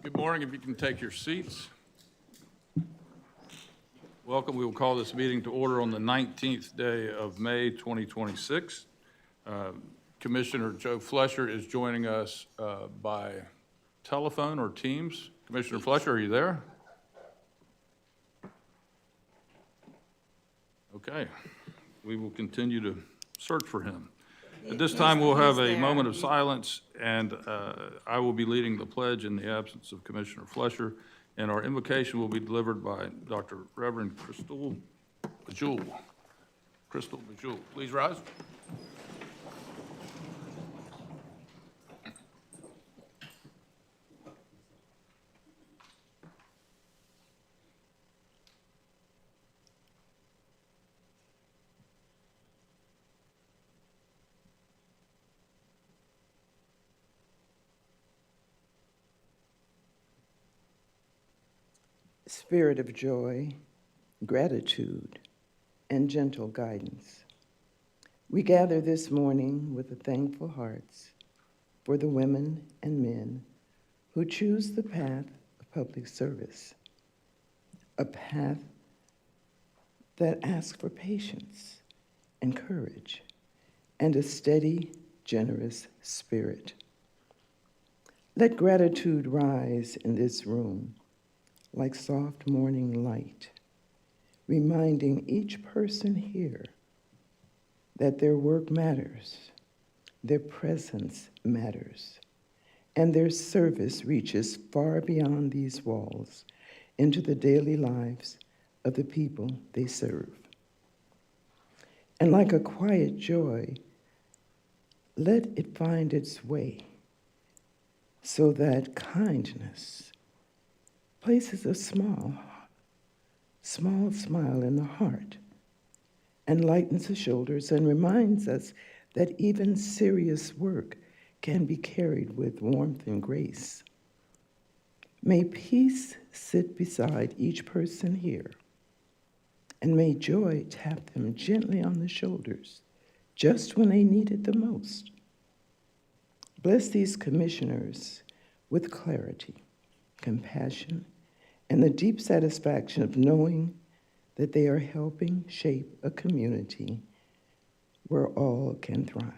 Good morning. If you can take your seats. Welcome. We will call this meeting to order on the 19th day of May, 2026. Commissioner Joe Fletcher is joining us by telephone or Teams. Commissioner Fletcher, are you there? Okay. We will continue to search for him. At this time, we'll have a moment of silence, and I will be leading the pledge in the absence of Commissioner Fletcher, and our invocation will be delivered by Dr. Reverend Crystal Bajul. Crystal Bajul, please rise. Spirit of joy, gratitude, and gentle guidance. We gather this morning with thankful hearts for the women and men who choose the path of public service, a path that asks for patience and courage and a steady, generous spirit. Let gratitude rise in this room like soft morning light, reminding each person here that their work matters, their presence matters, and their service reaches far beyond these walls into the daily lives of the people they serve. And like a quiet joy, let it find its way so that kindness places a small smile in the heart and lightens the shoulders and reminds us that even serious work can be carried with warmth and grace. May peace sit beside each person here, and may joy tap them gently on the shoulders just when they need it the most. Bless these commissioners with clarity, compassion, and the deep satisfaction of knowing that they are helping shape a community where all can thrive.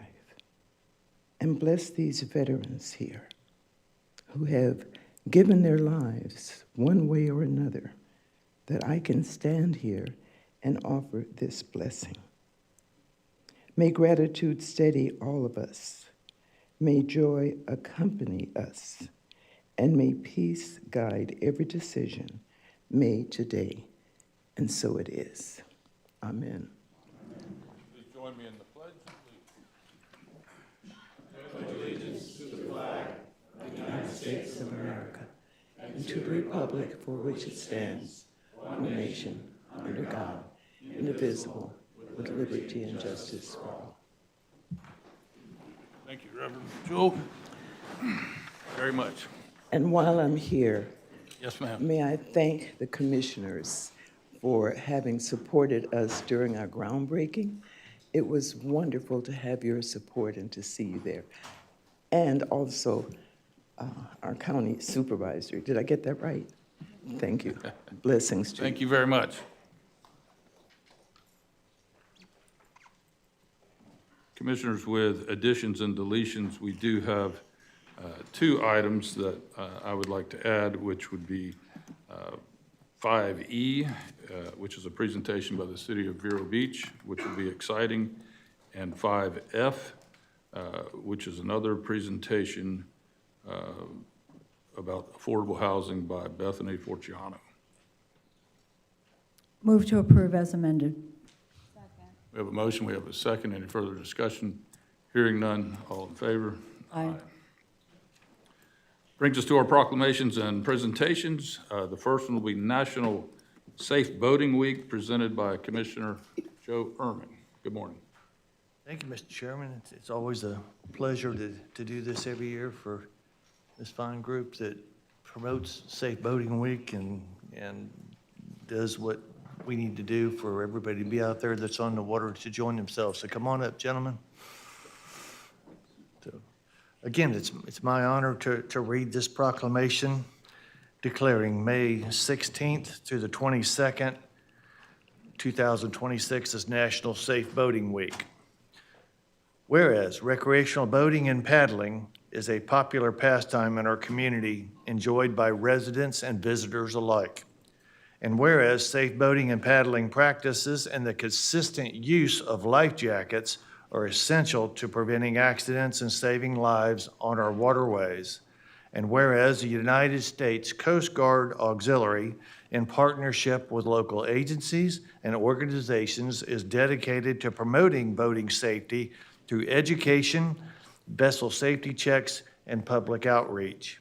And bless these veterans here who have given their lives one way or another, that I can stand here and offer this blessing. May gratitude steady all of us. May joy accompany us. And may peace guide every decision made today. And so it is. Amen. Please join me in the pledge, please. Allegiance to the flag of the United States of America and to the republic for which it stands, one nation, under God, indivisible, with liberty and justice for all. Thank you, Reverend Jewel, very much. And while I'm here, Yes, ma'am. may I thank the commissioners for having supported us during our groundbreaking. It was wonderful to have your support and to see you there. And also our county supervisor. Did I get that right? Thank you. Blessings to you. Thank you very much. Commissioners, with additions and deletions, we do have two items that I would like to add, which would be 5E, which is a presentation by the City of Vero Beach, which will be exciting, and 5F, which is another presentation about affordable housing by Bethany Forciano. Move to approve as amended. We have a motion, we have a second. Any further discussion? Hearing none, all in favor? Aye. Brings us to our proclamations and presentations. The first one will be National Safe Boating Week, presented by Commissioner Joe Ehrman. Good morning. Thank you, Mr. Chairman. It's always a pleasure to do this every year for this fine group that promotes Safe Boating Week and does what we need to do for everybody to be out there that's on the water to join themselves. So come on up, gentlemen. So, again, it's my honor to read this proclamation. declaring May 16th through the 22nd, 2026 as National Safe Boating Week. Whereas recreational boating and paddling is a popular pastime in our community enjoyed by residents and visitors alike. And whereas safe boating and paddling practices and the consistent use of life jackets are essential to preventing accidents and saving lives on our waterways. And whereas the United States Coast Guard Auxiliary, in partnership with local agencies and organizations, is dedicated to promoting boating safety through education, vessel safety checks, and public outreach.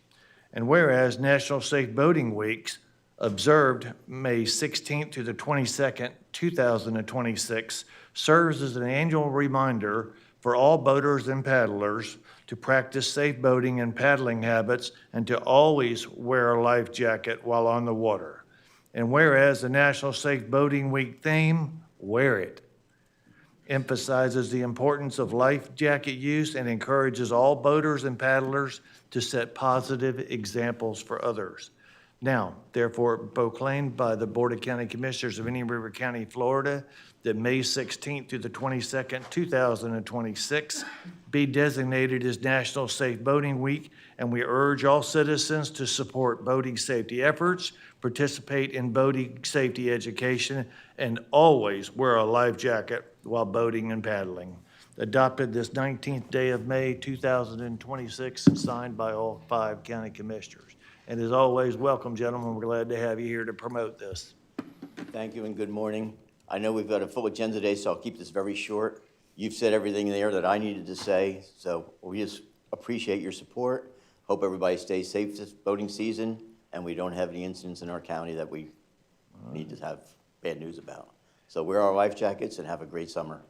And whereas National Safe Boating Weeks, observed May 16th to the 22nd, 2026, serves as an annual reminder for all boaters and paddlers to practice safe boating and paddling habits and to always wear a life jacket while on the water. And whereas the National Safe Boating Week theme, Wear It, emphasizes the importance of life jacket use and encourages all boaters and paddlers to set positive examples for others. Now, therefore, proclaimed by the Board of County Commissioners of Indian River County, Florida, that May 16th through the 22nd, 2026 be designated as National Safe Boating Week, and we urge all citizens to support boating safety efforts, participate in boating safety education, and always wear a life jacket while boating and paddling. Adopted this 19th day of May, 2026, and signed by all 5 county commissioners. And as always, welcome, gentlemen. We're glad to have you here to promote this. Thank you and good morning. I know we've got a full agenda today, so I'll keep this very short. You've said everything there that I needed to say, so we just appreciate your support. Hope everybody stays safe this boating season, and we don't have any incidents in our county that we need to have bad news about. So wear our life jackets and have a great summer.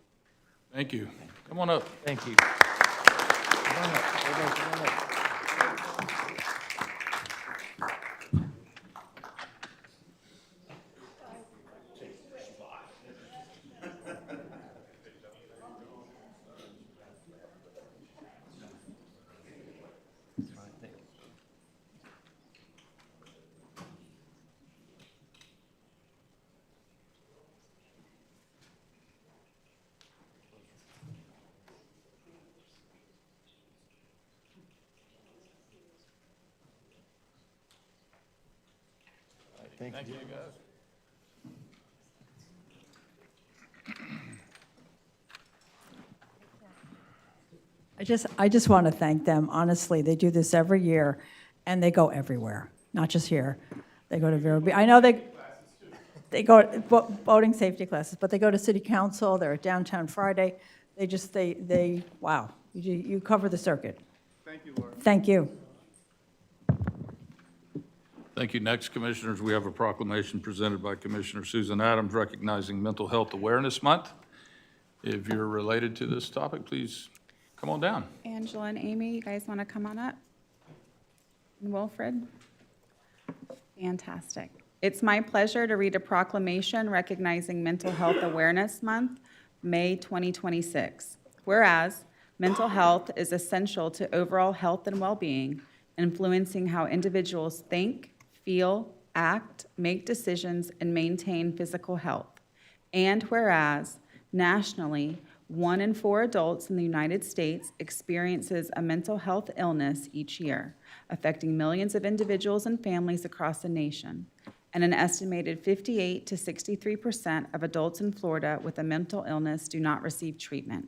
Thank you. Come on up. Thank you. Come on up. Everybody come on up. Thank you. guys. I just want to thank them. Honestly, they do this every year, and they go everywhere, not just here. They go to Vero Beach. I know they go to boating safety classes, but they go to city council. They're at Downtown Friday. Wow, you cover the circuit. Thank you, Laura. Thank you. Thank you. Next, Commissioners, we have a proclamation presented by Commissioner Susan Adams recognizing Mental Health Awareness Month. If you're related to this topic, please come on down. Angela and Amy, you guys want to come on up? And Wilfred? Fantastic. It's my pleasure to read a proclamation recognizing Mental Health Awareness Month, May 2026. Whereas mental health is essential to overall health and well-being, influencing how individuals think, feel, act, make decisions, and maintain physical health. And whereas nationally, 1 in 4 adults in the United States experiences a mental health illness each year, affecting millions of individuals and families across the nation. And an estimated 58 to 63% of adults in Florida with a mental illness do not receive treatment.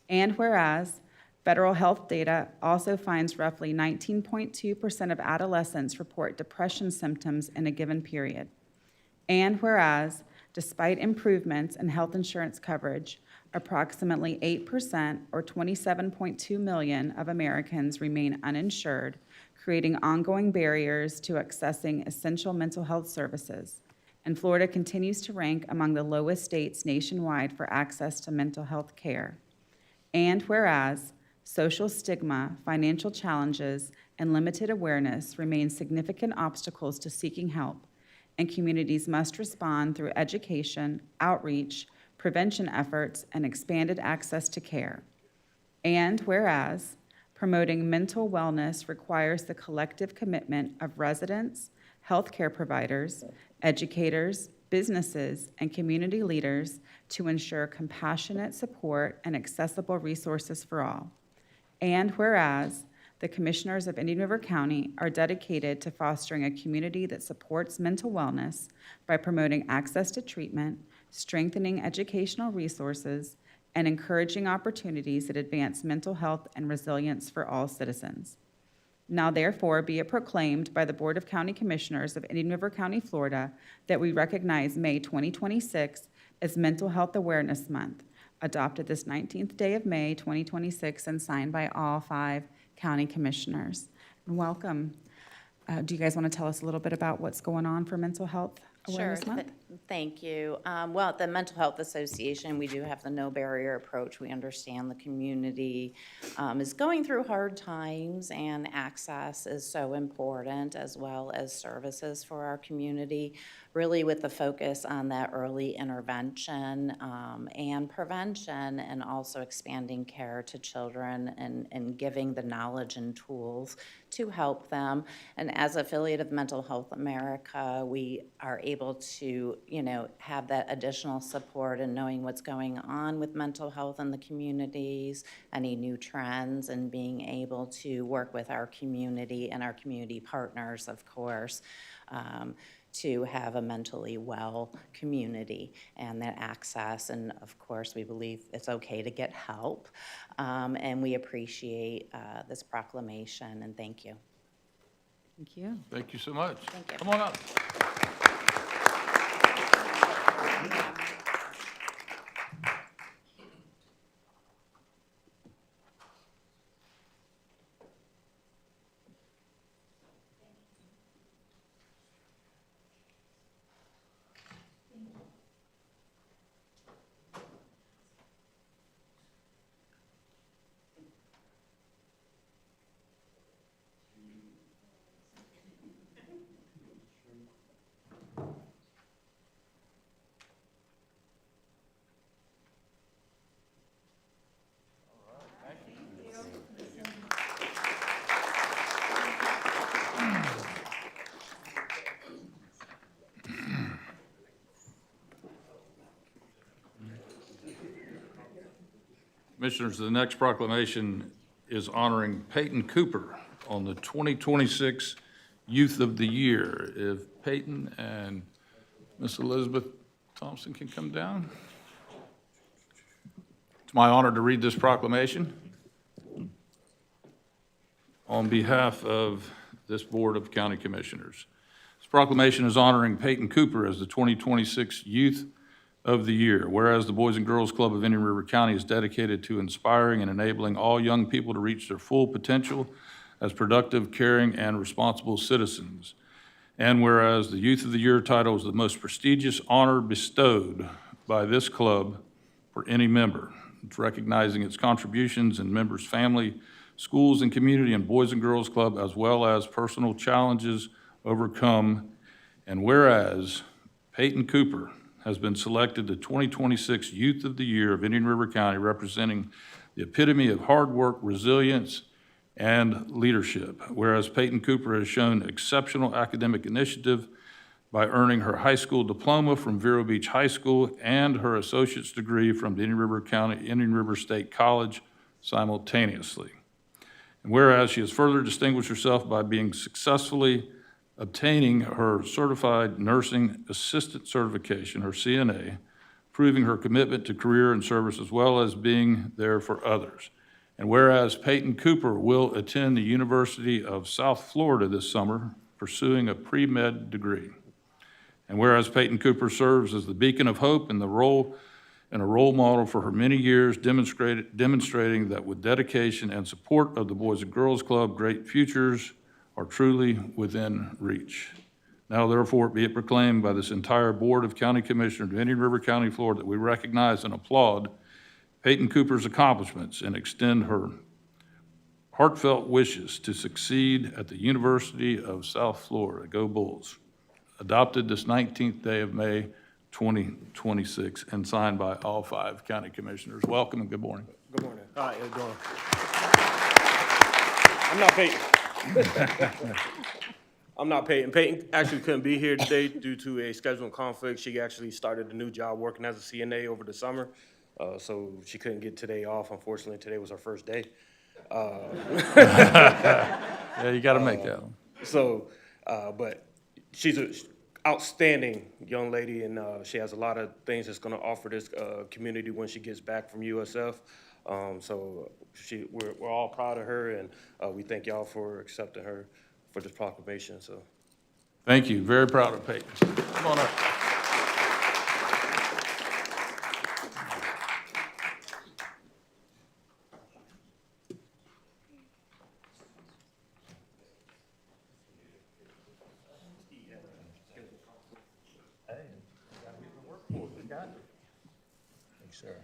And whereas federal health data also finds roughly 19.2% of adolescents report depression symptoms in a given period. And whereas, despite improvements in health insurance coverage, approximately 8%, or 27.2 million, of Americans remain uninsured, creating ongoing barriers to accessing essential mental health services. And Florida continues to rank among the lowest states nationwide for access to mental health care. And whereas social stigma, financial challenges, and limited awareness remain significant obstacles to seeking help, and communities must respond through education, outreach, prevention efforts, and expanded access to care. And whereas promoting mental wellness requires the collective commitment of residents, healthcare providers, educators, businesses, and community leaders to ensure compassionate support and accessible resources for all. And whereas the Commissioners of Indian River County are dedicated to fostering a community that supports mental wellness by promoting access to treatment, strengthening educational resources, and encouraging opportunities that advance mental health and resilience for all citizens. Now therefore be it proclaimed by the Board of County Commissioners of Indian River County, Florida, that we recognize May 2026 as Mental Health Awareness Month, adopted this 19th day of May 2026 and signed by all 5 county commissioners. Welcome. Do you guys want to tell us a little bit about what's going on for Mental Health Awareness Sure. Month? Thank you. Well, at the Mental Health Association, we do have the no barrier approach. We understand the community is going through hard times, and access is so important, as well as services for our community, really with the focus on that early intervention and prevention, and also expanding care to children and giving the knowledge and tools to help them. And as affiliate of Mental Health America, we are able to, have that additional support and knowing what's going on with mental health in the communities, any new trends, and being able to work with our community and our community partners, of course, to have a mentally well community and that access. And of course, we believe it's okay to get help. And we appreciate this proclamation, and thank you. Thank you. Thank you so much. Thank you. Come on up. Commissioners, the next proclamation is honoring Peyton Cooper on the 2026 Youth of the Year. If Peyton and Miss Elizabeth Thompson can come down. It's my honor to read this proclamation on behalf of this Board of County Commissioners. This proclamation is honoring Peyton Cooper as the 2026 Youth of the Year. Whereas the Boys and Girls Club of Indian River County is dedicated to inspiring and enabling all young people to reach their full potential as productive, caring, and responsible citizens. And whereas the Youth of the Year title is the most prestigious honor bestowed by this club for any member. It's recognizing its contributions in members' family, schools, and community and Boys and Girls Club, as well as personal challenges overcome. And whereas Peyton Cooper has been selected the 2026 Youth of the Year of Indian River County, representing the epitome of hard work, resilience, and leadership. Whereas Peyton Cooper has shown exceptional academic initiative by earning her high school diploma from Vero Beach High School and her associate's degree from the Indian River State College simultaneously. And whereas she has further distinguished herself by being successfully obtaining her Certified Nursing Assistant Certification, her CNA, proving her commitment to career and service as well as being there for others. And whereas Peyton Cooper will attend the University of South Florida this summer, pursuing a pre-med degree. And whereas Peyton Cooper serves as the beacon of hope and a role model for her many years, demonstrating that with dedication and support of the Boys and Girls Club, great futures are truly within reach. Now therefore be it proclaimed by this entire Board of County Commissioners of Indian River County, Florida, that we recognize and applaud Peyton Cooper's accomplishments and extend her heartfelt wishes to succeed at the University of South Florida. Go Bulls. Adopted this 19th day of May, 2026, and signed by all 5 county commissioners. Welcome and good morning. Good morning. Hi, how you doing? I'm not Peyton. I'm not Peyton. Peyton actually couldn't be here today due to a scheduling conflict. She actually started a new job working as a CNA over the summer, so she couldn't get today off. Unfortunately, today was her first day. Yeah, you got to make that one. So, but she's an outstanding young lady, and she has a lot of things that's going to offer this community when she gets back from USF. So we're all proud of her, and we thank y'all for accepting her for this proclamation. So. Thank you. Very proud of Peyton. Come on up. Thanks, sir.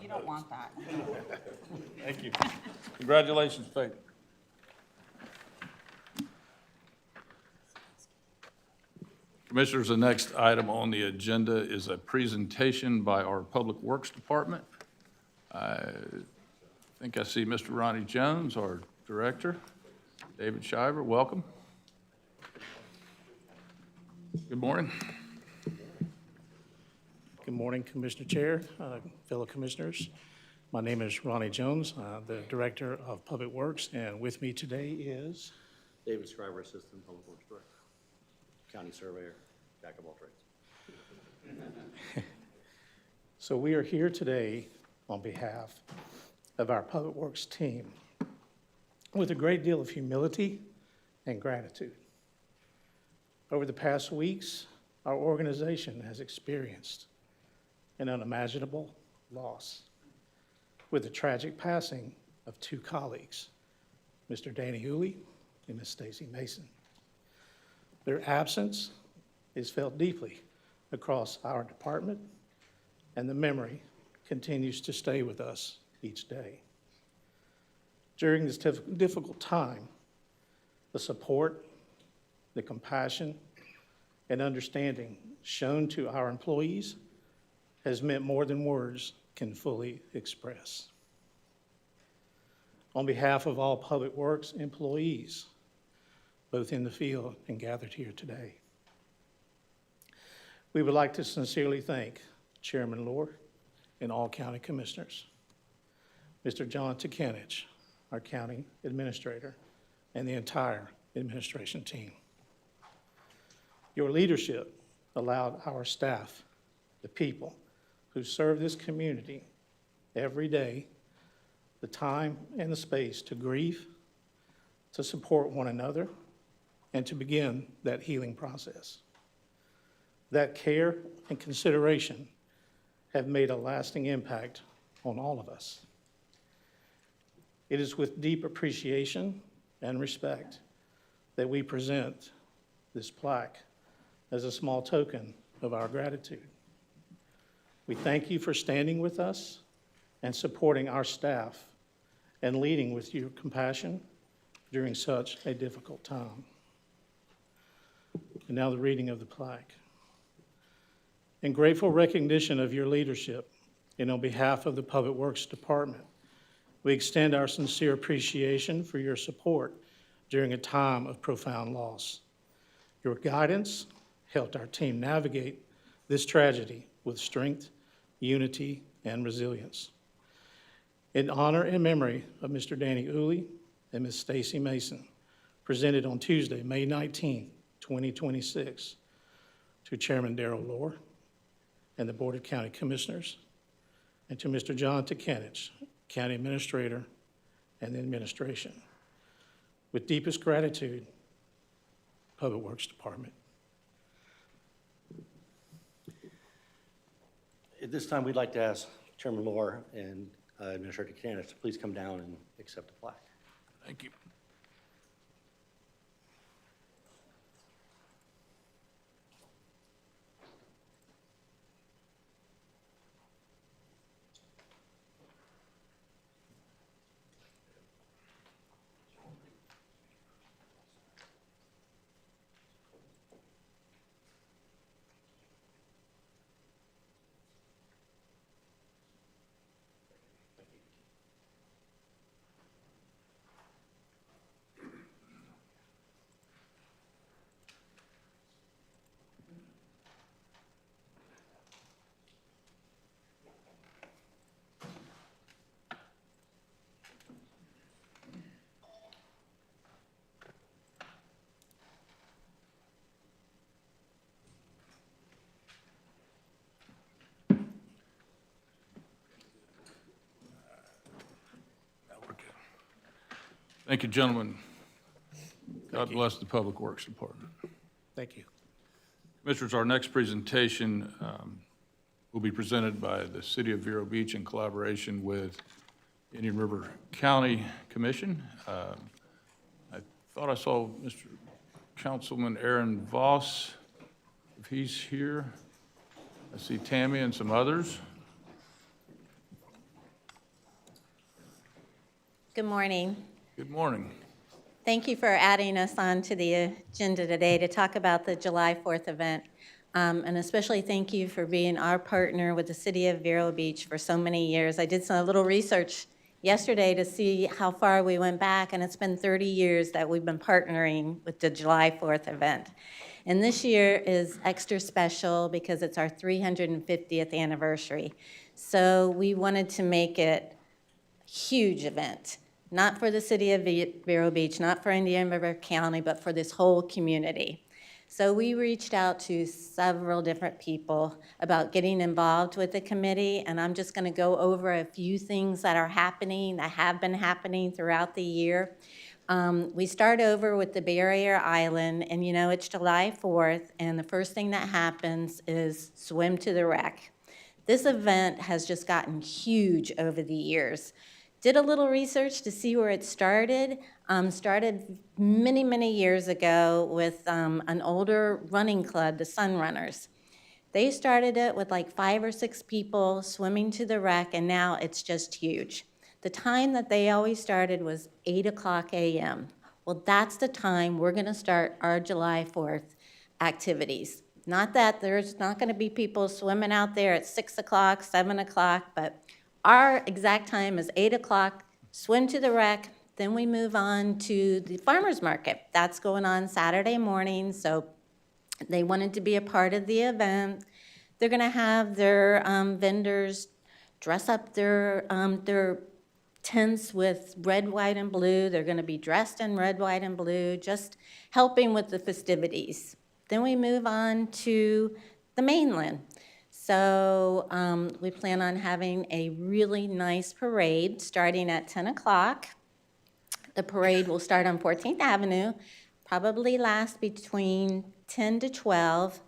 You don't want that. Thank you. Congratulations, Peyton. Commissioners, the next item on the agenda is a presentation by our Public Works Department. I think I see Mr. Ronnie Jones, our director. David Shiver, welcome. Good morning. Good morning, Commissioner Chair, fellow commissioners. My name is Ronnie Jones, the Director of Public Works, and with me today is, David Scriber, Assistant Public Works Director, County Surveyor, Jack of all trades. so we are here today on behalf of our Public Works team with a great deal of humility and gratitude. Over the past weeks, our organization has experienced an unimaginable loss with the tragic passing of two colleagues, Mr. Danny Hooley and Ms. Stacy Mason. Their absence is felt deeply across our department, and the memory continues to stay with us each day. During this difficult time, the support, the compassion, and understanding shown to our employees has meant more than words can fully express. On behalf of all Public Works employees, both in the field and gathered here today, we would like to sincerely thank Chairman Lohr and all county commissioners, Mr. John Tukanich, our county administrator, and the entire administration team. Your leadership allowed our staff, the people who serve this community every day, the time and the space to grieve, to support one another, and to begin that healing process. That care and consideration have made a lasting impact on all of us. It is with deep appreciation and respect that we present this plaque as a small token of our gratitude. We thank you for standing with us and supporting our staff and leading with your compassion during such a difficult time. And now the reading of the plaque. In grateful recognition of your leadership and on behalf of the Public Works Department, we extend our sincere appreciation for your support during a time of profound loss. Your guidance helped our team navigate this tragedy with strength, unity, and resilience. In honor and memory of Mr. Danny Hooley and Ms. Stacy Mason, presented on Tuesday, May 19, 2026, to Chairman Darrell Lohr and the Board of County Commissioners, and to Mr. John Tukanich, County Administrator, and the administration. With deepest gratitude, Public Works Department. At this time, we'd like to ask Chairman Lohr and Administrator Tukanich to please come down and accept the plaque. Thank you. Thank you, gentlemen. God bless the Public Works Department. Thank you. Commissioners, our next presentation will be presented by the City of Vero Beach in collaboration with Indian River County Commission. I thought I saw Mr. Councilman Aaron Voss, if he's here. I see Tammy and some others. Good morning. Good morning. Thank you for adding us on to the agenda today to talk about the July 4th event. And especially thank you for being our partner with the City of Vero Beach for so many years. I did a little research yesterday to see how far we went back, and it's been 30 years that we've been partnering with the July 4th event. And this year is extra special because it's our 350th anniversary. So we wanted to make it a huge event. Not for the City of Vero Beach, not for Indian River County, but for this whole community. So we reached out to several different people about getting involved with the committee, and I'm just gonna go over a few things that are happening, that have been happening throughout the year. We start over with the Barrier Island, and you know, it's July 4th, and the first thing that happens is Swim to the Wreck. This event has just gotten huge over the years. Did a little research to see where it started. Started many, many years ago with an older running club, the Sun Runners. They started it with like 5 or 6 people swimming to the wreck, and now it's just huge. The time that they always started was 8:00 a.m. Well, that's the time we're gonna start our July 4th activities. Not that there's not gonna be people swimming out there at 6 o'clock, 7 o'clock, but our exact time is 8 o'clock, swim to the wreck, then we move on to the farmer's market. That's going on Saturday morning, so they wanted to be a part of the event. They're gonna have their vendors dress up their tents with red, white, and blue. They're gonna be dressed in red, white, and blue, just helping with the festivities. Then we move on to the mainland. So we plan on having a really nice parade starting at 10 o'clock. The parade will start on 14th Avenue, probably last between 10 to 12.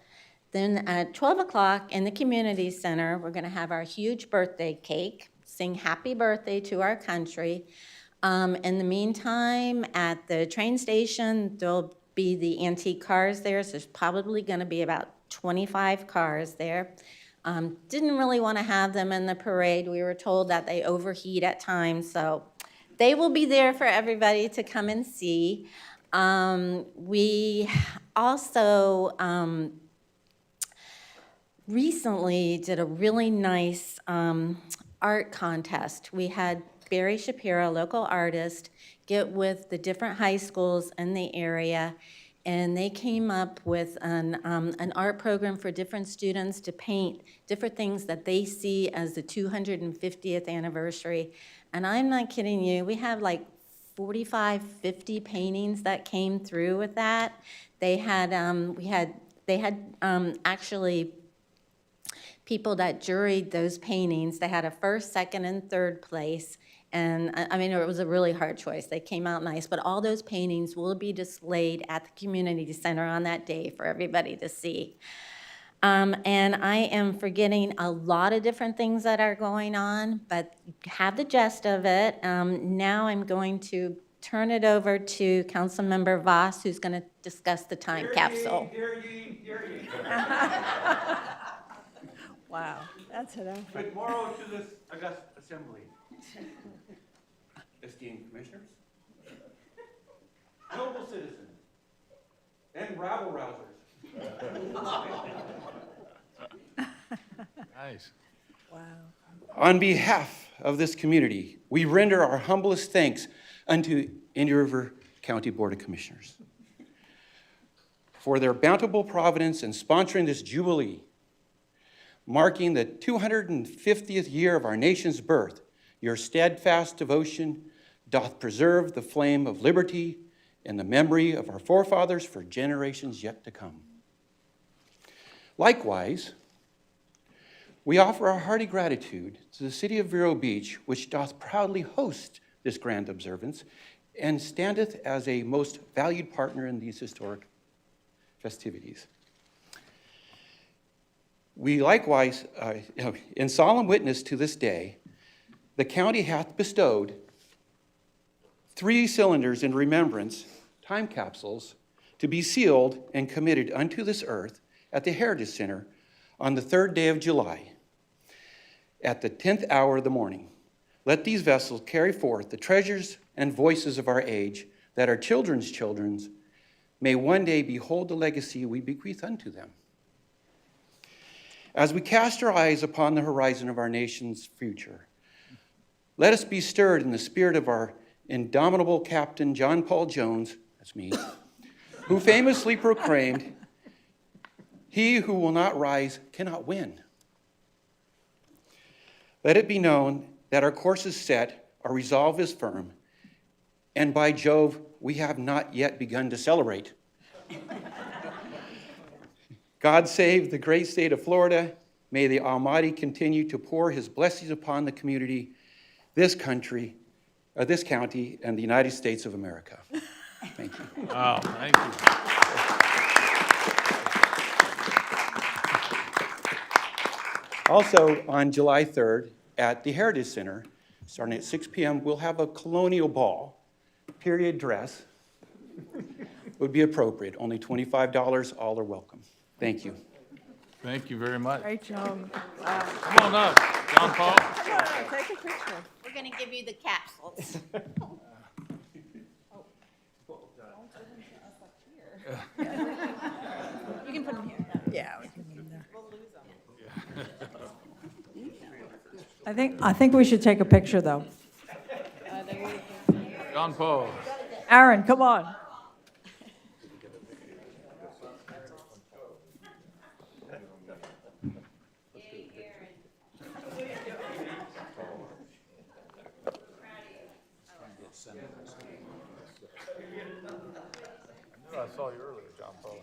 Then at 12 o'clock in the community center, we're gonna have our huge birthday cake, sing happy birthday to our country. In the meantime, at the train station, there'll be the antique cars there, so there's probably gonna be about 25 cars there. Didn't really want to have them in the parade. We were told that they overheat at times, so they will be there for everybody to come and see. We also recently did a really nice art contest. We had Barry Shapiro, a local artist, get with the different high schools in the area, and they came up with an art program for different students to paint different things that they see as the 250th anniversary. And I'm not kidding you, we have like 45, 50 paintings that came through with that. They had, actually people that juried those paintings. They had a first, second, and third place. And I mean, it was a really hard choice. They came out nice, but all those paintings will be displayed at the community center on that day for everybody to see. And I am forgetting a lot of different things that are going on, but have the gist of it. Now I'm going to turn it over to Councilmember Voss, who's going to discuss the time capsule. Wow, that's enough. Good morrow to this august assembly. Esteemed commissioners, noble citizens, and rabble-rousers. Nice. Wow. On behalf of this community, we render our humblest thanks unto Indian River County Board of Commissioners for their bountiful providence in sponsoring this jubilee, marking the 250th year of our nation's birth. Your steadfast devotion doth preserve the flame of liberty in the memory of our forefathers for generations yet to come. Likewise, we offer our hearty gratitude to the City of Vero Beach, which doth proudly host this grand observance, and standeth as a most valued partner in these historic festivities. We likewise, in solemn witness to this day, the county hath bestowed 3 cylinders in remembrance, time capsules, to be sealed and committed unto this earth at the Heritage Center on the 3rd day of July, at the 10th hour of the morning. Let these vessels carry forth the treasures and voices of our age, that our children's children may one day behold the legacy we bequeath unto them. As we cast our eyes upon the horizon of our nation's future, let us be stirred in the spirit of our indomitable Captain John Paul Jones, that's me, who famously proclaimed, "He who will not rise cannot win." Let it be known that our course is set, our resolve is firm, and by Jove, we have not yet begun to celebrate. God save the great state of Florida. May the Almighty continue to pour his blessings upon the community, this country, this county, and the United States of America. Thank you. Wow, thank you. Also, on July 3rd, at the Heritage Center, starting at 6 p.m., we'll have a colonial ball, period dress. Would be appropriate, only $25, all are welcome. Thank you. Thank you very much. Great job. Come on up, John Paul. Take a picture. We're going to give you the capsules. You can put them here. Yeah, we can put them there. We'll lose them. I think we should take a picture, though. John Paul. Aaron, come on. I saw you earlier, John Paul.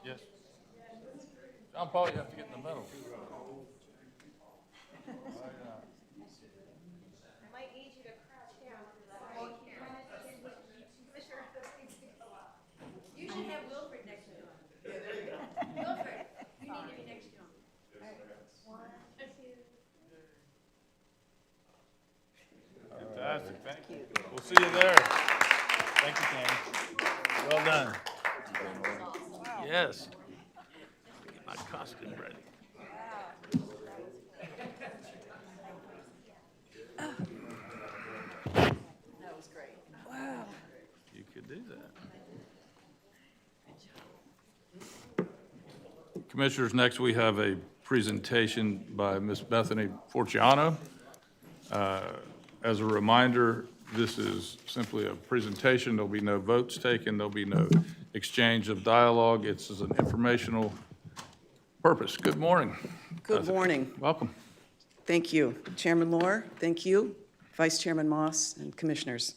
Yes. John Paul, you have to get in the middle. Fantastic, thank you. We'll see you there. Thank you, Tammy. Well done. Yes. Get my costume ready. That was great. Wow. You could do that. Commissioners, next we have a presentation by Ms. Bethany Forciano. As a reminder, this is simply a presentation. There'll be no votes taken. There'll be no exchange of dialogue. It's as an informational purpose. Good morning. Good morning. Welcome. Thank you. Chairman Lohr, thank you. Vice Chairman Moss and Commissioners.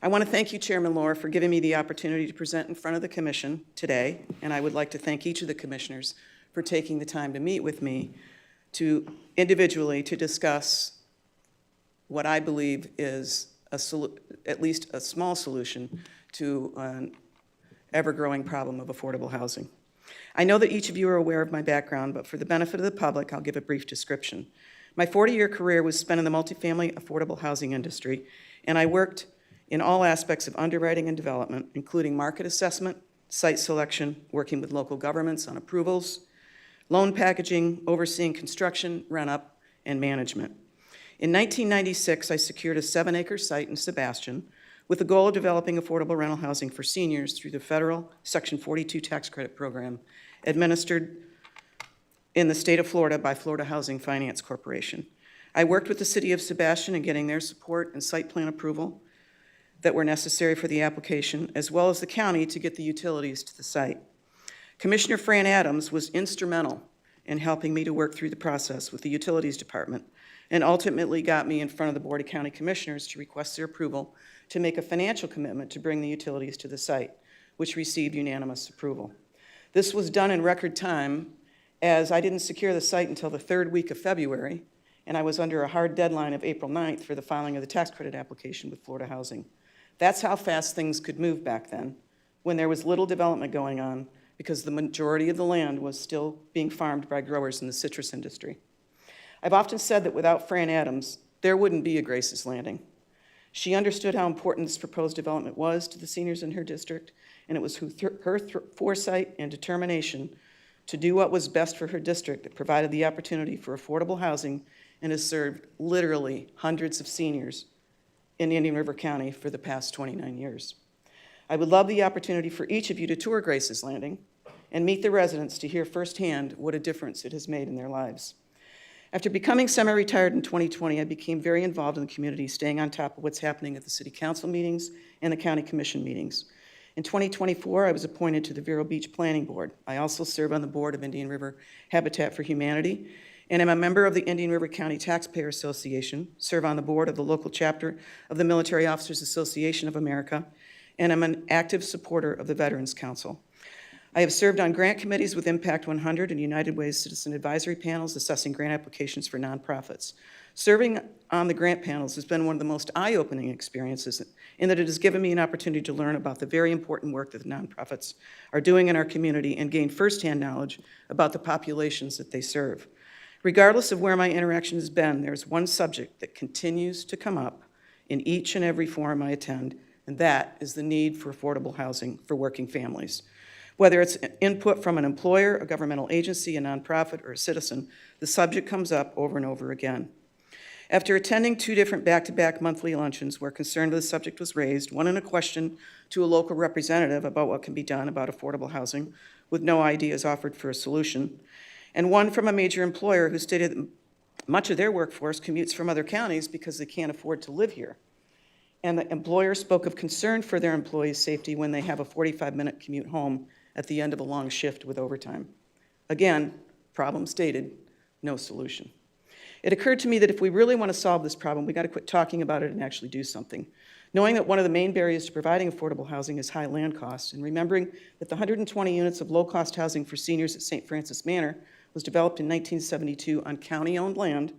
I want to thank you, Chairman Lohr, for giving me the opportunity to present in front of the Commission today, and I would like to thank each of the Commissioners for taking the time to meet with me individually to discuss what I believe is at least a small solution to an ever-growing problem of affordable housing. I know that each of you are aware of my background, but for the benefit of the public, I'll give a brief description. My 40-year career was spent in the multifamily affordable housing industry, and I worked in all aspects of underwriting and development, including market assessment, site selection, working with local governments on approvals, loan packaging, overseeing construction, rent-up, and management. In 1996, I secured a 7-acre site in Sebastian with the goal of developing affordable rental housing for seniors through the federal Section 42 tax credit program administered in the state of Florida by Florida Housing Finance Corporation. I worked with the city of Sebastian in getting their support and site plan approval that were necessary for the application, as well as the county to get the utilities to the site. Commissioner Fran Adams was instrumental in helping me to work through the process with the Utilities Department, and ultimately got me in front of the Board of County Commissioners to request their approval to make a financial commitment to bring the utilities to the site, which received unanimous approval. This was done in record time, as I didn't secure the site until the third week of February, and I was under a hard deadline of April 9th for the filing of the tax credit application with Florida Housing. That's how fast things could move back then, when there was little development going on, because the majority of the land was still being farmed by growers in the citrus industry. I've often said that without Fran Adams, there wouldn't be a Grace's Landing. She understood how important this proposed development was to the seniors in her district, and it was her foresight and determination to do what was best for her district that provided the opportunity for affordable housing and has served literally hundreds of seniors in Indian River County for the past 29 years. I would love the opportunity for each of you to tour Grace's Landing and meet the residents to hear firsthand what a difference it has made in their lives. After becoming semi-retired in 2020, I became very involved in the community, staying on top of what's happening at the city council meetings and the county commission meetings. In 2024, I was appointed to the Vero Beach Planning Board. I also serve on the board of Indian River Habitat for Humanity, and I'm a member of the Indian River County Taxpayer Association, serve on the board of the local chapter of the Military Officers Association of America, and I'm an active supporter of the Veterans Council. I have served on grant committees with Impact 100 and United Way's citizen advisory panels assessing grant applications for nonprofits. Serving on the grant panels has been one of the most eye-opening experiences in that it has given me an opportunity to learn about the very important work that the nonprofits are doing in our community and gain firsthand knowledge about the populations that they serve. Regardless of where my interaction has been, there's one subject that continues to come up in each and every forum I attend, and that is the need for affordable housing for working families. Whether it's input from an employer, a governmental agency, a nonprofit, or a citizen, the subject comes up over and over again. After attending 2 different back-to-back monthly luncheons where concern with the subject was raised, one in a question to a local representative about what can be done about affordable housing with no ideas offered for a solution, and one from a major employer who stated that much of their workforce commutes from other counties because they can't afford to live here. And the employer spoke of concern for their employees' safety when they have a 45-minute commute home at the end of a long shift with overtime. Again, problem stated, no solution. It occurred to me that if we really want to solve this problem, we got to quit talking about it and actually do something. Knowing that one of the main barriers to providing affordable housing is high land costs, and remembering that the 120 units of low-cost housing for seniors at St. Francis Manor was developed in 1972 on county-owned land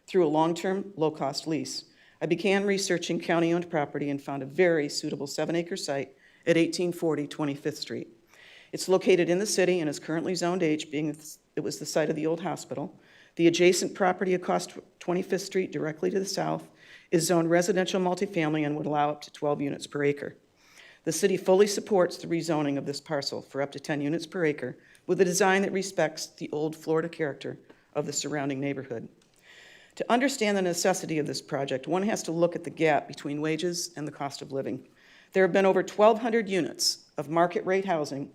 through a long-term, low-cost lease, I began researching county-owned property and found a very suitable 7-acre site at 1840 25th Street. It's located in the city and is currently zoned H, being it was the site of the old hospital. The adjacent property across 25th Street, directly to the south, is zoned residential multifamily and would allow up to 12 units per acre. The city fully supports the rezoning of this parcel for up to 10 units per acre with a design that respects the old Florida character of the surrounding neighborhood. To understand the necessity of this project, one has to look at the gap between wages and the cost of living. There have been over 1,200 units of market rate housing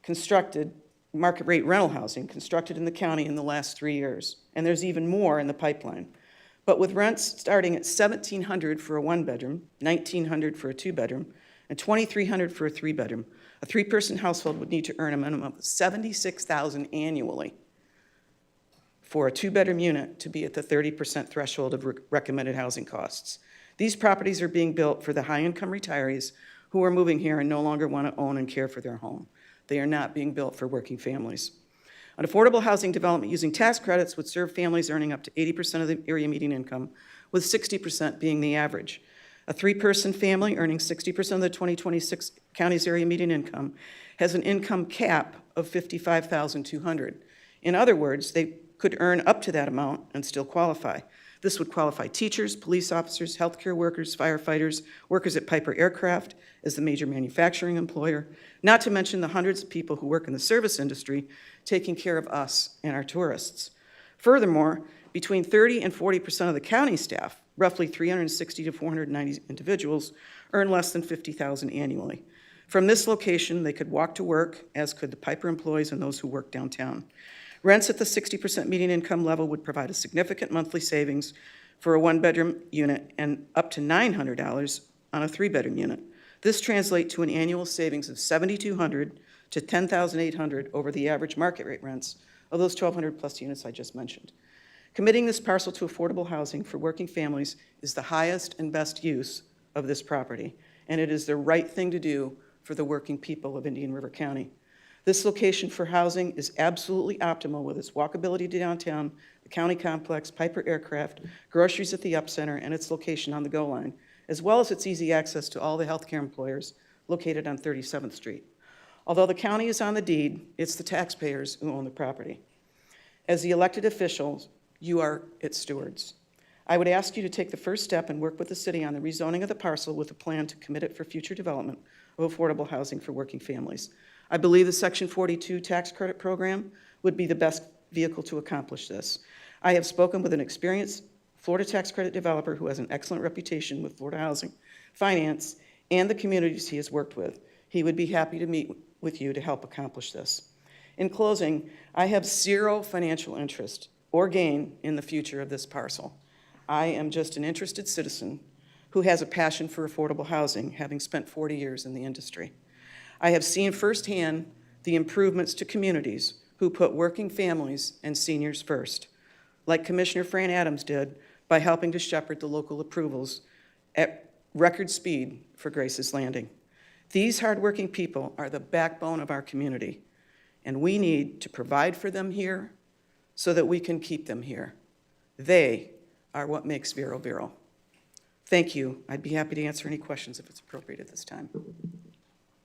constructed, market rate rental housing constructed in the county in the last 3 years, and there's even more in the pipeline. But with rents starting at $1,700 for a 1-bedroom, $1,900 for a 2-bedroom, and $2,300 for a 3-bedroom, a 3-person household would need to earn a minimum of $76,000 annually for a 2-bedroom unit to be at the 30% threshold of recommended housing costs. These properties are being built for the high-income retirees who are moving here and no longer want to own and care for their home. They are not being built for working families. An affordable housing development using tax credits would serve families earning up to 80% of the area median income, with 60% being the average. A 3-person family earning 60% of the 2026 county's area median income has an income cap of $55,200. In other words, they could earn up to that amount and still qualify. This would qualify teachers, police officers, healthcare workers, firefighters, workers at Piper Aircraft as the major manufacturing employer, not to mention the hundreds of people who work in the service industry taking care of us and our tourists. Furthermore, between 30 and 40% of the county staff, roughly 360 to 490 individuals, earn less than $50,000 annually. From this location, they could walk to work, as could the Piper employees and those who work downtown. Rents at the 60% median income level would provide a significant monthly savings for a 1-bedroom unit and up to $900 on a 3-bedroom unit. This translates to an annual savings of $7,200 to $10,800 over the average market rate rents of those 1,200 plus units I just mentioned. Committing this parcel to affordable housing for working families is the highest and best use of this property, and it is the right thing to do for the working people of Indian River County. This location for housing is absolutely optimal with its walkability to downtown, the county complex, Piper Aircraft, groceries at the Up Center, and its location on the GO line, as well as its easy access to all the healthcare employers located on 37th Street. Although the county is on the deed, it's the taxpayers who own the property. As the elected officials, you are its stewards. I would ask you to take the first step and work with the city on the rezoning of the parcel with a plan to commit it for future development of affordable housing for working families. I believe the Section 42 tax credit program would be the best vehicle to accomplish this. I have spoken with an experienced Florida tax credit developer who has an excellent reputation with Florida housing, finance, and the communities he has worked with. He would be happy to meet with you to help accomplish this. In closing, I have zero financial interest or gain in the future of this parcel. I am just an interested citizen who has a passion for affordable housing, having spent 40 years in the industry. I have seen firsthand the improvements to communities who put working families and seniors first, like Commissioner Fran Adams did by helping to shepherd the local approvals at record speed for Grace's Landing. These hardworking people are the backbone of our community, and we need to provide for them here so that we can keep them here. They are what makes Vero Vero. Thank you. I'd be happy to answer any questions if it's appropriate at this time.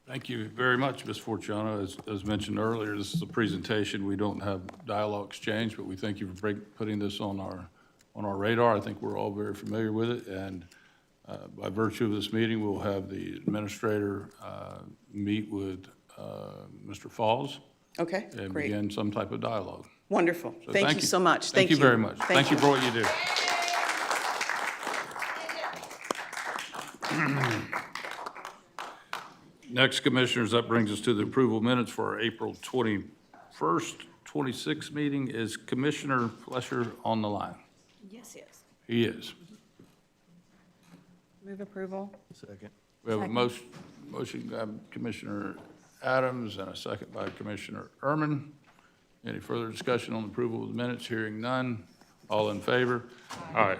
Thank you very much, Ms. Fortunato. As mentioned earlier, this is a presentation. We don't have dialogue exchange, but we thank you for putting this on our radar. I think we're all very familiar with it, and by virtue of this meeting, we'll have the administrator meet with Mr. Falls. Okay, And great. begin some type of dialogue. Wonderful. So Thank you so much. Thank you very much. Thank you for what you do. Next, Commissioners, that brings us to the approval of minutes for our April 21st, 26th meeting. Is Commissioner Flesher on the line? Yes, yes. He is. Move approval. Second. We have a motion by Commissioner Adams and a second by Commissioner Ehrman. Any further discussion on the approval of the minutes? Hearing none. All in favor? Aye.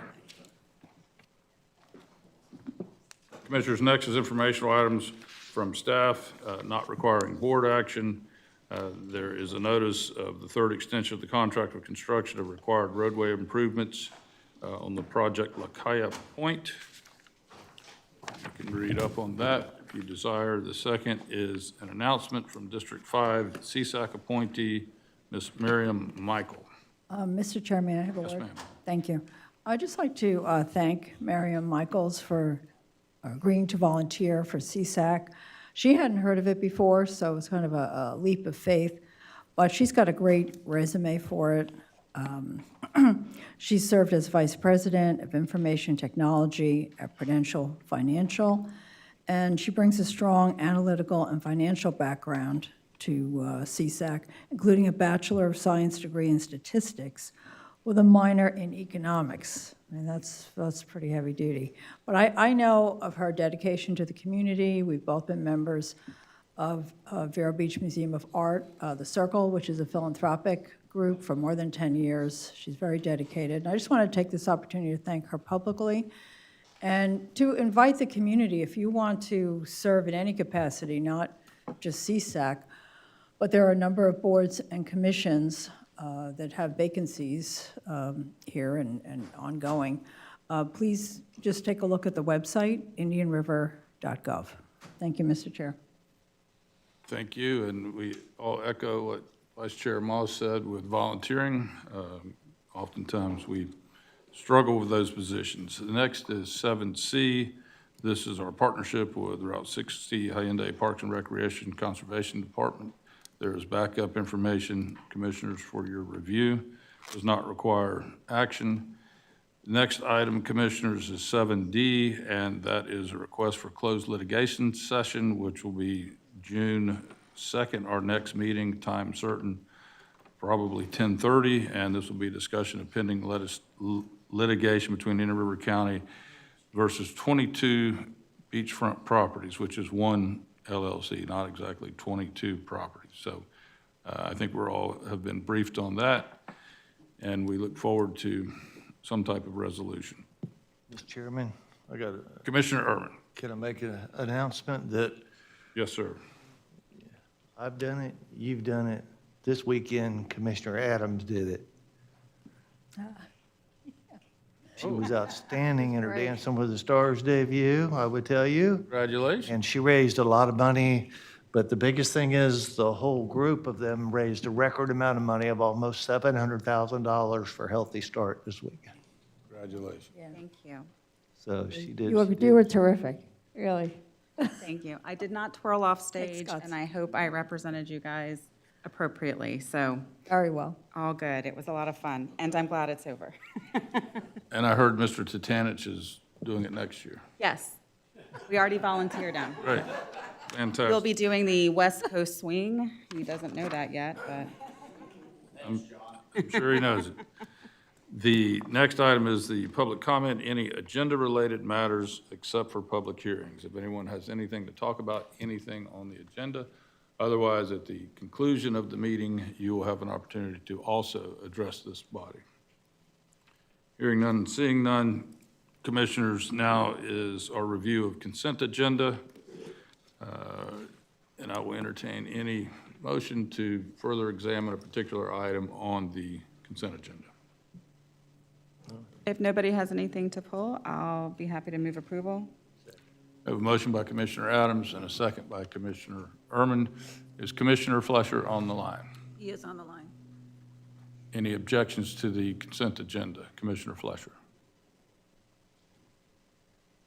Commissioners, next is informational items from staff, not requiring board action. There is a notice of the third extension of the contract of construction of required roadway improvements on the project La Calle Point. You can read up on that if you desire. The second is an announcement from District 5 CSAC appointee, Ms. Miriam Michael. Mr. Chairman, I have a word. Yes, ma'am. Thank you. I'd just like to thank Miriam Michaels for agreeing to volunteer for CSAC. She hadn't heard of it before, so it was kind of a leap of faith, but she's got a great resume for it. She served as Vice President of Information Technology at Prudential Financial, and she brings a strong analytical and financial background to CSAC, including a Bachelor of Science degree in statistics with a minor in economics. I mean, that's pretty heavy duty. But I know of her dedication to the community. We've both been members of Vero Beach Museum of Art, the Circle, which is a philanthropic group, for more than 10 years. She's very dedicated. And I just want to take this opportunity to thank her publicly and to invite the community, if you want to serve in any capacity, not just CSAC, but there are a number of boards and commissions that have vacancies here and ongoing. Please just take a look at the website, indianriver.gov. Thank you, Mr. Chair. Thank you, and we all echo what Vice Chair Moss said with volunteering. Oftentimes, we struggle with those positions. The next is 7C. This is our partnership with Route 60 Hyundai Parks and Recreation Conservation Department. There is backup information, Commissioners, for your review. Does not require action. The next item, Commissioners, is 7D, and that is a request for closed litigation session, which will be June 2nd, our next meeting, time certain, probably 10:30, and this will be discussion of pending litigation between Indian River County versus 22 beachfront properties, which is one LLC, not exactly 22 properties. So I think we're all have been briefed on that, and we look forward to some type of resolution. Mr. Chairman, I got a, Commissioner Ehrman. can I make an announcement that Yes, sir. I've done it, you've done it. This weekend, Commissioner Adams did it. She was outstanding in her Dancing with the Stars debut, I would tell you. Congratulations. And she raised a lot of money, but the biggest thing is the whole group of them raised a record amount of money of almost $700,000 for Healthy Start this weekend. Congratulations. Thank you. So she did. You were terrific, really. Thank you. I did not twirl off stage, Scott. and I hope I represented you guys appropriately, so Very well. all good. It was a lot of fun, and I'm glad it's over. And I heard Mr. Tatanich is doing it next year. Yes, we already volunteered him. Great. We'll Fantastic. be doing the West Coast Swing. He doesn't know that yet, but I'm sure he knows it. The next item is the public comment, any agenda-related matters except for public hearings. If anyone has anything to talk about, anything on the agenda. Otherwise, at the conclusion of the meeting, you will have an opportunity to also address this body. Hearing none and seeing none, Commissioners, now is our review of consent agenda. And I will entertain any motion to further examine a particular item on the consent agenda. if nobody has anything to pull, I'll be happy to move approval. I have a motion by Commissioner Adams and a second by Commissioner Erman. Is Commissioner Flesher on the line? He is on the line. Any objections to the consent agenda? Commissioner Flesher?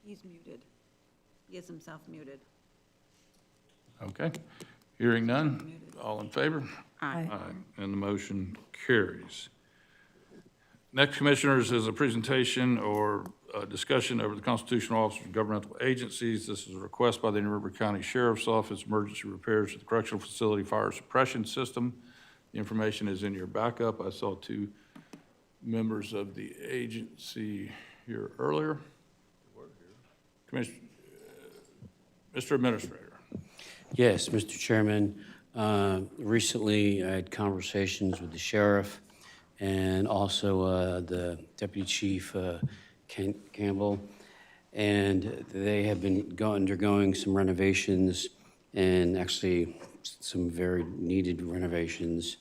He's muted. He has himself muted. Okay. Hearing none, all in favor? Aye. And the motion carries. Next, Commissioners, is a presentation or a discussion over the constitutional officers of governmental agencies. This is a request by the New River County Sheriff's Office, emergency repairs to the correctional facility fire suppression system. The information is in your backup. I saw two members of the agency here earlier. Commissioner, Mr. Administrator. Yes, Mr. Chairman. Recently, I had conversations with the sheriff and also the Deputy Chief Campbell, and they have been undergoing some renovations, and actually some very needed renovations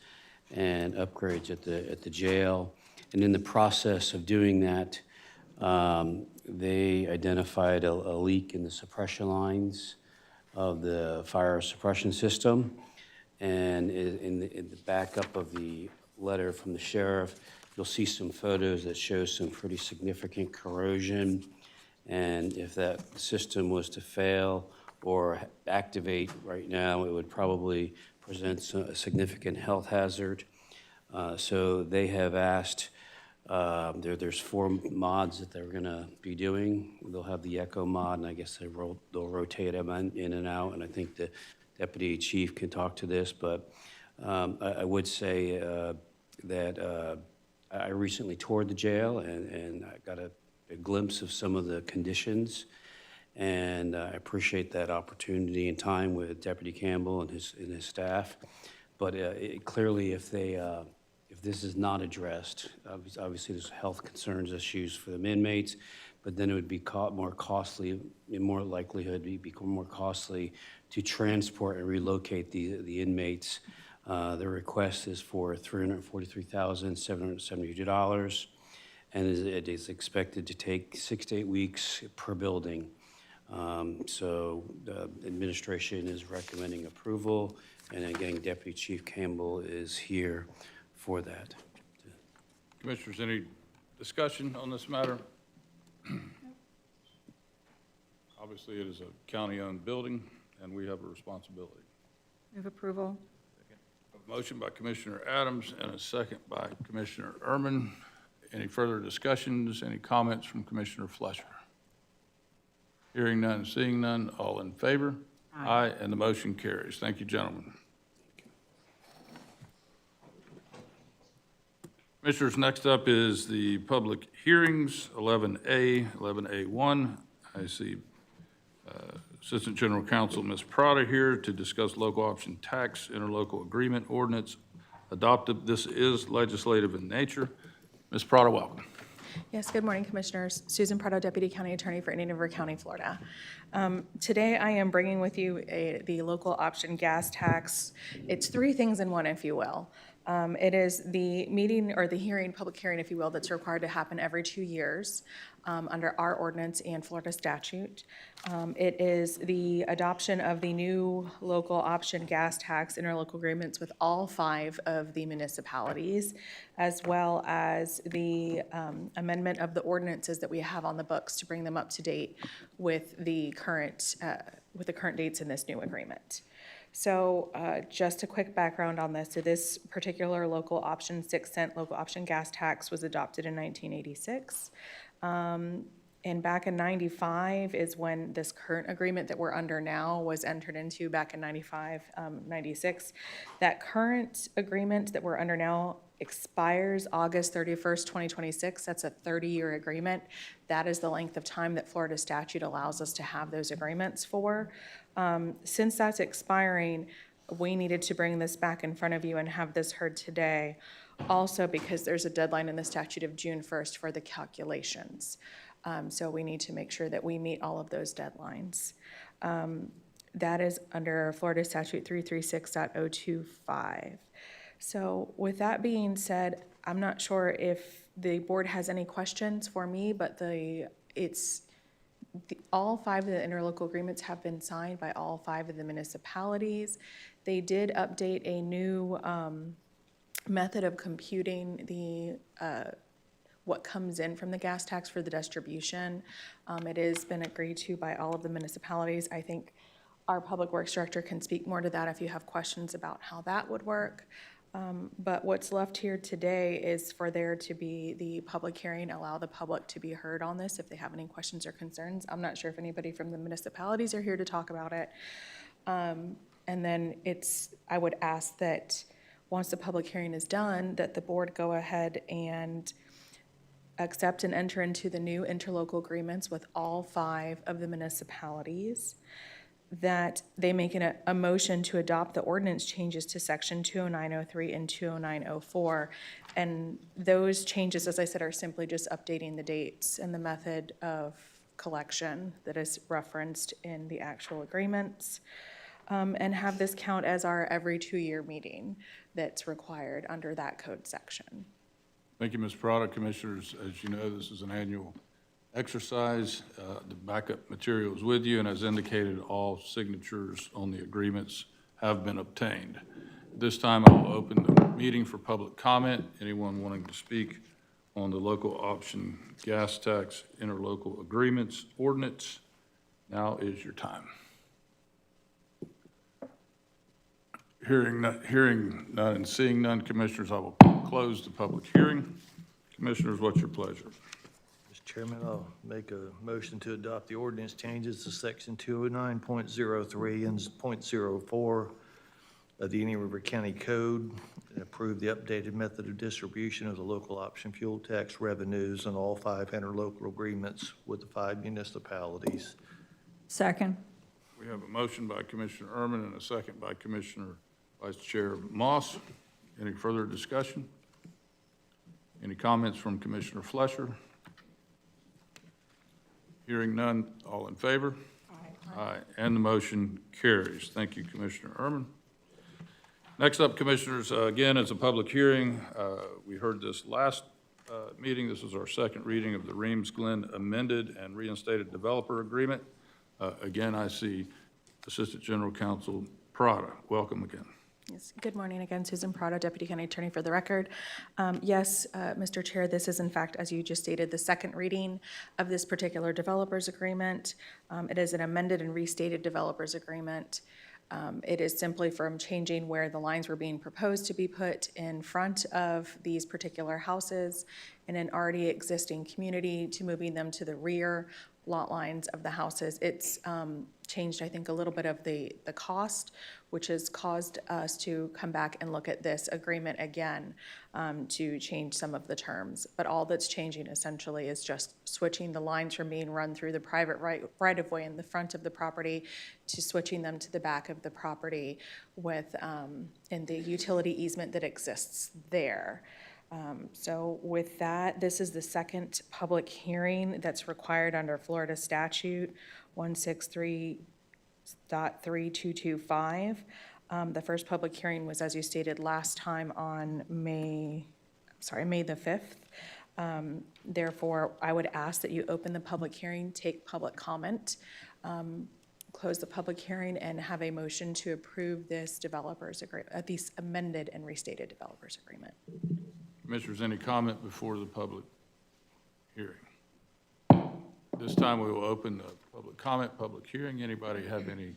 and upgrades at the jail. And in the process of doing that, they identified a leak in the suppression lines of the fire suppression system. And in the backup of the letter from the sheriff, you'll see some photos that show some pretty significant corrosion. And if that system was to fail or activate right now, it would probably present a significant health hazard. So they have asked, there's 4 mods that they're gonna be doing. They'll have the Echo mod, and I guess they'll rotate them in and out, and I think the Deputy Chief can talk to this, but I would say that I recently toured the jail, and I got a glimpse of some of the conditions, and I appreciate that opportunity and time with Deputy Campbell and his staff. But clearly, if this is not addressed, obviously there's health concerns, issues for the inmates, but then it would be more costly, in more likelihood, become more costly to transport and relocate the inmates. The request is for $343,772, and it is expected to take 6 to 8 weeks per building. So the administration is recommending approval, and again, Deputy Chief Campbell is here for that. Commissioners, any discussion on this matter? Obviously, it is a county-owned building, and we have a responsibility. Move approval. A motion by Commissioner Adams and a second by Commissioner Erman. Any further discussions, any comments from Commissioner Flesher? Hearing none, seeing none, all in favor? Aye. And the motion carries. Thank you, gentlemen. Commissioners, next up is the public hearings, 11A, 11A1. I see Assistant General Counsel Ms. Prada here to discuss local option tax interlocal agreement ordinance adopted. This is legislative in nature. Ms. Prada, welcome. Yes, good morning, Commissioners. Susan Prado, Deputy County Attorney for Indian River County, Florida. Today, I am bringing with you the local option gas tax. It's three things in one, if you will. It is the meeting, or the hearing, public hearing, if you will, that's required to happen every 2 years under our ordinance and Florida statute. It is the adoption of the new local option gas tax interlocal agreements with all 5 of the municipalities, as well as the amendment of the ordinances that we have on the books to bring them up to date with the current dates in this new agreement. So just a quick background on this. So this particular local option, 6-cent local option gas tax was adopted in 1986. And back in 95 is when this current agreement that we're under now was entered into back in 95, 96. That current agreement that we're under now expires August 31st, 2026. That's a 30-year agreement. That is the length of time that Florida statute allows us to have those agreements for. Since that's expiring, we needed to bring this back in front of you and have this heard today. Also because there's a deadline in the statute of June 1st for the calculations. So we need to make sure that we meet all of those deadlines. That is under Florida statute 336.025. So with that being said, I'm not sure if the board has any questions for me, but all 5 of the interlocal agreements have been signed by all 5 of the municipalities. They did update a new method of computing the what comes in from the gas tax for the distribution. It has been agreed to by all of the municipalities. I think our Public Works Director can speak more to that if you have questions about how that would work. But what's left here today is for there to be the public hearing, allow the public to be heard on this if they have any questions or concerns. I'm not sure if anybody from the municipalities are here to talk about it. And then I would ask that once the public hearing is done, that the board go ahead and accept and enter into the new interlocal agreements with all 5 of the municipalities, that they make a motion to adopt the ordinance changes to section 20903 and 20904. And those changes, as I said, are simply just updating the dates and the method of collection that is referenced in the actual agreements. And have this count as our every 2-year meeting that's required under that code section. Thank you, Ms. Prada. Commissioners, as you know, this is an annual exercise. The backup material is with you, and as indicated, all signatures on the agreements have been obtained. At this time, I will open the meeting for public comment. Anyone wanting to speak on the local option gas tax interlocal agreements ordinance, now is your time. Hearing none and seeing none, Commissioners, I will close the public hearing. Commissioners, what's your pleasure? Mr. Chairman, I'll make a motion to adopt the ordinance changes to section 209.03 and .04 of the Indian River County Code, and approve the updated method of distribution of the local option fuel tax revenues on all 5 interlocal agreements with the 5 municipalities. Second. We have a motion by Commissioner Ehrman and a second by Commissioner Vice Chair Moss. Any further discussion? Any comments from Commissioner Flesher? Hearing none, all in favor? Aye. Aye, and the motion carries. Thank you, Commissioner Ehrman. Next up, Commissioners, again, is a public hearing. We heard this last meeting. This is our second reading of the Reams Glen amended and reinstated developer agreement. Again, I see Assistant General Counsel Prada. Welcome again. Yes. Good morning again, Susan Prado, Deputy County Attorney for the record. Yes, Mr. Chair, this is in fact, as you just stated, the second reading of this particular developers agreement. It is an amended and restated developers agreement. It is simply from changing where the lines were being proposed to be put in front of these particular houses in an already existing community to moving them to the rear lot lines of the houses. It's changed, I think, a little bit of the cost, which has caused us to come back and look at this agreement again to change some of the terms. But all that's changing essentially is just switching the lines from being run through the private right-of-way in the front of the property to switching them to the back of the property with in the utility easement that exists there. So with that, this is the second public hearing that's required under Florida statute 163.3225. The first public hearing was, as you stated last time, on May the 5th. Therefore, I would ask that you open the public hearing, take public comment, close the public hearing, and have a motion to approve this developers agreement, this amended and restated developers agreement. Commissioners, any comment before the public hearing? This time we will open the public comment, public hearing. Anybody have any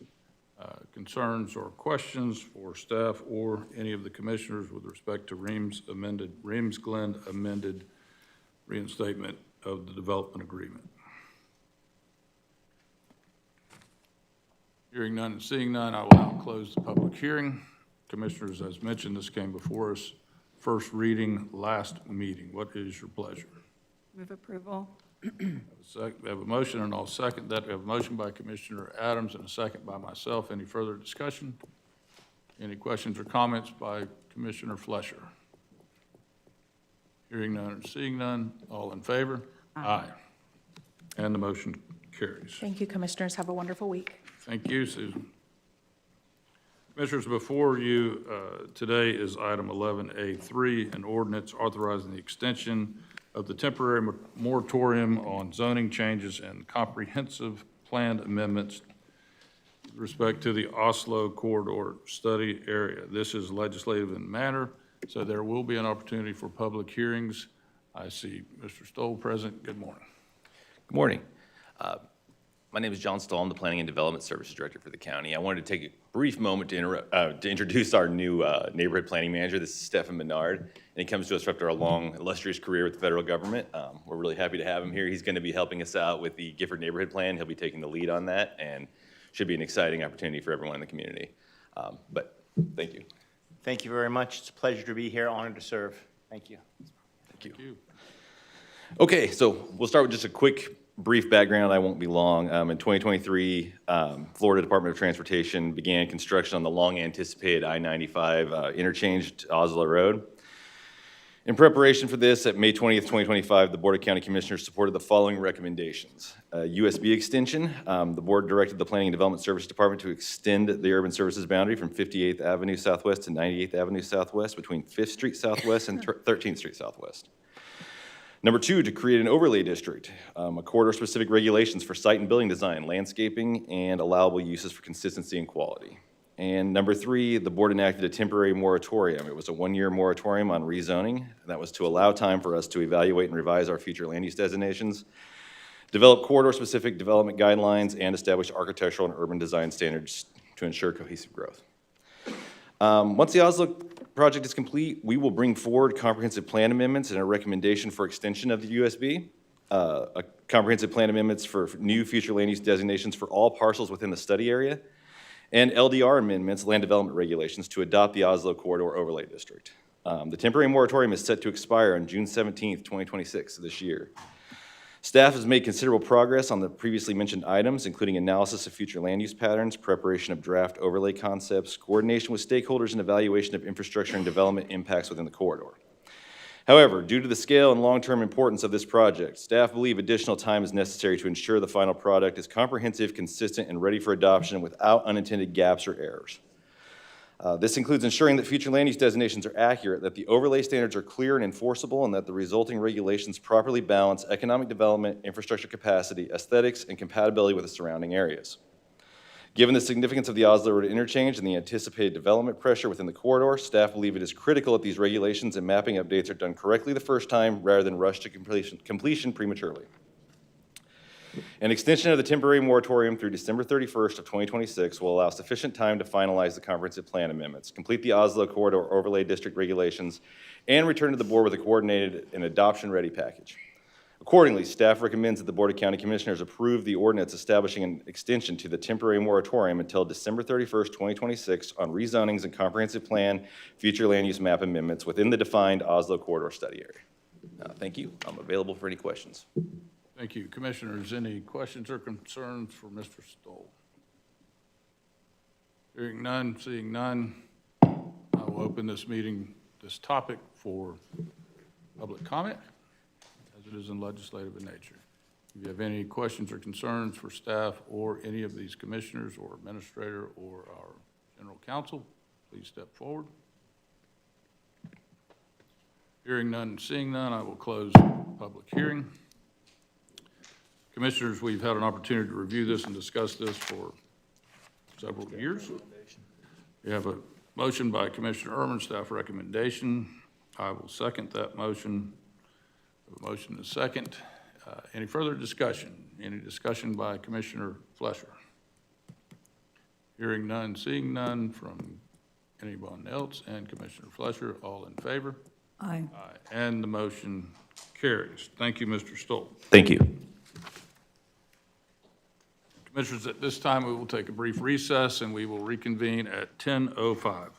concerns or questions for staff or any of the commissioners with respect to Reams Glen amended reinstatement of the development agreement? Hearing none and seeing none, I will now close the public hearing. Commissioners, as mentioned, this came before us, first reading, last meeting. What is your pleasure? Move approval. We have a motion, and I'll second that. We have a motion by Commissioner Adams and a second by myself. Any further discussion? Any questions or comments by Commissioner Flesher? Hearing none or seeing none, all in favor? Aye. And the motion carries. Thank you, Commissioners. Have a wonderful week. Thank you, Susan. Commissioners, before you today is item 11A3, an ordinance authorizing the extension of the temporary moratorium on zoning changes and comprehensive plan amendments with respect to the Oslo corridor study area. This is legislative in manner, so there will be an opportunity for public hearings. I see Mr. Stoll present. Good morning. Good morning. My name is John Stoll. I'm the Planning and Development Services Director for the county. I wanted to take a brief moment to introduce our new neighborhood planning manager. This is Stefan Menard, and he comes to us after a long, illustrious career with the federal government. We're really happy to have him here. He's going to be helping us out with the Gifford Neighborhood Plan. He'll be taking the lead on that, and should be an exciting opportunity for everyone in the community. But thank you. Thank you very much. It's a pleasure to be here, honored to serve. Thank you. Thank you. Okay, so we'll start with just a quick brief background. I won't be long. In 2023, Florida Department of Transportation began construction on the long-anticipated I-95 interchange to Oslo Road. In preparation for this, at May 20th, 2025, the Board of County Commissioners supported the following recommendations. USB extension. The board directed the Planning and Development Services Department to extend the urban services boundary from 58th Avenue Southwest to 98th Avenue Southwest between 5th Street Southwest and 13th Street Southwest. Number two, to create an overlay district, a corridor-specific regulations for site and building design, landscaping, and allowable uses for consistency and quality. And number three, the board enacted a temporary moratorium. It was a one-year moratorium on rezoning. That was to allow time for us to evaluate and revise our future land use designations, develop corridor-specific development guidelines, and establish architectural and urban design standards to ensure cohesive growth. Once the Oslo project is complete, we will bring forward comprehensive plan amendments and a recommendation for extension of the USB, a comprehensive plan amendments for new future land use designations for all parcels within the study area, and LDR amendments, land development regulations, to adopt the Oslo Corridor Overlay District. The temporary moratorium is set to expire on June 17th, 2026 this year. Staff has made considerable progress on the previously mentioned items, including analysis of future land use patterns, preparation of draft overlay concepts, coordination with stakeholders, and evaluation of infrastructure and development impacts within the corridor. However, due to the scale and long-term importance of this project, staff believe additional time is necessary to ensure the final product is comprehensive, consistent, and ready for adoption without unintended gaps or errors. This includes ensuring that future land use designations are accurate, that the overlay standards are clear and enforceable, and that the resulting regulations properly balance economic development, infrastructure capacity, aesthetics, and compatibility with the surrounding areas. Given the significance of the Oslo Road interchange and the anticipated development pressure within the corridor, staff believe it is critical that these regulations and mapping updates are done correctly the first time rather than rush to completion prematurely. An extension of the temporary moratorium through December 31st of 2026 will allow sufficient time to finalize the comprehensive plan amendments, complete the Oslo Corridor Overlay District regulations, and return to the board with a coordinated and adoption-ready package. Accordingly, staff recommends that the Board of County Commissioners approve the ordinance establishing an extension to the temporary moratorium until December 31st, 2026 on rezonings and comprehensive plan future land use map amendments within the defined Oslo Corridor study area. Thank you. I'm available for any questions. Thank you. Commissioners, any questions or concerns for Mr. Stoll? Hearing none, seeing none, I will open this meeting, this topic for public comment, as it is in legislative in nature. If you have any questions or concerns for staff or any of these commissioners or administrator or our general counsel, please step forward. Hearing none and seeing none, I will close the public hearing. Commissioners, we've had an opportunity to review this and discuss this for several years. We have a motion by Commissioner Urban, staff recommendation. I will second that motion. A motion and a second. Any further discussion? Any discussion by Commissioner Flesher? Hearing none, seeing none from anyone else, and Commissioner Flesher, all in favor? Aye. Aye. And the motion carries. Thank you, Mr. Stoll. Thank you. Commissioners, at this time, we will take a brief recess, and we will reconvene at 10:05.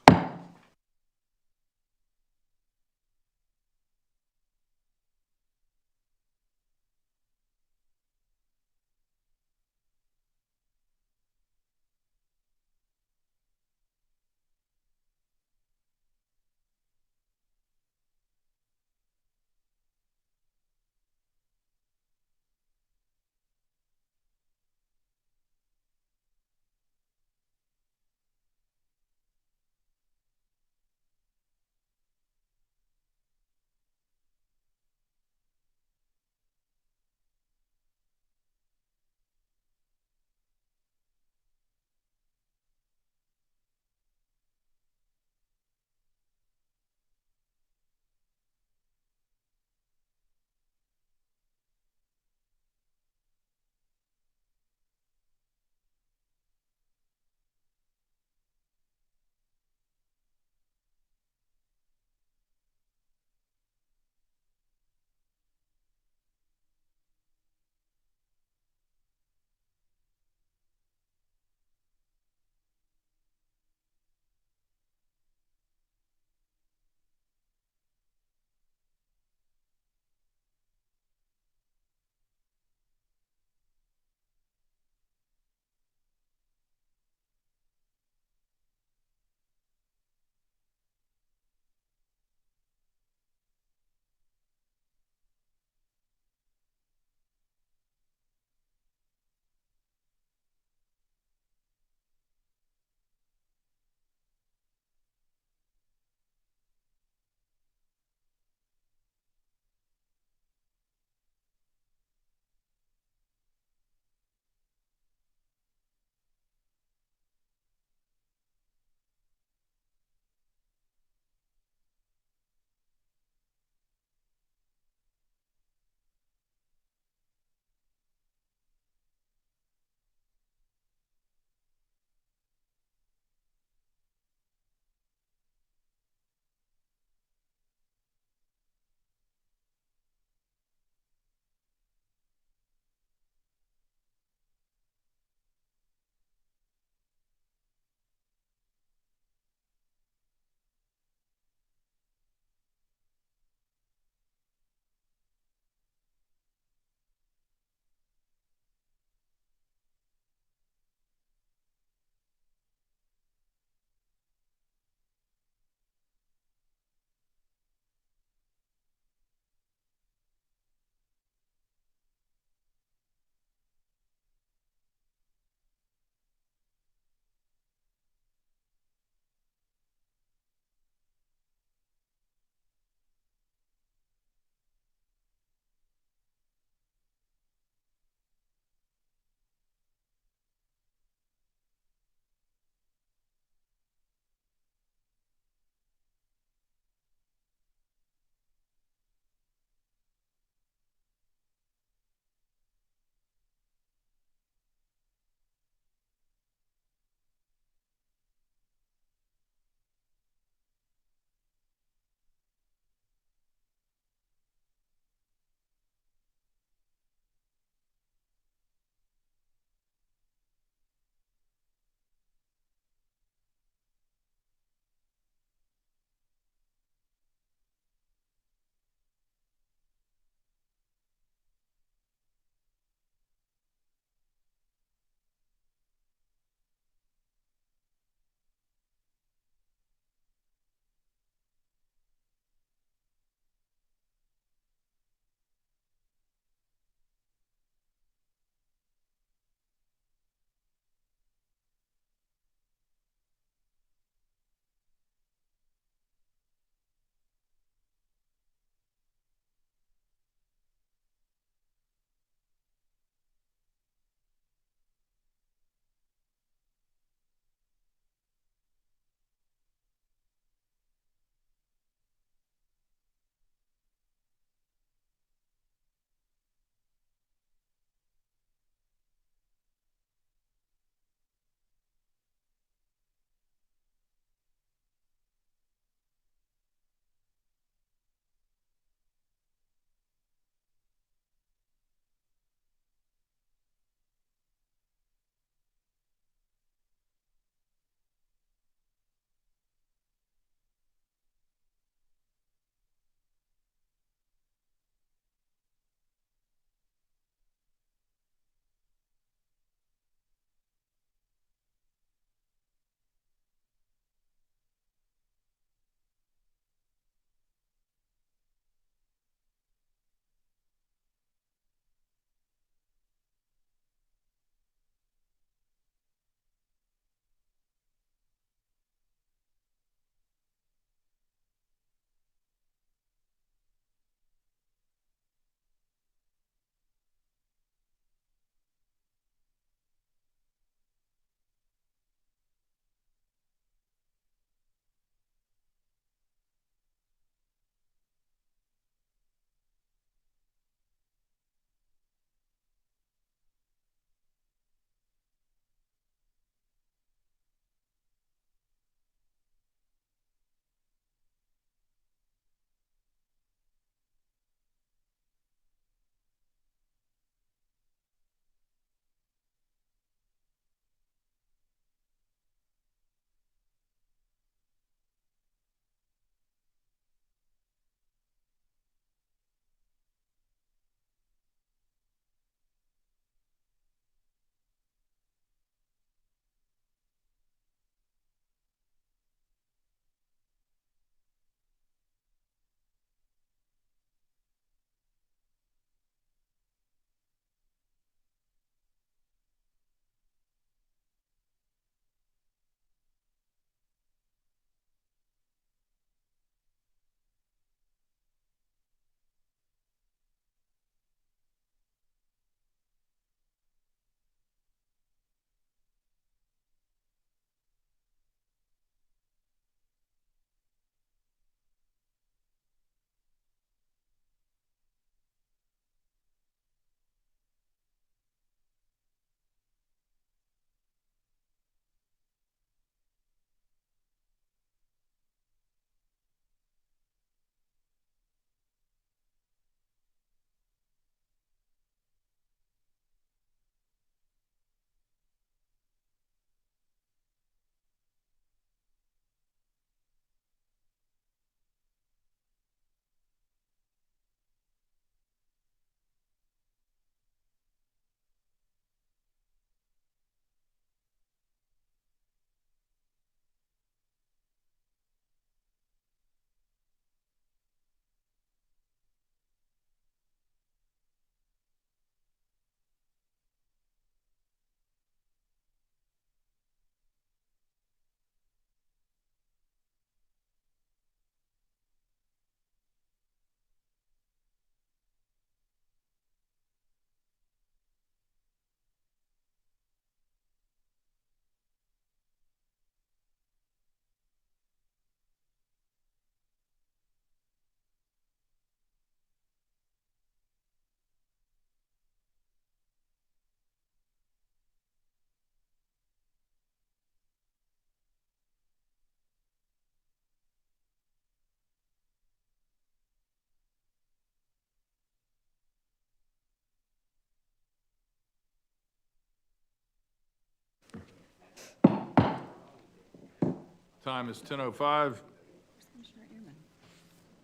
Time is 10:05.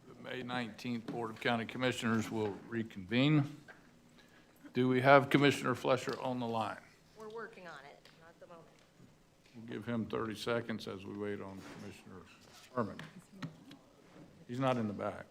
The May 19th Board of County Commissioners will reconvene. Do we have Commissioner Flesher on the line? We're working on it, not at the moment. We'll give him 30 seconds as we wait on Commissioner Herman. He's not in the back.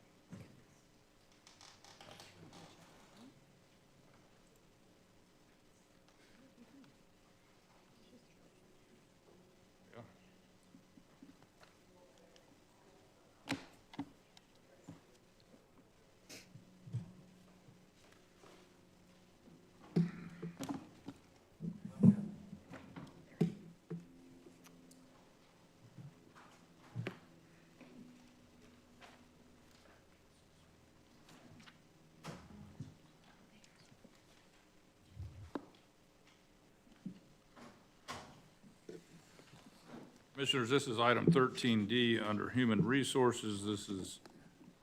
Commissioners, this is item 13D under Human Resources. This is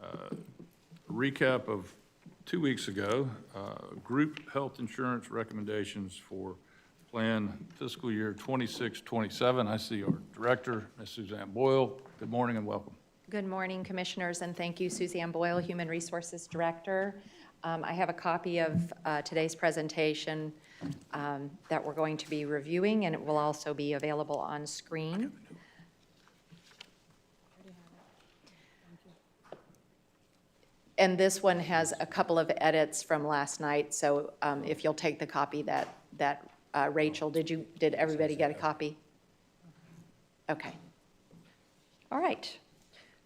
a recap of 2 weeks ago, group health insurance recommendations for plan fiscal year 26-27. I see our director, Ms. Suzanne Boyle. Good morning and welcome. Good morning, Commissioners, and thank you, Suzanne Boyle, Human Resources Director. I have a copy of today's presentation that we're going to be reviewing, and it will also be available on screen. And this one has a couple of edits from last night, so if you'll take the copy that Rachel, did everybody get a copy? Okay. All right,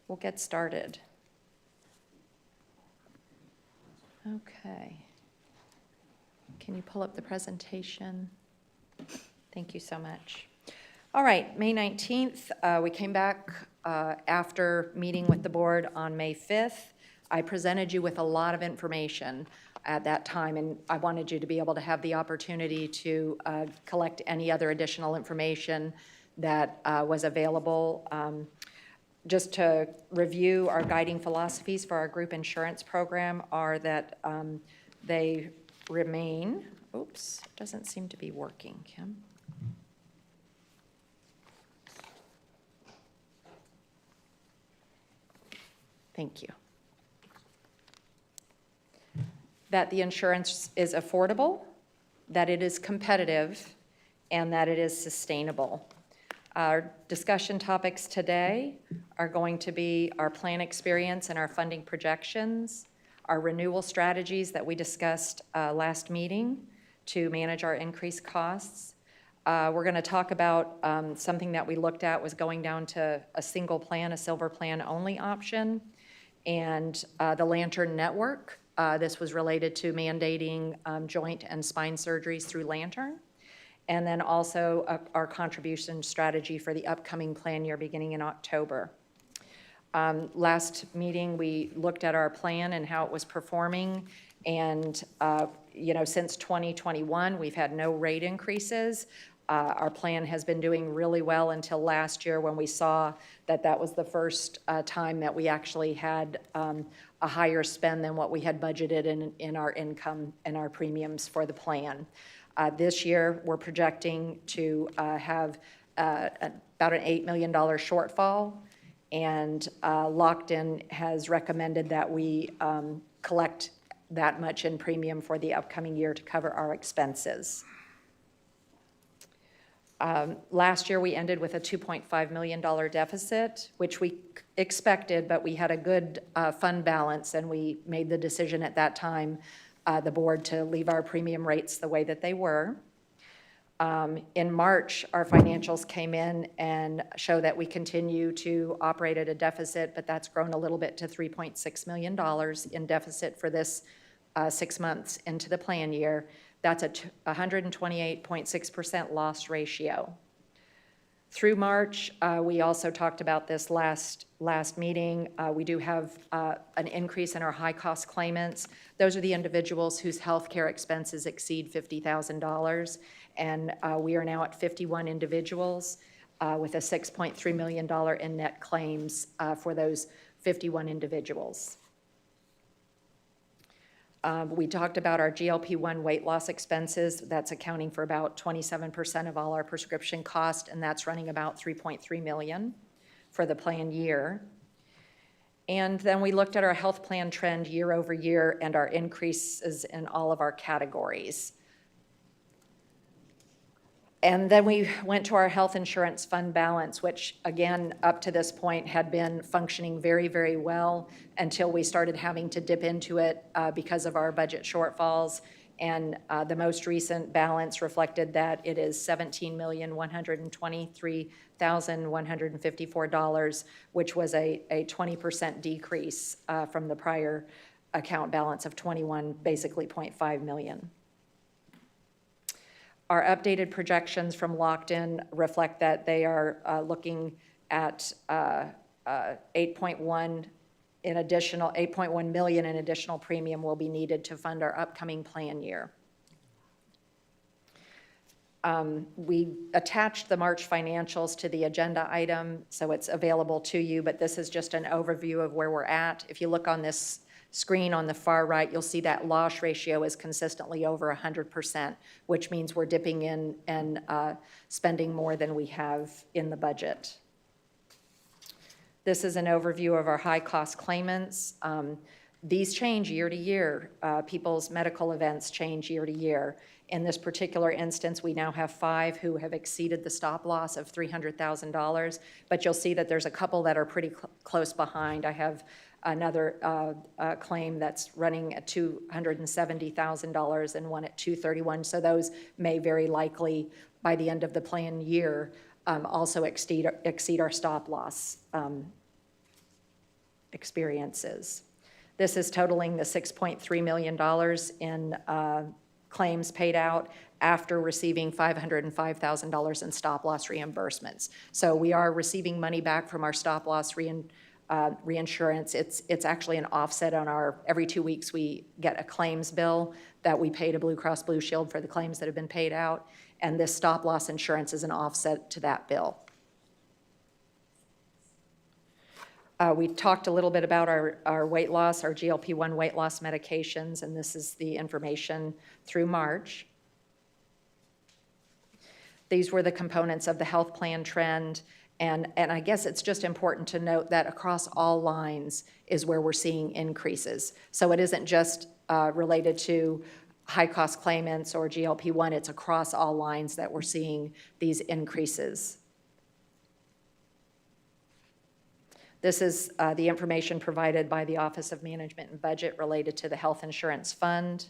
we'll get started. Okay. Can you pull up the presentation? Thank you so much. All right, May 19th, we came back after meeting with the board on May 5th. I presented you with a lot of information at that time, and I wanted you to be able to have the opportunity to collect any other additional information that was available. Just to review, our guiding philosophies for our group insurance program are that they remain, oops, doesn't seem to be working, Kim. Thank you. That the insurance is affordable, that it is competitive, and that it is sustainable. Our discussion topics today are going to be our plan experience and our funding projections, our renewal strategies that we discussed last meeting to manage our increased costs. We're going to talk about something that we looked at was going down to a single plan, a silver plan only option, and the Lantern Network. This was related to mandating joint and spine surgeries through Lantern. And then also our contribution strategy for the upcoming plan year beginning in October. Last meeting, we looked at our plan and how it was performing. And, since 2021, we've had no rate increases. Our plan has been doing really well until last year when we saw that that was the first time that we actually had a higher spend than what we had budgeted in our income and our premiums for the plan. This year, we're projecting to have about an $8 million shortfall, and Locked-In has recommended that we collect that much in premium for the upcoming year to cover our expenses. Last year, we ended with a $2.5 million deficit, which we expected, but we had a good fund balance, and we made the decision at that time, the board, to leave our premium rates the way that they were. In March, our financials came in and show that we continue to operate at a deficit, but that's grown a little bit to $3.6 million in deficit for this 6 months into the plan year. That's a 128.6% loss ratio. Through March, we also talked about this last meeting. We do have an increase in our high-cost claimants. Those are the individuals whose health care expenses exceed $50,000, and we are now at 51 individuals with a $6.3 million in net claims for those 51 individuals. We talked about our GLP-1 weight loss expenses. That's accounting for about 27% of all our prescription cost, and that's running about $3.3 million. for the plan year. And then we looked at our health plan trend year over year and our increases in all of our categories. And then we went to our health insurance fund balance, which again, up to this point had been functioning very, very well until we started having to dip into it because of our budget shortfalls. And the most recent balance reflected that it is $17,123,154, which was a 20% decrease from the prior account balance of basically 0.5 million. Our updated projections from Locked-In reflect that they are looking at 8.1 million in additional premium will be needed to fund our upcoming plan year. We attached the March financials to the agenda item, so it's available to you, but this is just an overview of where we're at. If you look on this screen on the far right, you'll see that loss ratio is consistently over 100%, which means we're dipping in and spending more than we have in the budget. This is an overview of our high-cost claimants. These change year to year. People's medical events change year to year. In this particular instance, we now have 5 who have exceeded the stop loss of $300,000, but you'll see that there's a couple that are pretty close behind. I have another claim that's running at $270,000 and one at $231,000, so those may very likely, by the end of the plan year, also exceed our stop loss experiences. This is totaling the $6.3 million in claims paid out after receiving $505,000 in stop loss reimbursements. So we are receiving money back from our stop loss reinsurance. It's actually an offset on our, every 2 weeks we get a claims bill that we pay to Blue Cross Blue Shield for the claims that have been paid out, and this stop loss insurance is an offset to that bill. We talked a little bit about our weight loss, our GLP-1 weight loss medications, and this is the information through March. These were the components of the health plan trend, and I guess it's just important to note that across all lines is where we're seeing increases. So it isn't just related to high-cost claimants or GLP-1, it's across all lines that we're seeing these increases. This is the information provided by the Office of Management and Budget related to the Health Insurance Fund.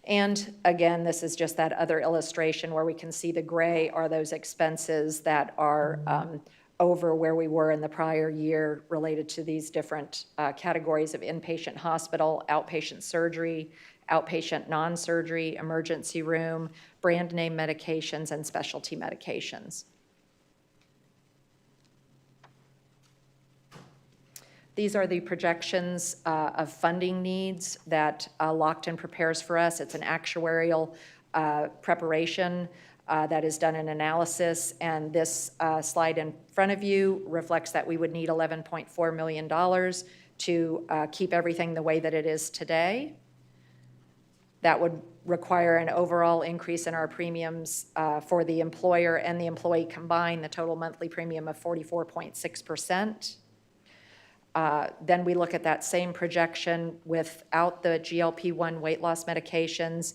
And again, this is just that other illustration where we can see the gray are those expenses that are over where we were in the prior year related to these different categories of inpatient hospital, outpatient surgery, outpatient non-surgery, emergency room, brand name medications, and specialty medications. These are the projections of funding needs that Locked-In prepares for us. It's an actuarial preparation that is done an analysis, and this slide in front of you reflects that we would need $11.4 million to keep everything the way that it is today. That would require an overall increase in our premiums for the employer and the employee combined, the total monthly premium of 44.6%. Then we look at that same projection without the GLP-1 weight loss medications.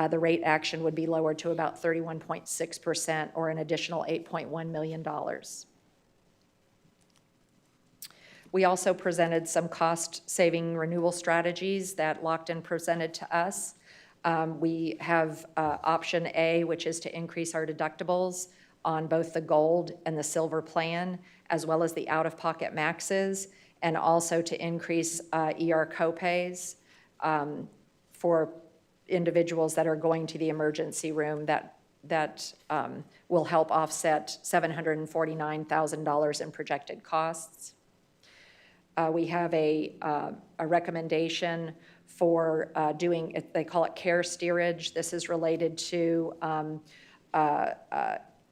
The rate action would be lowered to about 31.6% or an additional $8.1 million. We also presented some cost-saving renewal strategies that Locked-In presented to us. We have option A, which is to increase our deductibles on both the gold and the silver plan, as well as the out-of-pocket maxes, and also to increase ER copays for individuals that are going to the emergency room that will help offset $749,000 in projected costs. We have a recommendation for doing, they call it care steerage. This is related to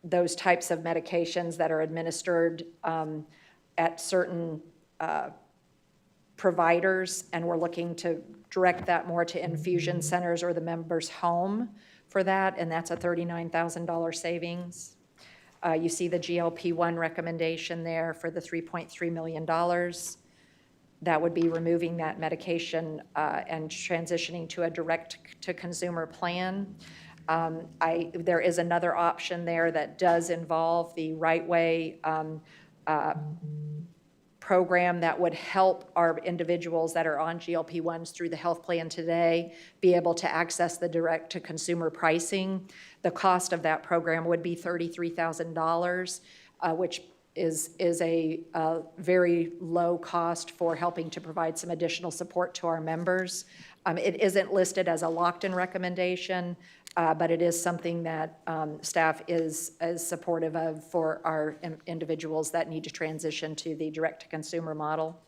those types of medications that are administered at certain providers, and we're looking to direct that more to infusion centers or the member's home for that, and that's a $39,000 savings. You see the GLP-1 recommendation there for the $3.3 million. That would be removing that medication and transitioning to a direct-to-consumer plan. There is another option there that does involve the Right Way program that would help our individuals that are on GLP-1s through the health plan today be able to access the direct-to-consumer pricing. The cost of that program would be $33,000, which is a very low cost for helping to provide some additional support to our members. It isn't listed as a locked-in recommendation, but it is something that staff is supportive of for our individuals that need to transition to the direct-to-consumer model.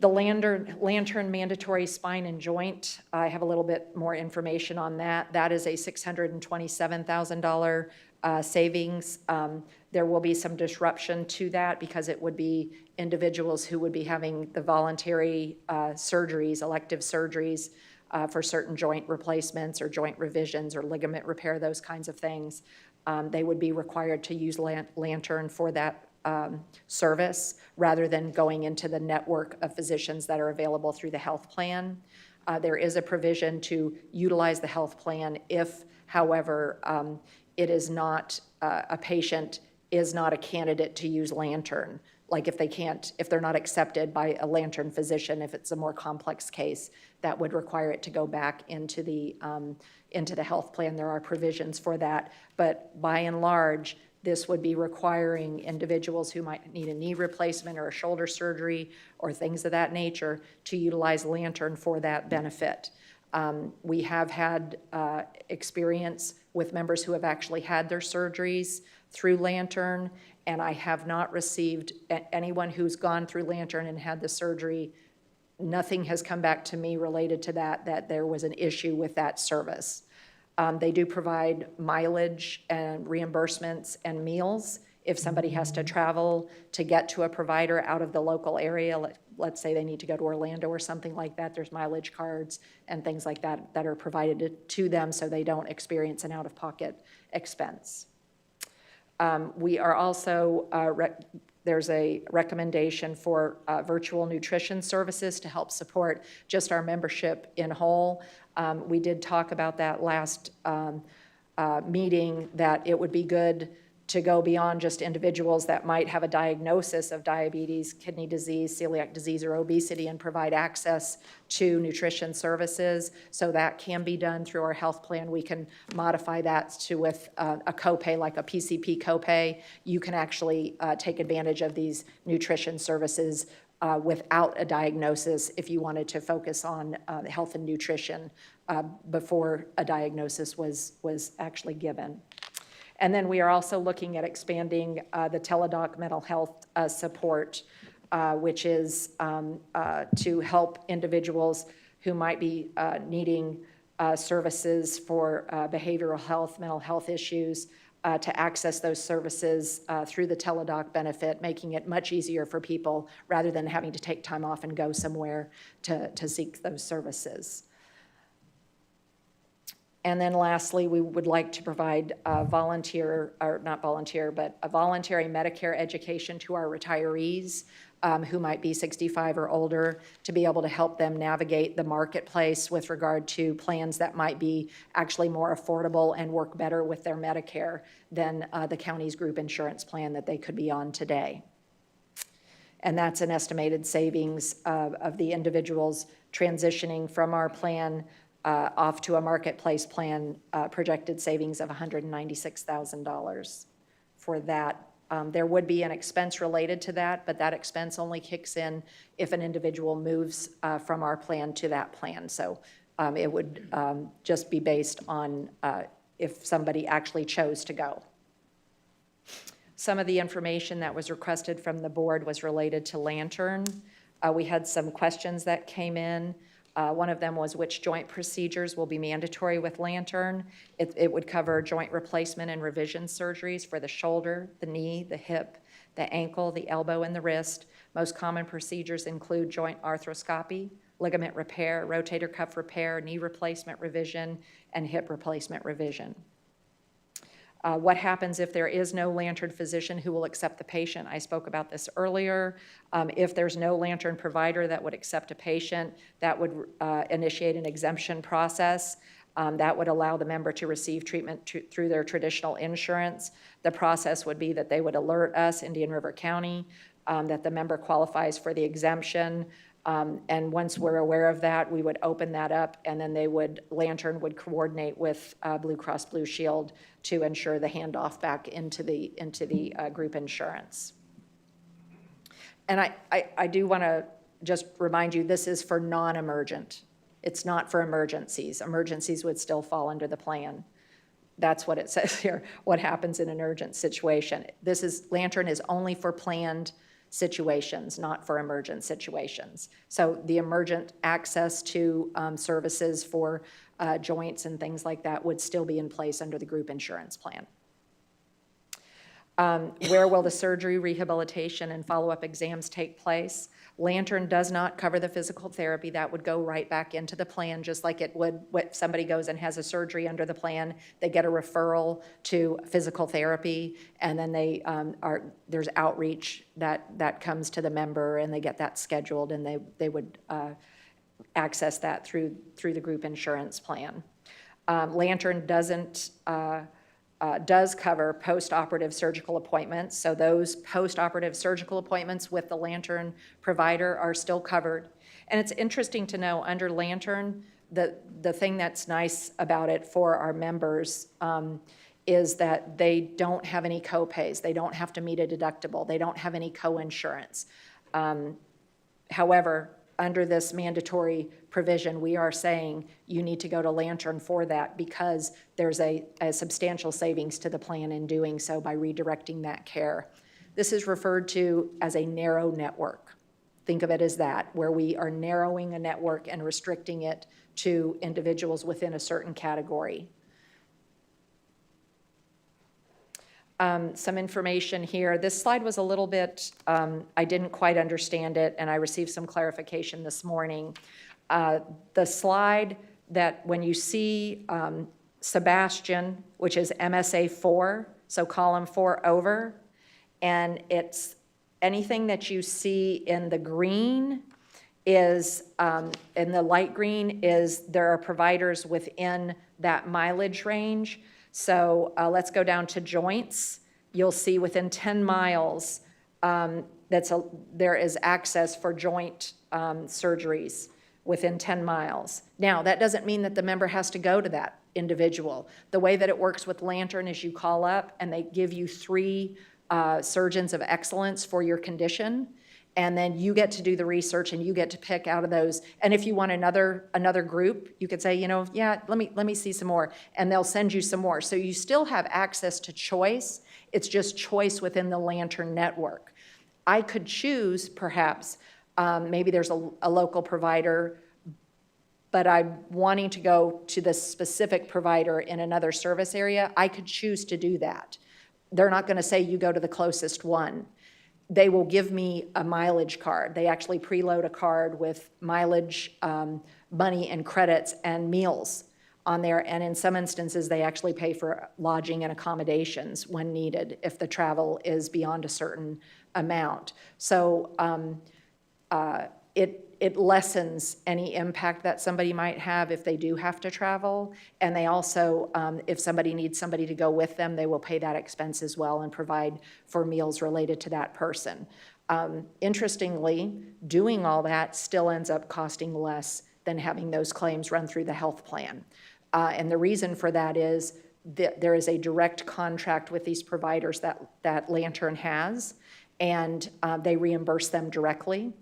The Lantern mandatory spine and joint, I have a little bit more information on that. That is a $627,000 savings. There will be some disruption to that because it would be individuals who would be having the voluntary surgeries, elective surgeries, for certain joint replacements or joint revisions or ligament repair, those kinds of things. They would be required to use Lantern for that service rather than going into the network of physicians that are available through the health plan. There is a provision to utilize the health plan if, however, it is not, a patient is not a candidate to use Lantern. Like if they're not accepted by a Lantern physician, if it's a more complex case, that would require it to go back into the health plan. There are provisions for that. But by and large, this would be requiring individuals who might need a knee replacement or a shoulder surgery or things of that nature to utilize Lantern for that benefit. We have had experience with members who have actually had their surgeries through Lantern, and I have not received anyone who's gone through Lantern and had the surgery. Nothing has come back to me related to that there was an issue with that service. They do provide mileage and reimbursements and meals if somebody has to travel to get to a provider out of the local area. Let's say they need to go to Orlando or something like that. There's mileage cards and things like that that are provided to them so they don't experience an out-of-pocket expense. We are also, there's a recommendation for virtual nutrition services to help support just our membership in whole. We did talk about that last meeting, that it would be good to go beyond just individuals that might have a diagnosis of diabetes, kidney disease, celiac disease, or obesity and provide access to nutrition services. So that can be done through our health plan. We can modify that to with a copay, like a PCP copay. You can actually take advantage of these nutrition services without a diagnosis if you wanted to focus on health and nutrition before a diagnosis was actually given. And then we are also looking at expanding the Teladoc mental health support, which is to help individuals who might be needing services for behavioral health, mental health issues, to access those services through the Teladoc benefit, making it much easier for people rather than having to take time off and go somewhere to seek those services. And then lastly, we would like to provide a voluntary Medicare education to our retirees who might be 65 or older, to be able to help them navigate the marketplace with regard to plans that might be actually more affordable and work better with their Medicare than the county's group insurance plan that they could be on today. And that's an estimated savings of the individuals transitioning from our plan off to a marketplace plan, projected savings of $196,000 for that. There would be an expense related to that, but that expense only kicks in if an individual moves from our plan to that plan. So it would just be based on if somebody actually chose to go. Some of the information that was requested from the board was related to Lantern. We had some questions that came in. One of them was which joint procedures will be mandatory with Lantern. It would cover joint replacement and revision surgeries for the shoulder, the knee, the hip, the ankle, the elbow, and the wrist. Most common procedures include joint arthroscopy, ligament repair, rotator cuff repair, knee replacement revision, and hip replacement revision. What happens if there is no Lantern physician who will accept the patient? I spoke about this earlier. If there's no Lantern provider that would accept a patient, that would initiate an exemption process. That would allow the member to receive treatment through their traditional insurance. The process would be that they would alert us, Indian River County, that the member qualifies for the exemption. And once we're aware of that, we would open that up, and then Lantern would coordinate with Blue Cross Blue Shield to ensure the handoff back into the group insurance. And I do want to just remind you, this is for non-emergent. It's not for emergencies. Emergencies would still fall under the plan. That's what it says here, what happens in an urgent situation. Lantern is only for planned situations, not for emergent situations. So the emergent access to services for joints and things like that would still be in place under the group insurance plan. Where will the surgery, rehabilitation, and follow-up exams take place? Lantern does not cover the physical therapy. That would go right back into the plan, just like it would when somebody goes and has a surgery under the plan. They get a referral to physical therapy, and then there's outreach that comes to the member, and they get that scheduled, and they would access that through the group insurance plan. Lantern does cover post-operative surgical appointments. So those post-operative surgical appointments with the Lantern provider are still covered. And it's interesting to know under Lantern, the thing that's nice about it for our members is that they don't have any co-pays. They don't have to meet a deductible. They don't have any co-insurance. However, under this mandatory provision, we are saying you need to go to Lantern for that because there's a substantial savings to the plan in doing so by redirecting that care. This is referred to as a narrow network. Think of it as that, where we are narrowing a network and restricting it to individuals within a certain category. Some information here. This slide was a little bit, I didn't quite understand it, and I received some clarification this morning. The slide that when you see Sebastian, which is MSA 4, so column 4 over, and it's anything that you see in the green is, in the light green is there are providers within that mileage range. So let's go down to joints. You'll see within 10 miles there is access for joint surgeries within 10 miles. Now, that doesn't mean that the member has to go to that individual. The way that it works with Lantern is you call up and they give you 3 surgeons of excellence for your condition. And then you get to do the research and you get to pick out of those. And if you want another group, you could say, yeah, let me see some more. And they'll send you some more. So you still have access to choice. It's just choice within the Lantern network. I could choose, perhaps, maybe there's a local provider, but I'm wanting to go to this specific provider in another service area. I could choose to do that. They're not going to say you go to the closest one. They will give me a mileage card. They actually preload a card with mileage, money and credits and meals on there. And in some instances, they actually pay for lodging and accommodations when needed if the travel is beyond a certain amount. So it lessens any impact that somebody might have if they do have to travel. And they also, if somebody needs somebody to go with them, they will pay that expense as well and provide for meals related to that person. Interestingly, doing all that still ends up costing less than having those claims run through the health plan. And the reason for that is that there is a direct contract with these providers that Lantern has, and they reimburse them directly.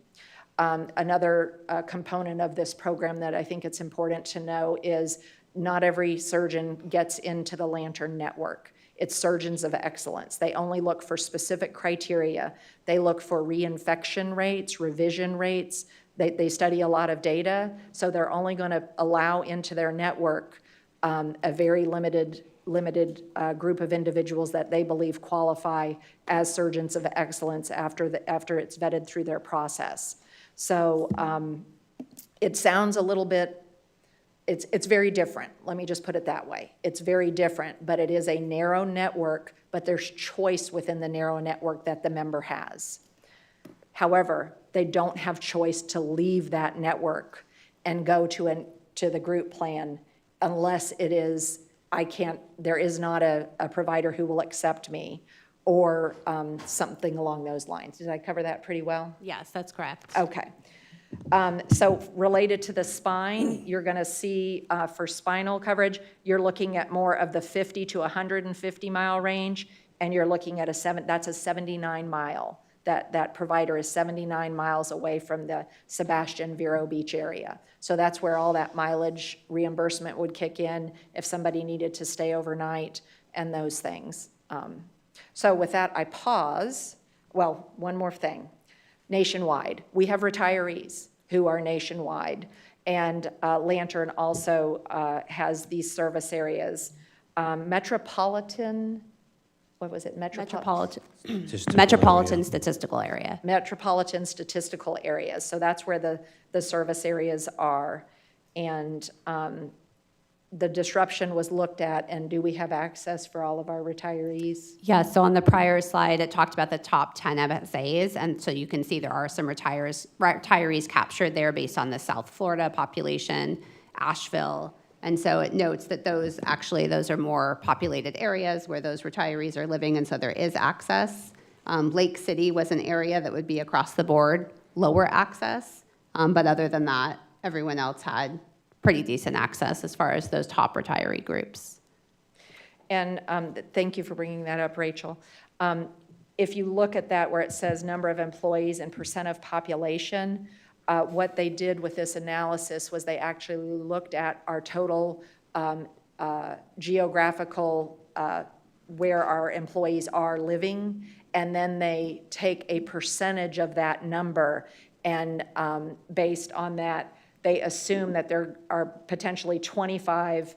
Another component of this program that I think it's important to know is not every surgeon gets into the Lantern network. It's surgeons of excellence. They only look for specific criteria. They look for reinfection rates, revision rates. They study a lot of data, so they're only going to allow into their network a very limited group of individuals that they believe qualify as surgeons of excellence after it's vetted through their process. So it sounds a little bit it's very different. Let me just put it that way. It's very different, but it is a narrow network, but there's choice within the narrow network that the member has. However, they don't have choice to leave that network and go to the group plan unless it is, there is not a provider who will accept me, or something along those lines. Did I cover that pretty well? Yes, that's correct. Okay. So related to the spine, you're going to see for spinal coverage, you're looking at more of the 50 to 150 mile range, and you're looking at that's a 79 mile. That provider is 79 miles away from the Sebastian Vero Beach area. So that's where all that mileage reimbursement would kick in if somebody needed to stay overnight and those things. So with that, I pause. Well, one more thing. Nationwide, we have retirees who are nationwide, and Lantern also has these service areas. Metropolitan Metropolitan Statistical statistical area. Metropolitan statistical areas. So that's where the service areas are. And the disruption was looked at, and do we have access for all of our retirees? Yeah, so on the prior slide, it talked about the top 10 MSAs, and so you can see there are some retirees captured there based on the South Florida population, Asheville, and so it notes that those are more populated areas where those retirees are living, and so there is access. Lake City was an area that would be across the board, lower access, but other than that, everyone else had pretty decent access as far as those top retiree groups. And thank you for bringing that up, Rachel. If you look at that where it says number of employees and percent of population, what they did with this analysis was they actually looked at our total geographical where our employees are living, and then they take a percentage of that number, and based on that, they assume that there are potentially 25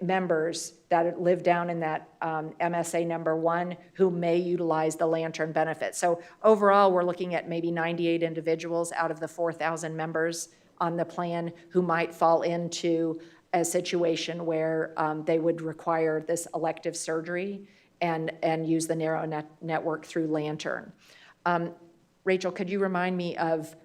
members that live down in that MSA number 1 who may utilize the Lantern benefit. So overall, we're looking at maybe 98 individuals out of the 4,000 members on the plan who might fall into a situation where they would require this elective surgery and use the narrow network through Lantern. Rachel, could you remind me of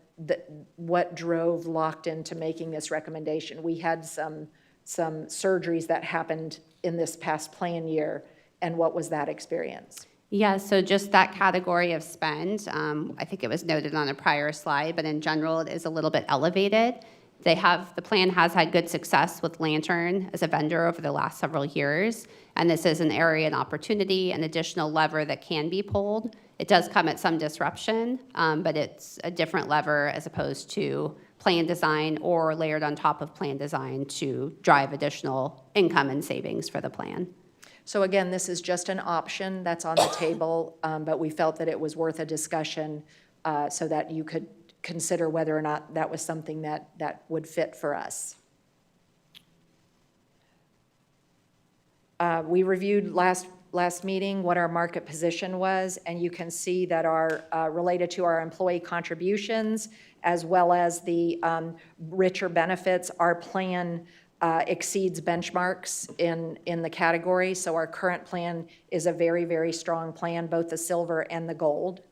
what drove Lockton to making this recommendation? We had some surgeries that happened in this past plan year, and what was that experience? Yeah, so just that category of spend, I think it was noted on a prior slide, but in general, it is a little bit elevated. The plan has had good success with Lantern as a vendor over the last several years, and this is an area and opportunity, an additional lever that can be pulled. It does come at some disruption, but it's a different lever as opposed to plan design or layered on top of plan design to drive additional income and savings for the plan. So again, this is just an option that's on the table, but we felt that it was worth a discussion so that you could consider whether or not that was something that would fit for us. We reviewed last meeting what our market position was, and you can see that our related to our employee contributions as well as the richer benefits, our plan exceeds benchmarks in the category. So our current plan is a very, very strong plan, both the silver and the gold.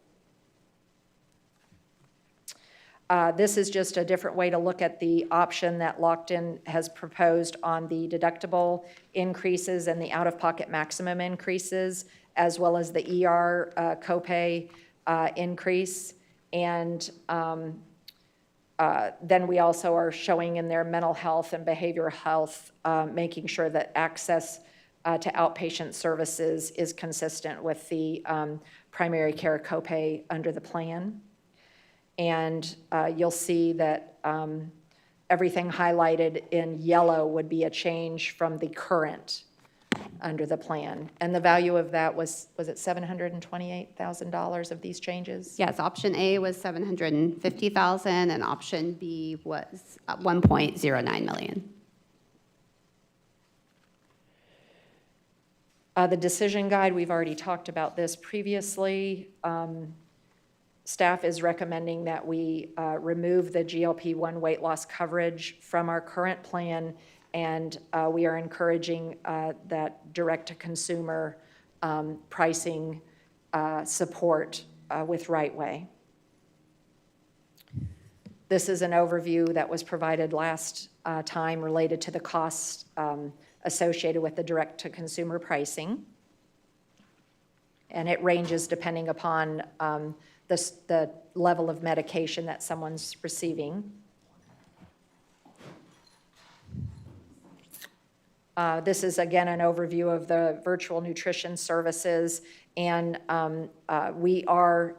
This is just a different way to look at the option that Lockton has proposed on the deductible increases and the out-of-pocket maximum increases, as well as the ER copay increase. And then we also are showing in there mental health and behavioral health, making sure that access to outpatient services is consistent with the primary care copay under the plan. And you'll see that everything highlighted in yellow would be a change from the current under the plan. And the value of that was it $728,000 of these changes? Yes, option A was $750,000 and option B was $1.09 million. The decision guide, we've already talked about this previously. Staff is recommending that we remove the GLP-1 weight loss coverage from our current plan, and we are encouraging that direct-to-consumer pricing support with RightWay. This is an overview that was provided last time related to the costs associated with the direct-to-consumer pricing. And it ranges depending upon the level of medication that someone's receiving. This is, again, an overview of the virtual nutrition services, and we are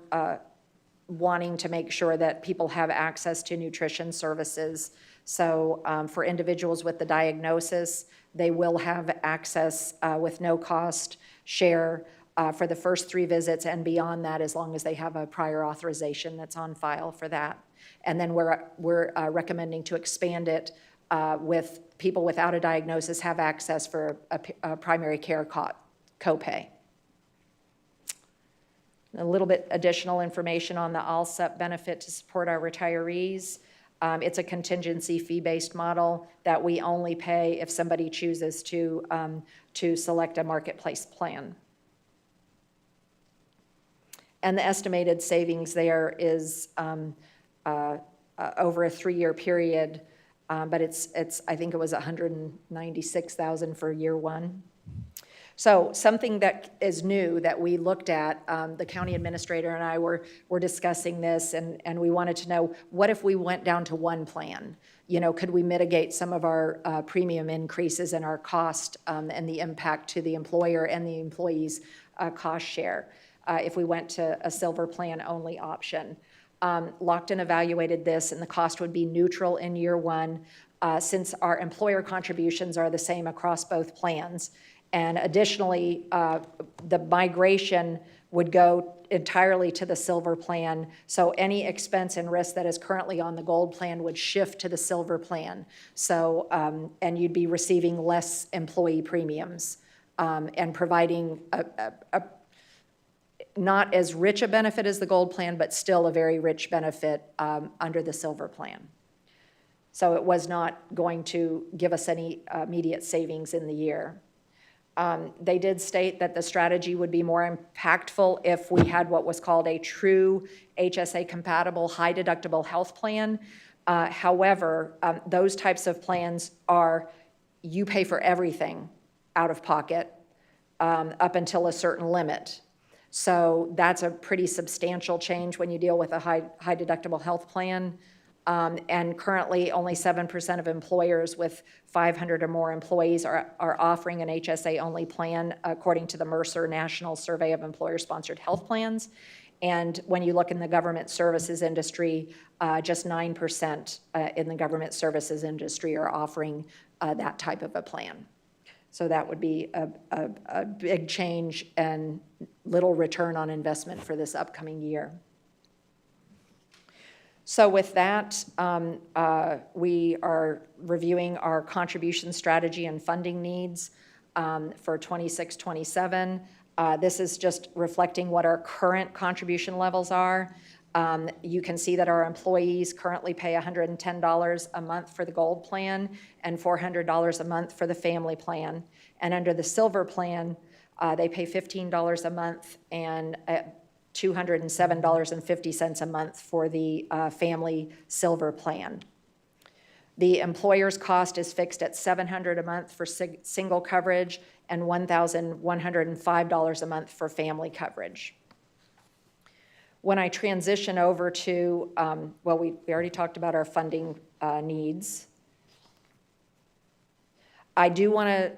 wanting to make sure that people have access to nutrition services. So for individuals with the diagnosis, they will have access with no cost share for the first 3 visits and beyond that, as long as they have a prior authorization that's on file for that. And then we're recommending to expand it with people without a diagnosis have access for a primary care copay. A little bit additional information on the ALSEP benefit to support our retirees. It's a contingency fee-based model that we only pay if somebody chooses to select a marketplace plan. And the estimated savings there is over a 3-year period, but I think it was $196,000 for year 1. So something that is new that we looked at, the county administrator and I were discussing this, and we wanted to know, what if we went down to 1 plan? You know, could we mitigate some of our premium increases and our cost and the impact to the employer and the employees' cost share if we went to a silver plan only option? Lockton evaluated this, and the cost would be neutral in year 1 since our employer contributions are the same across both plans. And additionally, the migration would go entirely to the silver plan. So any expense and risk that is currently on the gold plan would shift to the silver plan. So, and you'd be receiving less employee premiums and providing a not as rich a benefit as the gold plan, but still a very rich benefit under the silver plan. So it was not going to give us any immediate savings in the year. They did state that the strategy would be more impactful if we had what was called a true HSA-compatible high-deductible health plan. However, those types of plans are, you pay for everything out of pocket up until a certain limit. So that's a pretty substantial change when you deal with a high-deductible health plan. And currently, only 7% of employers with 500 or more employees are offering an HSA-only plan, according to the Mercer National Survey of Employer-Sponsored Health Plans. And when you look in the government services industry, just 9% in the government services industry are offering that type of a plan. So that would be a big change and little return on investment for this upcoming year. So with that, we are reviewing our contribution strategy and funding needs for 26-27. This is just reflecting what our current contribution levels are. You can see that our employees currently pay $110 a month for the gold plan and $400 a month for the family plan. And under the silver plan, they pay $15 a month and $207.50 a month for the family silver plan. The employer's cost is fixed at $700 a month for single coverage and $1,105 a month for family coverage. When I transition over to, well, we already talked about our funding needs. I do want to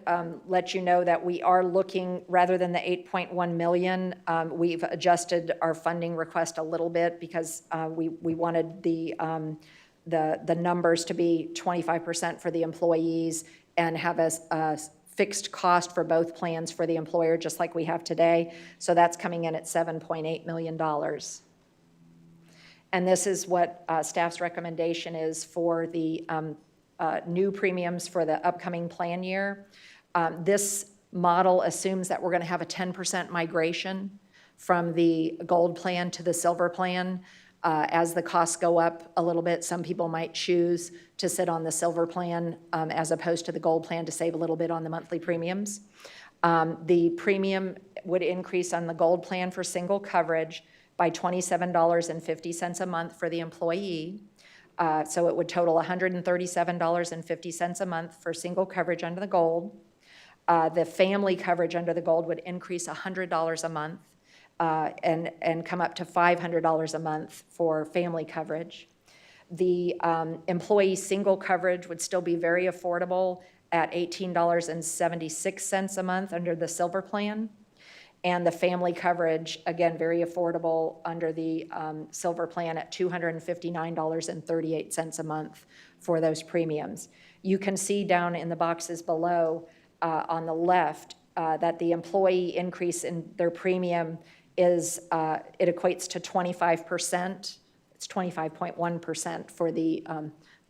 let you know that we are looking, rather than the $8.1 million, we've adjusted our funding request a little bit because we wanted the numbers to be 25% for the employees and have a fixed cost for both plans for the employer, just like we have today. So that's coming in at $7.8 million. And this is what staff's recommendation is for the new premiums for the upcoming plan year. This model assumes that we're going to have a 10% migration from the gold plan to the silver plan. As the costs go up a little bit, some people might choose to sit on the silver plan as opposed to the gold plan to save a little bit on the monthly premiums. The premium would increase on the gold plan for single coverage by $27.50 a month for the employee. So it would total $137.50 a month for single coverage under the gold. The family coverage under the gold would increase $100 a month and come up to $500 a month for family coverage. The employee single coverage would still be very affordable at $18.76 a month under the silver plan. And the family coverage, again, very affordable under the silver plan at $259.38 a month for those premiums. You can see down in the boxes below on the left that the employee increase in their premium is, it equates to 25%. It's 25.1% for the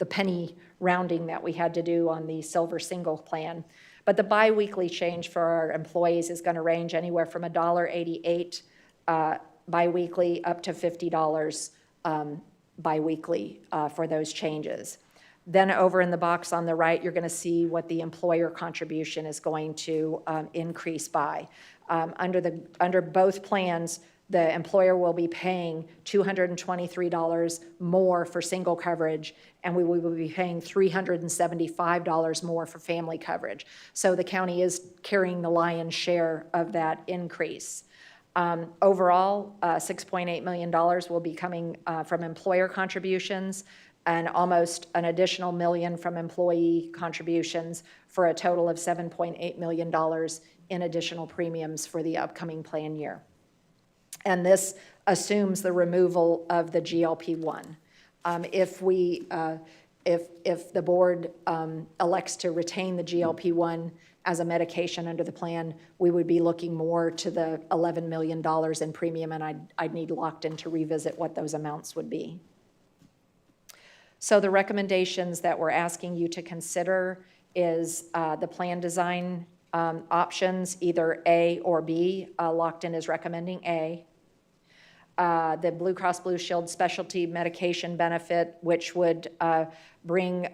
penny rounding that we had to do on the silver single plan. But the biweekly change for our employees is going to range anywhere from $1.88 biweekly up to $50 biweekly for those changes. Then over in the box on the right, you're going to see what the employer contribution is going to increase by. Under both plans, the employer will be paying $223 more for single coverage, and we will be paying $375 more for family coverage. So the county is carrying the lion's share of that increase. Overall, $6.8 million will be coming from employer contributions and almost an additional $1 million from employee contributions for a total of $7.8 million in additional premiums for the upcoming plan year. And this assumes the removal of the GLP-1. If the board elects to retain the GLP-1 as a medication under the plan, we would be looking more to the $11 million in premium, and I'd need Lockton to revisit what those amounts would be. So the recommendations that we're asking you to consider is the plan design options, either A or B. Lockton is recommending A. The Blue Cross Blue Shield specialty medication benefit, which would bring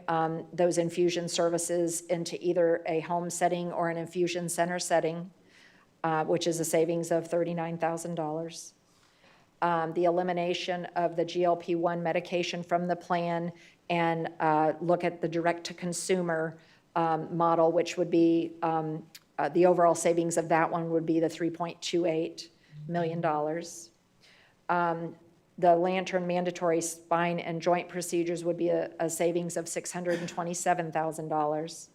those infusion services into either a home setting or an infusion center setting, which is a savings of $39,000. The elimination of the GLP-1 medication from the plan and look at the direct-to-consumer model, which would be the overall savings of that one would be the $3.28 million. The Lantern mandatory spine and joint procedures would be a savings of $627,000.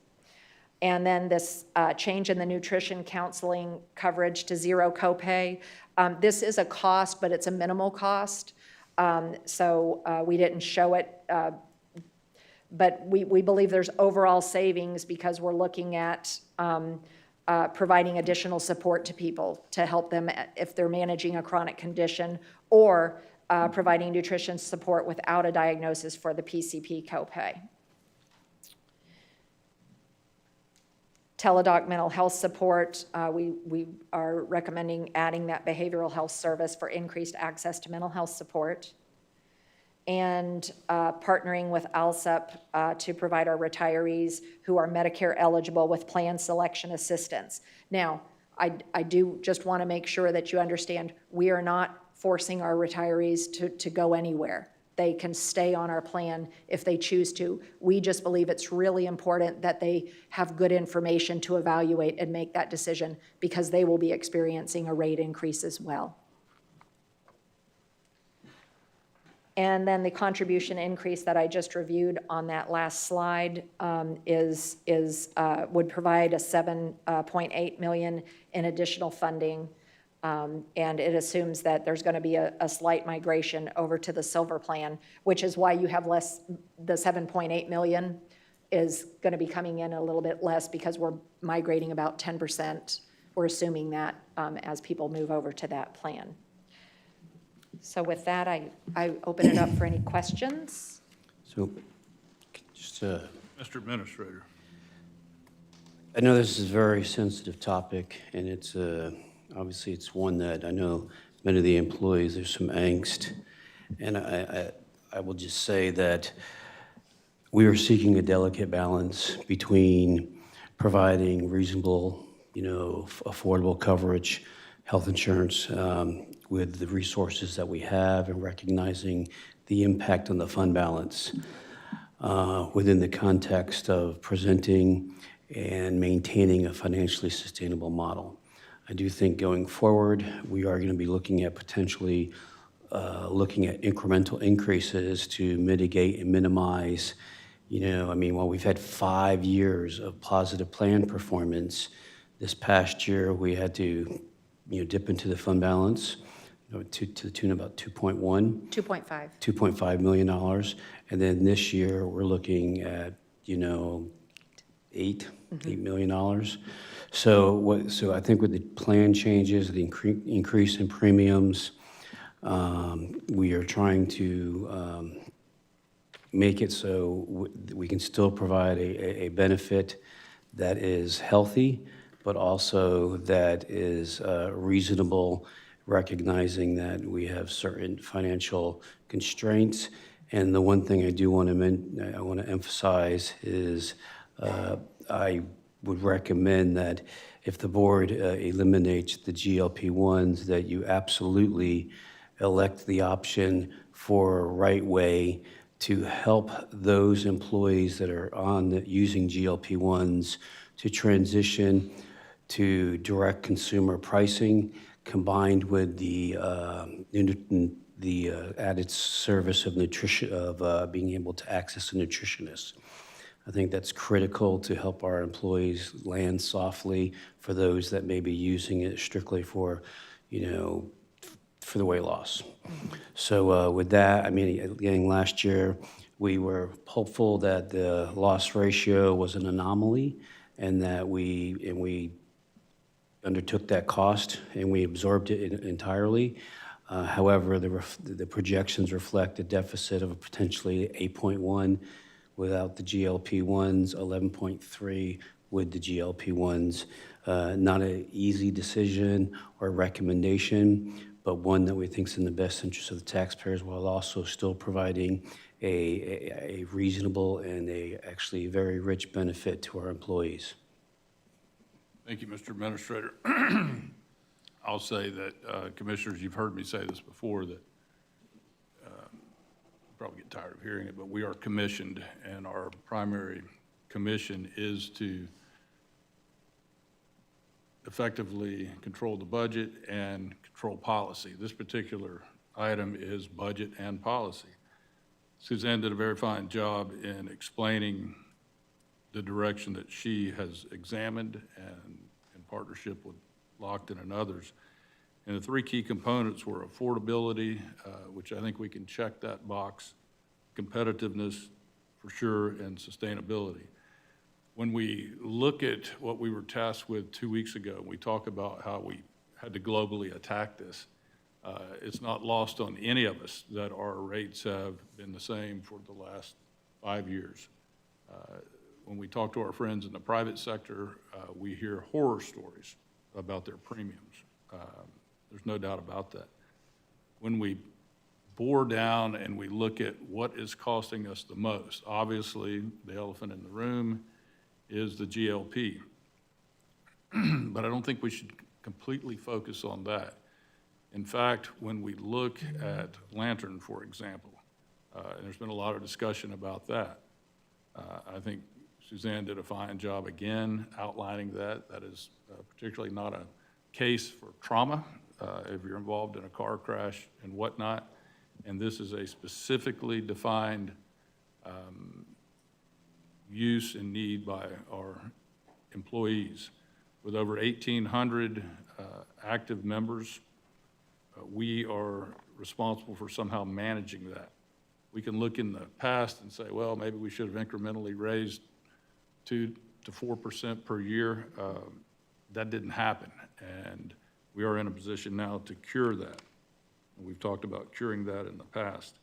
And then this change in the nutrition counseling coverage to zero copay. This is a cost, but it's a minimal cost. So we didn't show it. But we believe there's overall savings because we're looking at providing additional support to people to help them if they're managing a chronic condition, or providing nutrition support without a diagnosis for the PCP copay. Teladoc mental health support, we are recommending adding that behavioral health service for increased access to mental health support. And partnering with ALSEP to provide our retirees who are Medicare eligible with plan selection assistance. Now, I do just want to make sure that you understand we are not forcing our retirees to go anywhere. They can stay on our plan if they choose to. We just believe it's really important that they have good information to evaluate and make that decision because they will be experiencing a rate increase as well. And then the contribution increase that I just reviewed on that last slide would provide a $7.8 million in additional funding. And it assumes that there's going to be a slight migration over to the silver plan, which is why you have less. The $7.8 million is going to be coming in a little bit less because we're migrating about 10%. We're assuming that as people move over to that plan. So with that, I open it up for any questions. So, just Mr. Administrator. I know this is a very sensitive topic, and it's Obviously, it's one that I know many of the employees, there's some angst. And I will just say that we are seeking a delicate balance between providing reasonable, affordable coverage, health insurance, with the resources that we have, and recognizing the impact on the fund balance within the context of presenting and maintaining a financially sustainable model. I do think going forward, we are going to be looking at potentially looking at incremental increases to mitigate and minimize, while we've had 5 years of positive plan performance, this past year we had to, dip into the fund balance to the tune of about 2.1. 2.5. $2.5 million. And then this year, we're looking at, $8 million. So I think with the plan changes, the increase in premiums, we are trying to make it so we can still provide a benefit that is healthy, but also that is reasonable, recognizing that we have certain financial constraints. And the one thing I do want to emphasize is I would recommend that if the board eliminates the GLP-1s, that you absolutely elect the option for Right Way to help those employees that are using GLP-1s to transition to direct consumer pricing, combined with the added service of nutrition, of being able to access a nutritionist. I think that's critical to help our employees land softly for those that may be using it strictly for the weight loss. So with that, again, last year, we were hopeful that the loss ratio was an anomaly, and that we undertook that cost and we absorbed it entirely. However, the projections reflect a deficit of potentially 8.1 without the GLP-1s, 11.3 with the GLP-1s. Not an easy decision or recommendation, but one that we think is in the best interest of the taxpayers, while also still providing a reasonable and actually very rich benefit to our employees. Thank you, Mr. Administrator. I'll say that, Commissioners, you've heard me say this before, that probably get tired of hearing it, but we are commissioned, and our primary commission is to effectively control the budget and control policy. This particular item is budget and policy. Suzanne did a very fine job in explaining the direction that she has examined, and in partnership with Lockton and others. And the three key components were affordability, which I think we can check that box, competitiveness for sure, and sustainability. When we look at what we were tasked with 2 weeks ago, we talk about how we had to globally attack this. It's not lost on any of us that our rates have been the same for the last 5 years. When we talk to our friends in the private sector, we hear horror stories about their premiums. There's no doubt about that. When we bore down and we look at what is costing us the most, obviously the elephant in the room is the GLP. But I don't think we should completely focus on that. In fact, when we look at Lantern, for example, and there's been a lot of discussion about that, I think Suzanne did a fine job again outlining that. That is particularly not a case for trauma if you're involved in a car crash and whatnot. And this is a specifically defined use and need by our employees. With over 1,800 active members, we are responsible for somehow managing that. We can look in the past and say, well, maybe we should have incrementally raised 2 to 4% per year. That didn't happen, and we are in a position now to cure that. And we've talked about curing that in the past.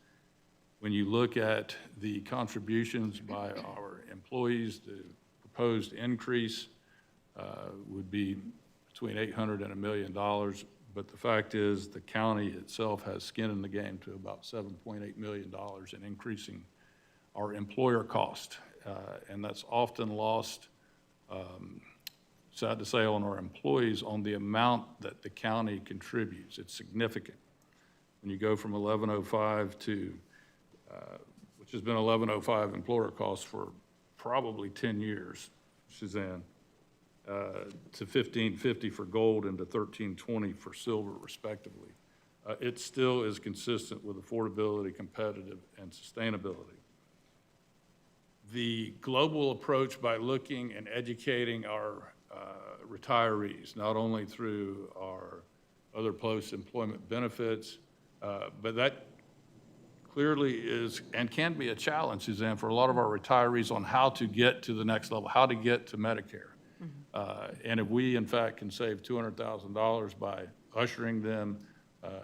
When you look at the contributions by our employees, the proposed increase would be between $800 and $1 million. But the fact is, the county itself has skin in the game to about $7.8 million in increasing our employer cost. And that's often lost, sad to say, on our employees on the amount that the county contributes. It's significant. When you go from 1105 to, which has been 1105 employer costs for probably 10 years, Suzanne, to 1550 for gold and to 1320 for silver, respectively. It still is consistent with affordability, competitive, and sustainability. The global approach by looking and educating our retirees, not only through our other post-employment benefits, but that clearly is and can be a challenge, Suzanne, for a lot of our retirees on how to get to the next level, how to get to Medicare. And if we, in fact, can save $200,000 by ushering them,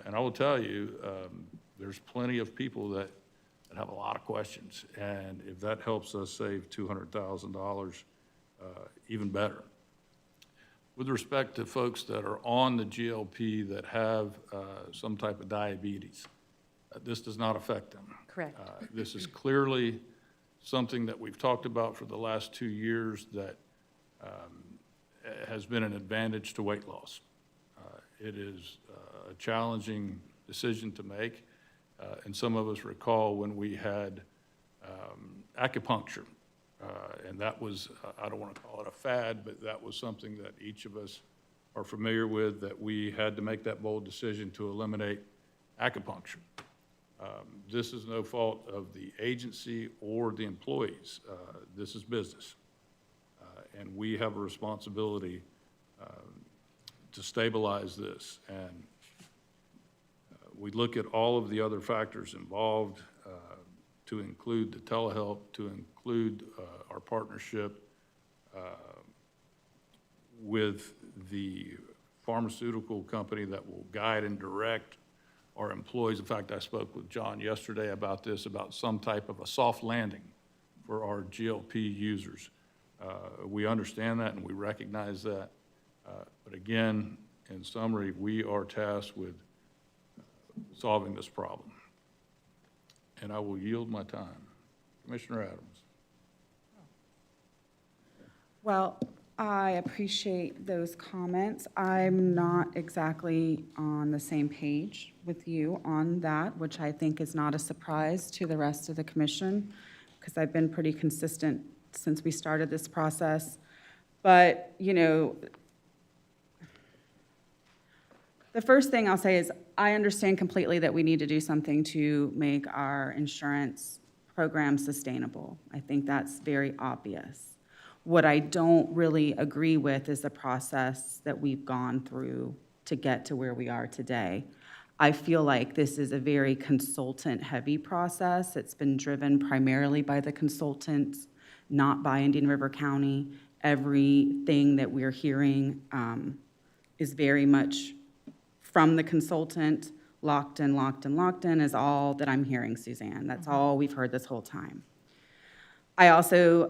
and I will tell you, there's plenty of people that have a lot of questions. And if that helps us save $200,000, even better. With respect to folks that are on the GLP that have some type of diabetes, this does not affect them. Correct. This is clearly something that we've talked about for the last 2 years that has been an advantage to weight loss. It is a challenging decision to make, and some of us recall when we had acupuncture, and that was, I don't want to call it a fad, but that was something that each of us are familiar with, that we had to make that bold decision to eliminate acupuncture. This is no fault of the agency or the employees. This is business. And we have a responsibility to stabilize this. And we look at all of the other factors involved, to include the telehealth, to include our partnership with the pharmaceutical company that will guide and direct our employees. In fact, I spoke with John yesterday about this, about some type of a soft landing for our GLP users. We understand that and we recognize that. But again, in summary, we are tasked with solving this problem. And I will yield my time. Commissioner Adams. Well, I appreciate those comments. I'm not exactly on the same page with you on that, which I think is not a surprise to the rest of the commission, because I've been pretty consistent since we started this process. But, you know, the first thing I'll say is I understand completely that we need to do something to make our insurance program sustainable. I think that's very obvious. What I don't really agree with is the process that we've gone through to get to where we are today. I feel like this is a very consultant-heavy process. It's been driven primarily by the consultants, not by Indian River County. Everything that we're hearing is very much from the consultant. Locked in is all that I'm hearing, Suzanne. That's all we've heard this whole time. I also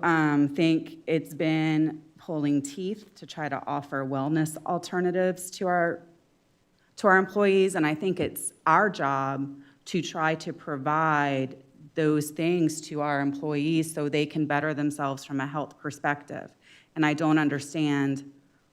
think it's been pulling teeth to try to offer wellness alternatives to our employees, and I think it's our job to try to provide those things to our employees so they can better themselves from a health perspective. And I don't understand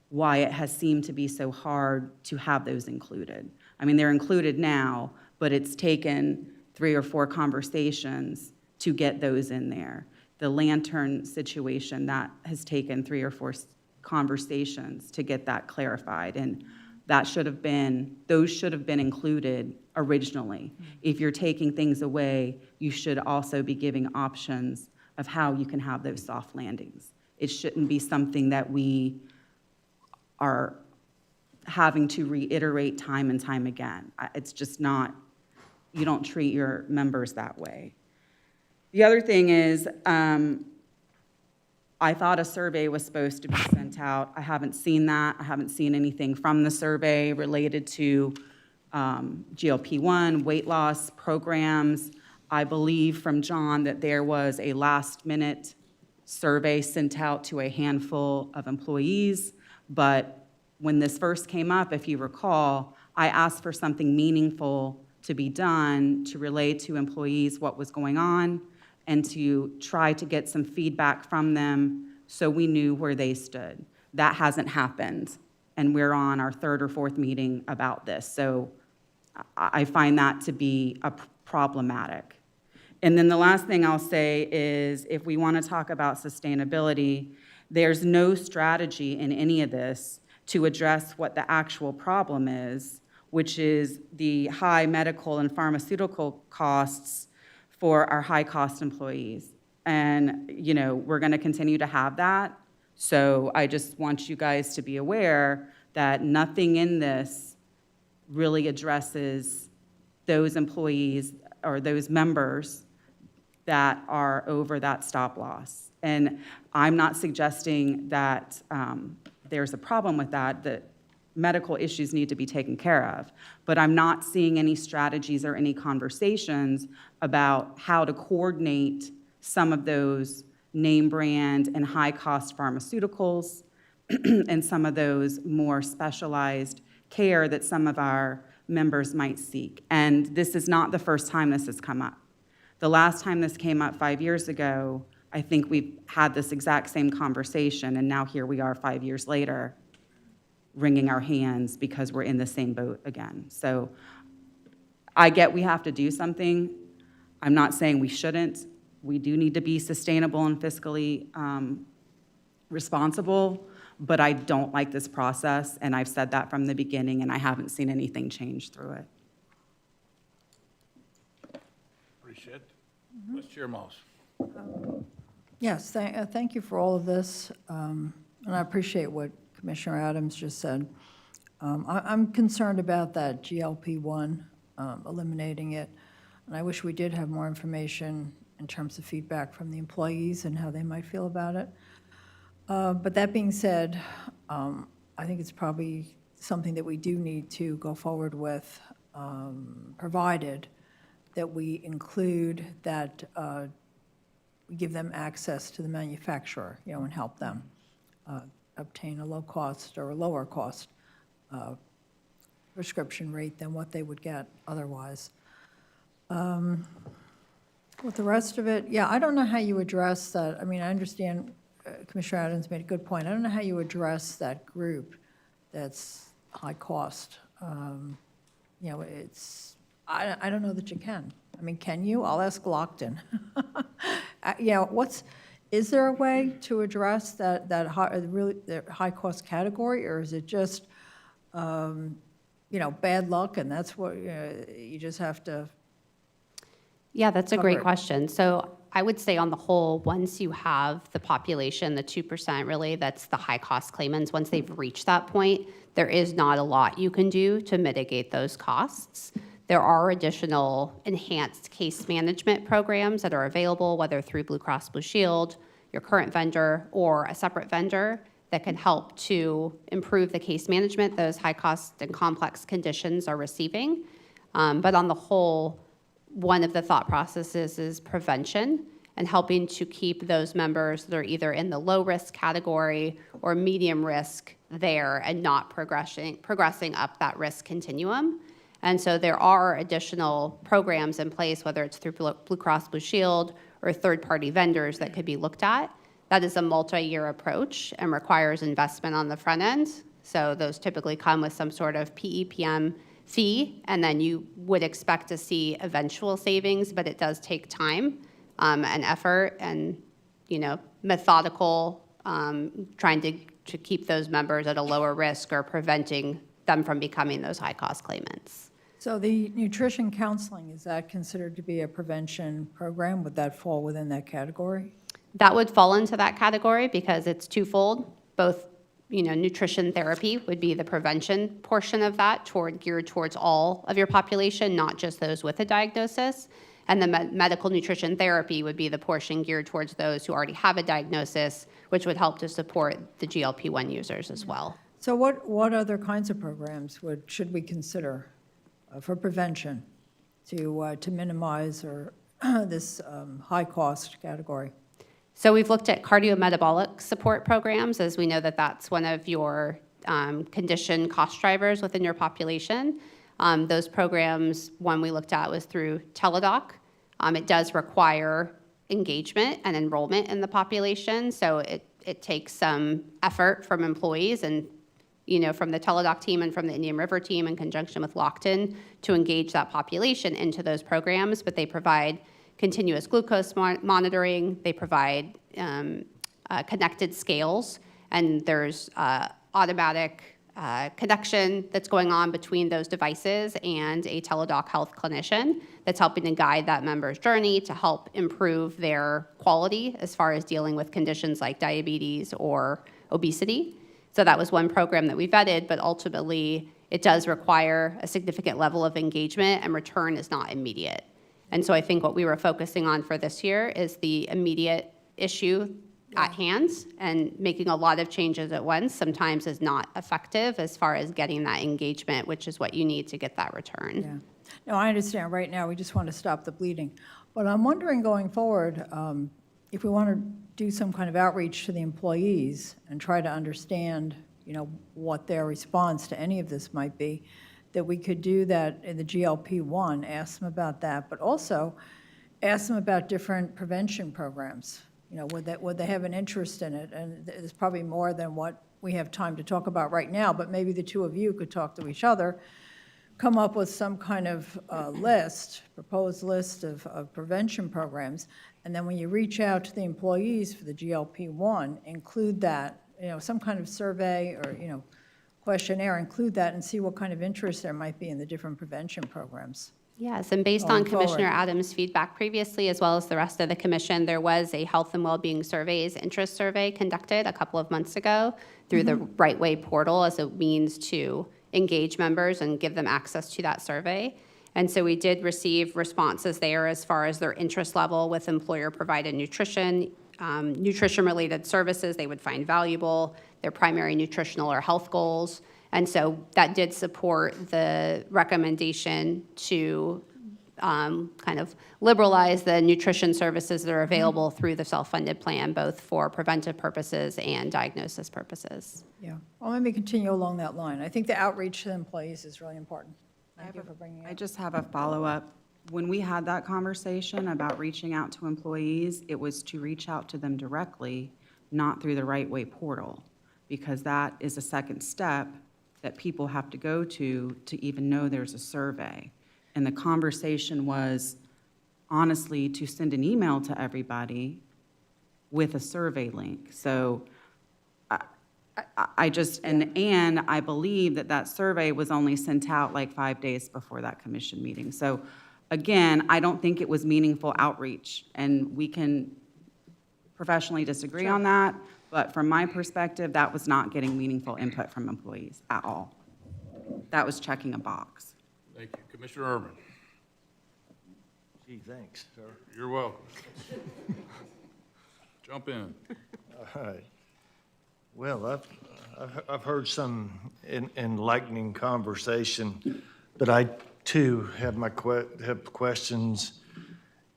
why it has seemed to be so hard to have those included. I mean, they're included now, but it's taken 3 or 4 conversations to get those in there. The lantern situation, that has taken 3 or 4 conversations to get that clarified, and those should have been included originally. If you're taking things away, you should also be giving options of how you can have those soft landings. It shouldn't be something that we are having to reiterate time and time again. It's just not, you don't treat your members that way. The other thing is, I thought a survey was supposed to be sent out. I haven't seen that. I haven't seen anything from the survey related to GLP-1, weight loss programs. I believe from John that there was a last-minute survey sent out to a handful of employees, but when this first came up, if you recall, I asked for something meaningful to be done to relay to employees what was going on and to try to get some feedback from them so we knew where they stood. That hasn't happened, and we're on our third or fourth meeting about this. So I find that to be problematic. And then the last thing I'll say is if we want to talk about sustainability, there's no strategy in any of this to address what the actual problem is, which is the high medical and pharmaceutical costs for our high-cost employees. And, we're going to continue to have that. So I just want you guys to be aware that nothing in this really addresses those employees or those members that are over that stop loss. And I'm not suggesting that there's a problem with that medical issues need to be taken care of. But I'm not seeing any strategies or any conversations about how to coordinate some of those name brand and high-cost pharmaceuticals and some of those more specialized care that some of our members might seek. And this is not the first time this has come up. The last time this came up 5 years ago, I think we've had this exact same conversation, and now here we are 5 years later, wringing our hands because we're in the same boat again. So I get we have to do something. I'm not saying we shouldn't. We do need to be sustainable and fiscally responsible, but I don't like this process, and I've said that from the beginning, and I haven't seen anything change through it. Appreciate it. Vice Chair Moss. Yes, thank you for all of this, and I appreciate what Commissioner Adams just said. I'm concerned about that GLP-1, eliminating it, and I wish we did have more information in terms of feedback from the employees and how they might feel about it. But that being said, I think it's probably something that we do need to go forward with, provided that we include that we give them access to the manufacturer, and help them obtain a low cost or a lower cost prescription rate than what they would get otherwise. With the rest of it, I don't know how you address that. I mean, I understand Commissioner Adams made a good point. I don't know how you address that group that's high cost. I don't know that you can. I mean, can you? I'll ask Lockton. Is there a way to address that high cost category, or is it just, bad luck and that's what, you just have to? Yeah, that's a great cover it? question. So I would say on the whole, once you have the population, the 2% really, that's the high-cost claimants, once they've reached that point, there is not a lot you can do to mitigate those costs. There are additional enhanced case management programs that are available, whether through Blue Cross Blue Shield, your current vendor, or a separate vendor that can help to improve the case management those high-cost and complex conditions are receiving. But on the whole, one of the thought processes is prevention and helping to keep those members that are either in the low-risk category or medium risk there and not progressing up that risk continuum. And so there are additional programs in place, whether it's through Blue Cross Blue Shield or third-party vendors that could be looked at. That is a multi-year approach and requires investment on the front end. So those typically come with some sort of PEPM fee, and then you would expect to see eventual savings, but it does take time and effort and, methodical trying to keep those members at a lower risk or preventing them from becoming those high-cost claimants. So the nutrition counseling, is that considered to be a prevention program? Would that fall within that category? That would fall into that category because it's twofold. Both, nutrition therapy would be the prevention portion of that, geared towards all of your population, not just those with a diagnosis. And the medical nutrition therapy would be the portion geared towards those who already have a diagnosis, which would help to support the GLP-1 users as well. So what other kinds of programs should we consider for prevention to minimize or this high-cost category? So we've looked at cardiometabolic support programs, as we know that that's one of your condition cost drivers within your population. Those programs, one we looked at was through Teladoc. It does require engagement and enrollment in the population, so it takes some effort from employees and, from the Teladoc team and from the Indian River team in conjunction with Lockton to engage that population into those programs, but they provide continuous glucose monitoring, they provide connected scales, and there's automatic connection that's going on between those devices and a Teladoc Health clinician that's helping to guide that member's journey to help improve their quality as far as dealing with conditions like diabetes or obesity. So that was one program that we vetted, but ultimately it does require a significant level of engagement and return is not immediate. And so I think what we were focusing on for this year is the immediate issue at hand, and making a lot of changes at once sometimes is not effective as far as getting that engagement, which is what you need to get that return. Yeah. No, I understand. Right now, we just want to stop the bleeding. But I'm wondering going forward, if we want to do some kind of outreach to the employees and try to understand, what their response to any of this might be, that we could do that in the GLP-1, ask them about that, but also ask them about different prevention programs. Would they have an interest in it? And there's probably more than what we have time to talk about right now, but maybe the two of you could talk to each other, come up with some kind of proposed list of prevention programs, and then when you reach out to the employees for the GLP-1, include that, some kind of survey or, questionnaire, include that and see what kind of interest there might be in the different prevention programs. Yes, and based on Commissioner Adams' feedback previously, as well as the rest of the commission, there was a health and well-being surveys interest survey conducted a couple of months ago through the Right Way portal as a means to engage members and give them access to that survey. And so we did receive responses there as far as their interest level with employer-provided nutrition, nutrition-related services they would find valuable, their primary nutritional or health goals. And so that did support the recommendation to kind of liberalize the nutrition services that are available through the self-funded plan, both for preventive purposes and diagnosis purposes. Yeah, well, let me continue along that line. I think the outreach to the employees is really important. Thank you for bringing it up. I just have a follow-up. When we had that conversation about reaching out to employees, it was to reach out to them directly, not through the Right Way portal, because that is a second step that people have to go to even know there's a survey. And the conversation was honestly to send an email to everybody with a survey link. So I just, and I believe that survey was only sent out like 5 days before that commission meeting. So again, I don't think it was meaningful outreach, and we can professionally disagree on that, but from my perspective, that was not getting meaningful input from employees at all. That was checking a box. Thank you. Commissioner Urban. Gee, thanks, sir. You're welcome. Jump in. All right. Well, I've heard some enlightening conversation, but I too have have questions,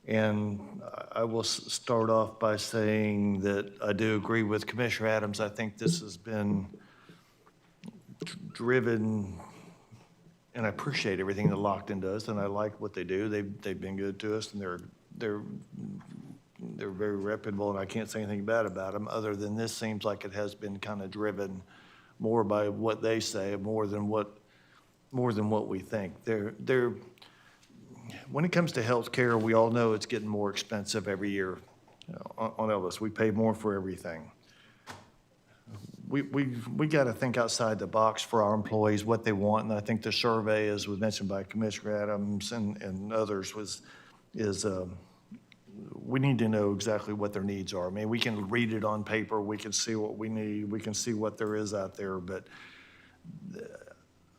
and I will start off by saying that I do agree with Commissioner Adams. I think this has been driven, and I appreciate everything that Lockton does, and I like what they do. They've been good to us, and they're very reputable, and I can't say anything bad about them, other than this seems like it has been kind of driven more by what they say, more than what we think. When it comes to health care, we all know it's getting more expensive every year on all of us. We pay more for everything. We got to think outside the box for our employees, what they want, and I think the survey, as was mentioned by Commissioner Adams and others, we need to know exactly what their needs are. I mean, we can read it on paper, we can see what we need, we can see what there is out there, but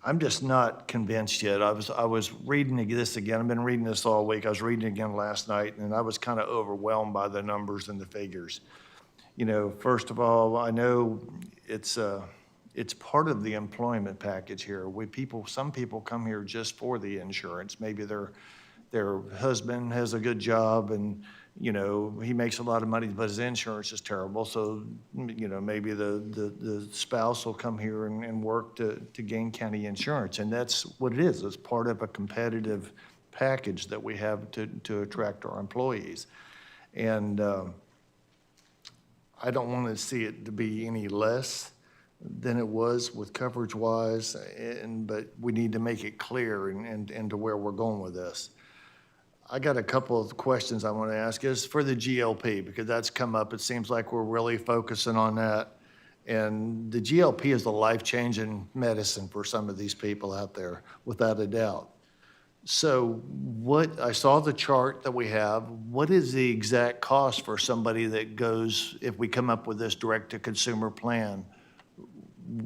I'm just not convinced yet. I was reading this again. I've been reading this all week. I was reading it again last night, and I was kind of overwhelmed by the numbers and the figures. First of all, I know it's part of the employment package here. Some people come here just for the insurance. Maybe their husband has a good job and you know, he makes a lot of money, but his insurance is terrible, so, you know, maybe the spouse will come here and work to gain county insurance, and that's what it is. It's part of a competitive package that we have to attract our employees. And I don't want to see it to be any less than it was with coverage-wise, but we need to make it clear and to where we're going with this. I got a couple of questions I want to ask. Is for the GLP, because that's come up. It seems like we're really focusing on that. And the GLP is the life-changing medicine for some of these people out there, without a doubt. So I saw the chart that we have. What is the exact cost for somebody that goes, if we come up with this direct-to-consumer plan?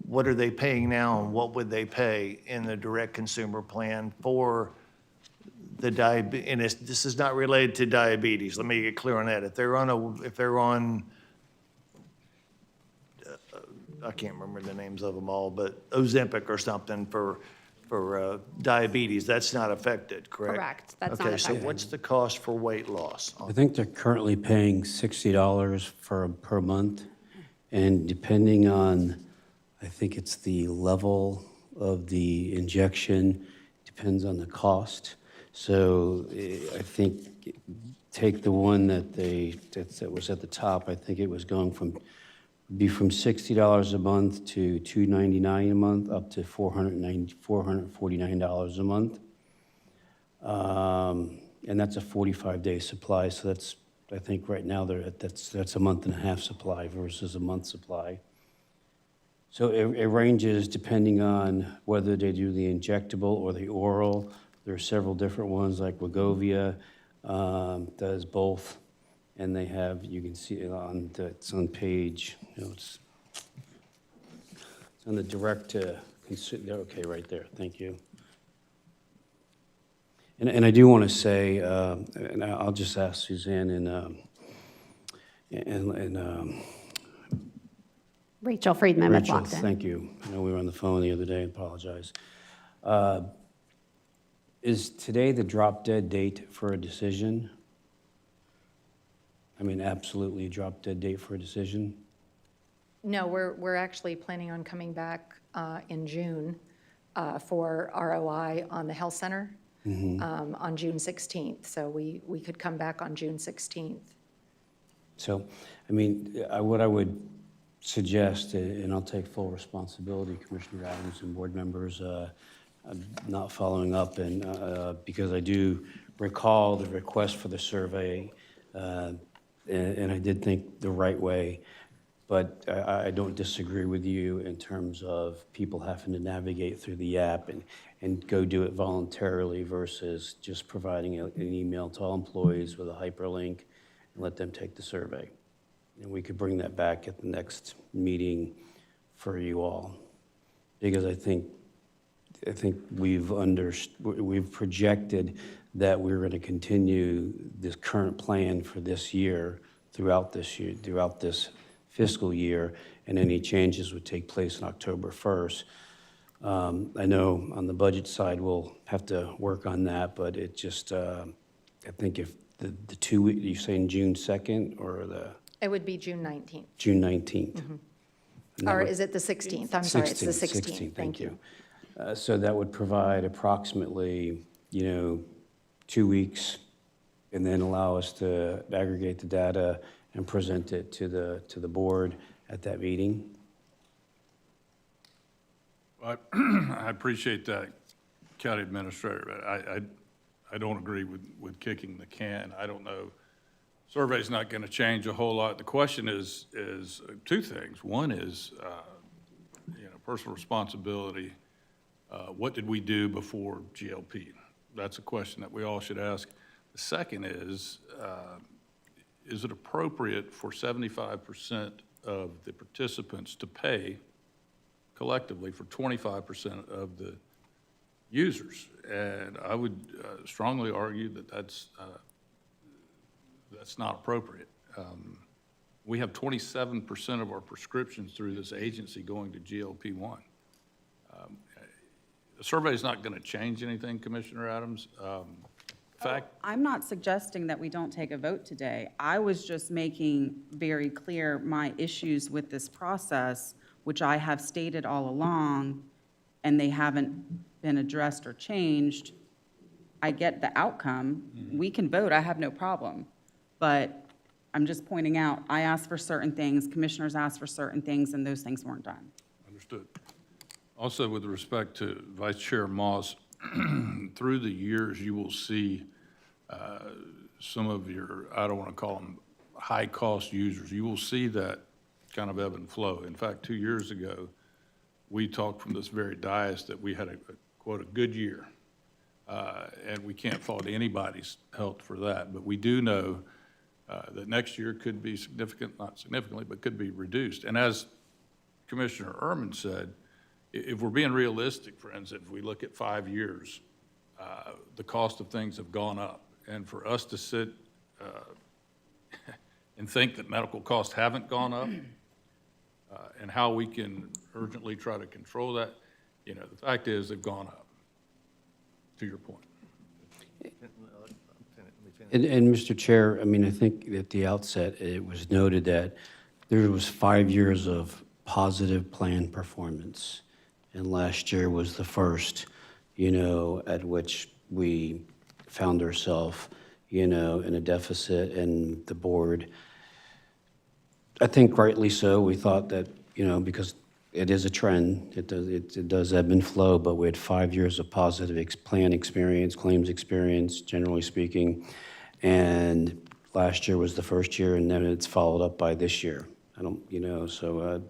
What are they paying now, and what would they pay in the direct-consumer plan for the diabetes? And this is not related to diabetes. Let me get clear on that. If they're on, I can't remember the names of them all, but Ozempic or something for diabetes, that's not affected, correct? Correct. That's not Okay, so affected. what's the cost for weight loss? I think they're currently paying $60 per month, and depending on, I think it's the level of the injection, depends on the cost. So I think, take the one that was at the top, I think it was going from $60 a month to $299 a month, up to $449 a month. And that's a 45-day supply, so that's, I think right now, that's a month and a half supply versus a month supply. So it ranges depending on whether they do the injectable or the oral. There are several different ones, like Wegovy does both. And they have, you can see it it's on page, it's on the direct to consumer, okay, right there, thank you. And I do want to say, and I'll just ask Suzanne and Rachel Friedman with Rachel, Lockton. thank you. I know we were on the phone the other day, I apologize. Is today the drop dead date for a decision? I mean, absolutely drop dead date for a decision? No, we're actually planning on coming back in June for ROI on the health center on June 16th. So we could come back on June 16th. So, I mean, what I would suggest, and I'll take full responsibility, Commissioner Adams and board members, not following up, and because I do recall the request for the survey, and I did think the right way, but I don't disagree with you in terms of people having to navigate through the app and go do it voluntarily versus just providing an email to all employees with a hyperlink and let them take the survey. And we could bring that back at the next meeting for you all. Because I think we've projected that we're going to continue this current plan for this year, throughout this fiscal year, and any changes would take place on October 1st. I know on the budget side, we'll have to work on that, but it just, I think if the 2 week, you're saying June 2nd or It would be June 19th. June 19th? And that Or would- is it the 16th? I'm sorry, it's the 16th. Thank you. So that would provide approximately, 2 weeks, and then allow us to aggregate the data and present it to the board at that meeting. I appreciate that, County Administrator, but I don't agree with kicking the can. I don't know. Survey's not going to change a whole lot. The question is two things. One is, personal responsibility. What did we do before GLP? That's a question that we all should ask. The second is it appropriate for 75% of the participants to pay collectively for 25% of the users? And I would strongly argue that that's not appropriate. We have 27% of our prescriptions through this agency going to GLP-1. The survey is not going to change anything, Commissioner Adams. fact, I'm not suggesting that we don't take a vote today. I was just making very clear my issues with this process, which I have stated all along, and they haven't been addressed or changed. I get the outcome. We can vote, I have no problem. But I'm just pointing out, I asked for certain things, commissioners asked for certain things, and those things weren't done. understood. Also, with respect to Vice Chair Moss, through the years, you will see some of your, I don't want to call them high-cost users, you will see that kind of ebb and flow. In fact, 2 years ago, we talked from this very dais that we had a quote, a good year. And we can't fault anybody's health for that, but we do know that next year could be significant, not significantly, but could be reduced. And as Commissioner Ehrman said, if we're being realistic, friends, if we look at 5 years, the cost of things have gone up. And for us to sit and think that medical costs haven't gone up and how we can urgently try to control that, you know, the fact is they've gone up, to your point. And Mr. Chair, I mean, I think at the outset, it was noted that there was 5 years of positive plan performance. And last year was the first, you know, at which we found ourselves, you know, in a deficit, and the board, I think rightly so, we thought that, you know, because it is a trend, it does ebb and flow, but we had 5 years of positive plan experience, claims experience, generally speaking. And last year was the first year, and then it's followed up by this year. I don't, you know, so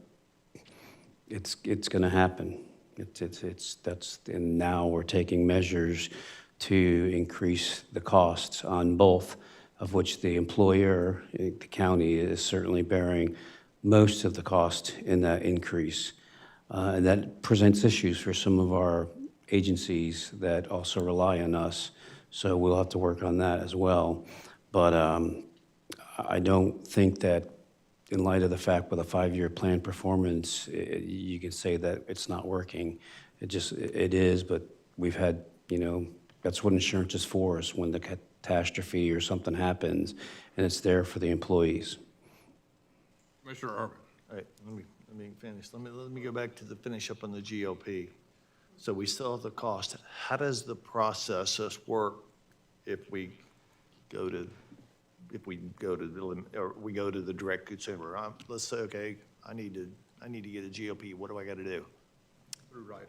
it's going to happen. And now we're taking measures to increase the costs on both, of which the employer, the county, is certainly bearing most of the cost in that increase. And that presents issues for some of our agencies that also rely on us. So we'll have to work on that as well. But I don't think that in light of the fact with a 5-year plan performance, you can say that it's not working. It is, but we've had, you know, that's what insurance is for, is when the catastrophe or something happens, and it's there for the employees. Commissioner Ehrman. All right, let me finish. Let me go back to the finish up on the GOP. So we still have the cost. How does the process work if we go to the direct consumer? Let's say, okay, I need to get a GOP. What do I got to do? Through Rite Aid.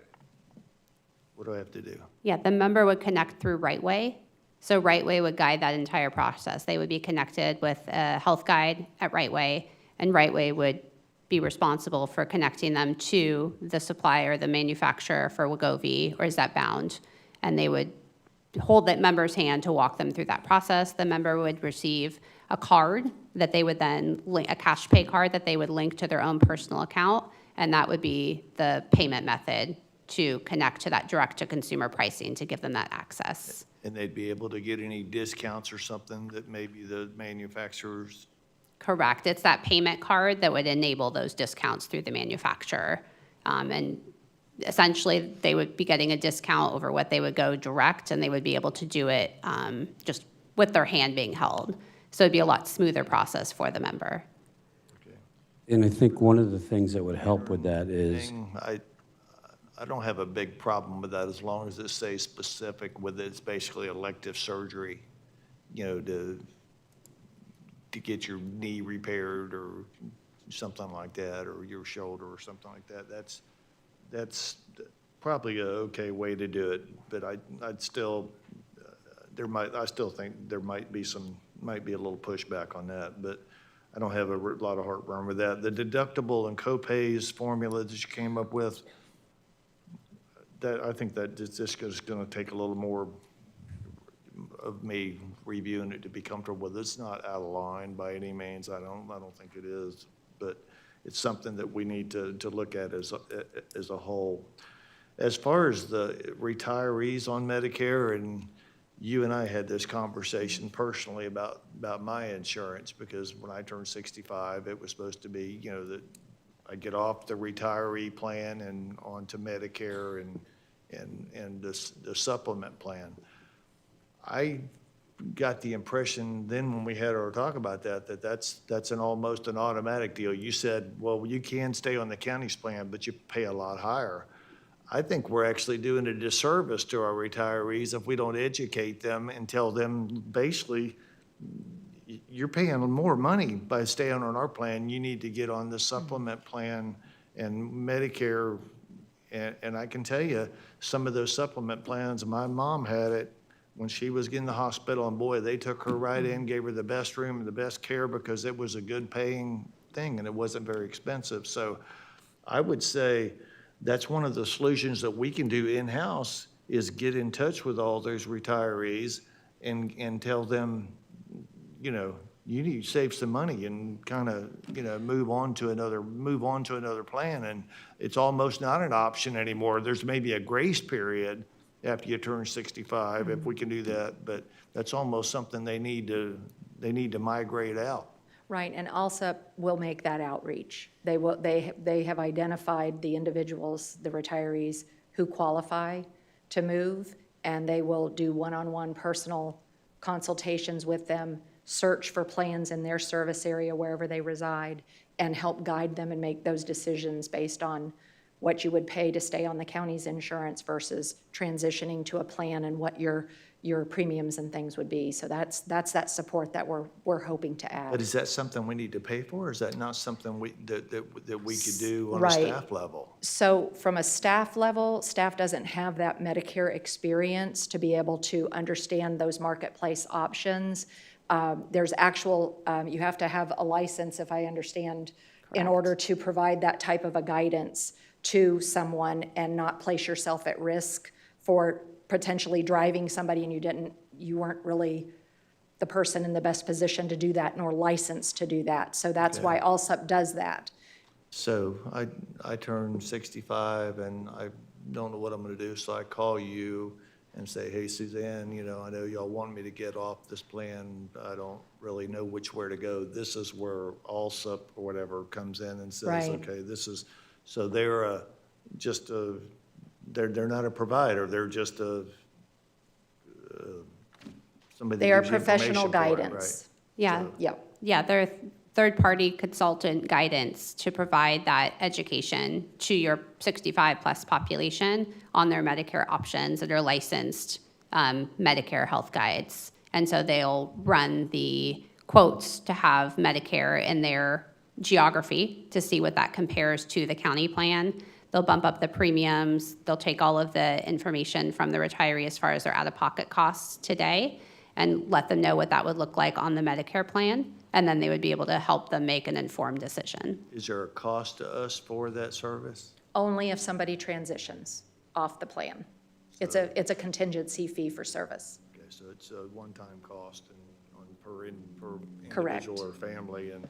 What do I have to do? Yeah, the member would connect through RightWay. So RightWay would guide that entire process. They would be connected with a health guide at RightWay, and RightWay would be responsible for connecting them to the supplier, the manufacturer for Wegovy or Zepbound, and they would hold that member's hand to walk them through that process. The member would receive a card that they would then link, a cash pay card that they would link to their own personal account, and that would be the payment method to connect to that direct-to-consumer pricing to give them that access. And they'd be able to get any discounts or something that maybe the manufacturers? Correct. It's that payment card that would enable those discounts through the manufacturer. And essentially, they would be getting a discount over what they would go direct, and they would be able to do it just with their hand being held. So it'd be a lot smoother process for the member. And I think one of the things that would help with that is, I don't have a big problem with that as long as it stays specific with it's basically elective surgery, you know, to get your knee repaired or something like that, or your shoulder or something like that. That's probably a okay way to do it, but I'd still, I still think there might be a little pushback on that, but I don't have a lot of heartburn with that. The deductible and co-pays formula that you came up with, that I think that it's just going to take a little more of me reviewing it to be comfortable with. It's not out of line by any means. I don't think it is, but it's something that we need to look at as a whole. As far as the retirees on Medicare, and you and I had this conversation personally about my insurance, because when I turned 65, it was supposed to be, you know, that I get off the retiree plan and onto Medicare and the supplement plan. I got the impression then when we had our talk about that that's almost an automatic deal. You said, well, you can stay on the county's plan, but you pay a lot higher. I think we're actually doing a disservice to our retirees if we don't educate them and tell them basically, you're paying more money by staying on our plan. You need to get on the supplement plan and Medicare. And I can tell you, some of those supplement plans, my mom had it when she was in the hospital, and boy, they took her right in, gave her the best room and the best care because it was a good paying thing and it wasn't very expensive. So I would say that's one of the solutions that we can do in-house is get in touch with all those retirees and tell them, you know, you need to save some money and kind of, you know, move on to another plan. And it's almost not an option anymore. There's maybe a grace period after you turn 65, if we can do that, but that's almost something they need to migrate out. Right, and ALSUP will make that outreach. They have identified the individuals, the retirees, who qualify to move, and they will do one-on-one personal consultations with them, search for plans in their service area wherever they reside, and help guide them and make those decisions based on what you would pay to stay on the county's insurance versus transitioning to a plan and what your premiums and things would be. So that's that support that we're hoping to add. But is that something we need to pay for, or is that not something that we could do on a Right. staff level? So from a staff level, staff doesn't have that Medicare experience to be able to understand those marketplace options. There's actual, you have to have a license, if I understand, in order to provide that type of a guidance to someone and not place yourself at risk for potentially driving somebody and you weren't really the person in the best position to do that nor licensed to do that. So that's why ALSUP does that. So I turned 65 and I don't know what I'm gonna do, so I call you and say, hey, Suzanne, you know, I know y'all want me to get off this plan. I don't really know which way to go. This is where ALSUP or whatever comes in and says, Right. okay, this is, so they're they're not a provider, they're just somebody that They are gives you professional information for it, guidance. Yeah. So- Yep. Yeah, they're third-party consultant guidance to provide that education to your 65-plus population on their Medicare options that are licensed Medicare health guides. And so they'll run the quotes to have Medicare in their geography to see what that compares to the county plan. They'll bump up the premiums. They'll take all of the information from the retiree as far as their out-of-pocket costs today and let them know what that would look like on the Medicare plan. And then they would be able to help them make an informed decision. Is there a cost to us for that service? Only if somebody transitions off the plan. It's a contingency fee for service. Okay, so it's a one-time cost and per Correct. individual or family, and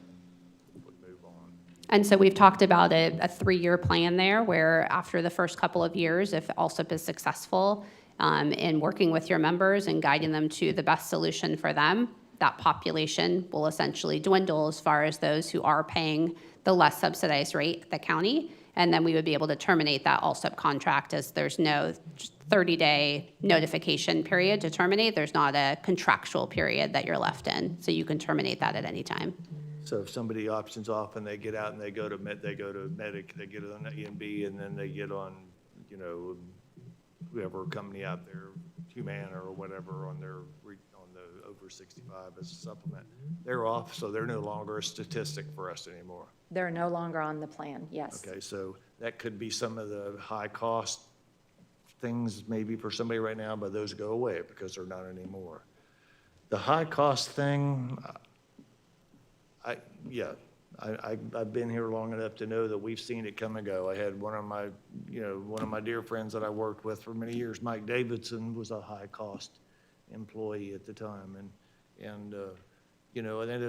we move on. And so we've talked about a 3-year plan there where after the first couple of years, if ALSUP is successful in working with your members and guiding them to the best solution for them, that population will essentially dwindle as far as those who are paying the less subsidized rate at the county. And then we would be able to terminate that ALSUP contract as there's no 30-day notification period to terminate. There's not a contractual period that you're left in. So you can terminate that at any time. So if somebody options off and they get out and they go to Medic, they get on EMB, and then they get on, you know, whoever company out there, Humana or whatever, on the over 65 as a supplement, they're off, so they're no longer a statistic for us anymore. They're no longer on the plan, yes. Okay, so that could be some of the high-cost things maybe for somebody right now, but those go away because they're not anymore. The high-cost thing, I've been here long enough to know that we've seen it come and go. I had one of my dear friends that I worked with for many years, Mike Davidson, was a high-cost employee at the time, and then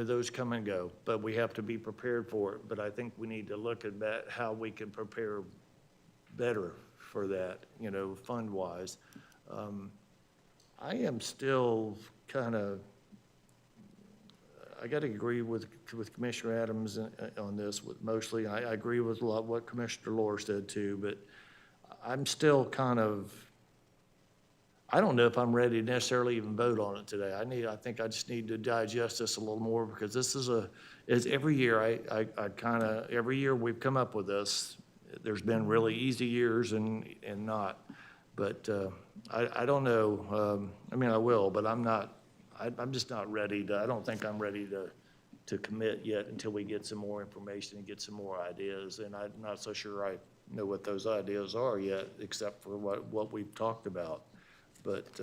those come and go, but we have to be prepared for it. But I think we need to look at that, how we can prepare better for that, fund-wise. I am still kind of, I got to agree with Commissioner Adams on this mostly. I agree with a lot of what Commissioner Lohr said too, but I'm still kind of, I don't know if I'm ready to necessarily even vote on it today. I think I just need to digest this a little more, because this is every year, every year we've come up with this. There's been really easy years and not. But I don't know, I mean, I will, but I'm just not ready to, I don't think I'm ready to commit yet until we get some more information and get some more ideas. And I'm not so sure I know what those ideas are yet, except for what we've talked about. But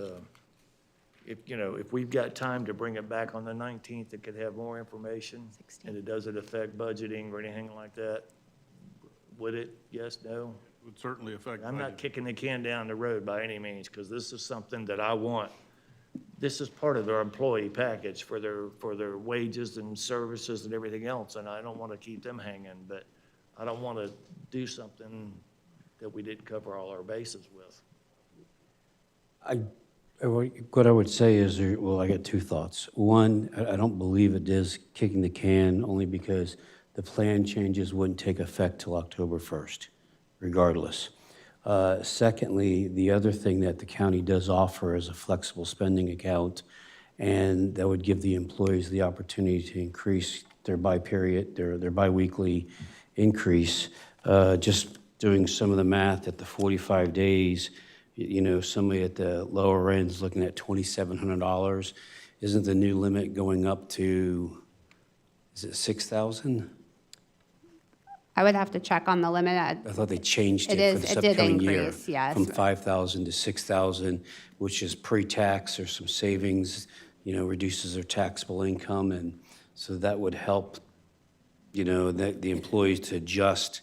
if we've got time to bring it back on the 19th, it could have more information, and it doesn't affect budgeting or anything like that, would it? Yes, no? Would certainly affect. I'm not budget. kicking the can down the road by any means, because this is something that I want. This is part of their employee package for their wages and services and everything else, and I don't want to keep them hanging, but I don't want to do something that we didn't cover all our bases with. What I would say is, well, I got two thoughts. One, I don't believe it is kicking the can, only because the plan changes wouldn't take effect till October 1st, regardless. Secondly, the other thing that the county does offer is a flexible spending account, and that would give the employees the opportunity to increase their their biweekly increase. Just doing some of the math at the 45 days, somebody at the lower end is looking at $2,700. Isn't the new limit going up to, is it $6,000? I would have to check on the limit. I thought they changed it for this It did upcoming year. increase, yes. From $5,000 to $6,000, which is pre-tax. There's some savings, reduces their taxable income. And so that would help, the employees to adjust,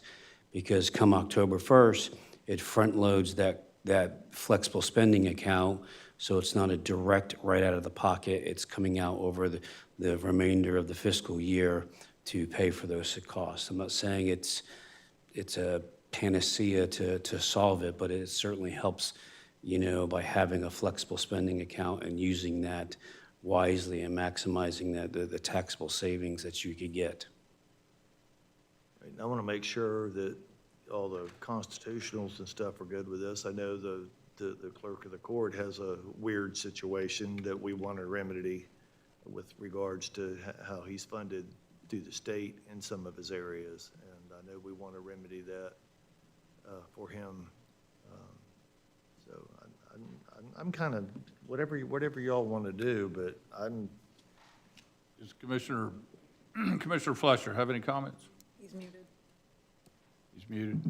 because come October 1st, it front loads that flexible spending account. So it's not a direct right out of the pocket. It's coming out over the remainder of the fiscal year to pay for those costs. I'm not saying it's a panacea to solve it, but it certainly helps, by having a flexible spending account and using that wisely and maximizing the taxable savings that you could get. I want to make sure that all the constitutionals and stuff are good with this. I know the clerk of the court has a weird situation that we want to remedy with regards to how he's funded through the state in some of his areas, and I know we want to remedy that for him. So I'm kind of whatever y'all want to do, but Does Commissioner Fletcher have any comments? He's muted. He's muted.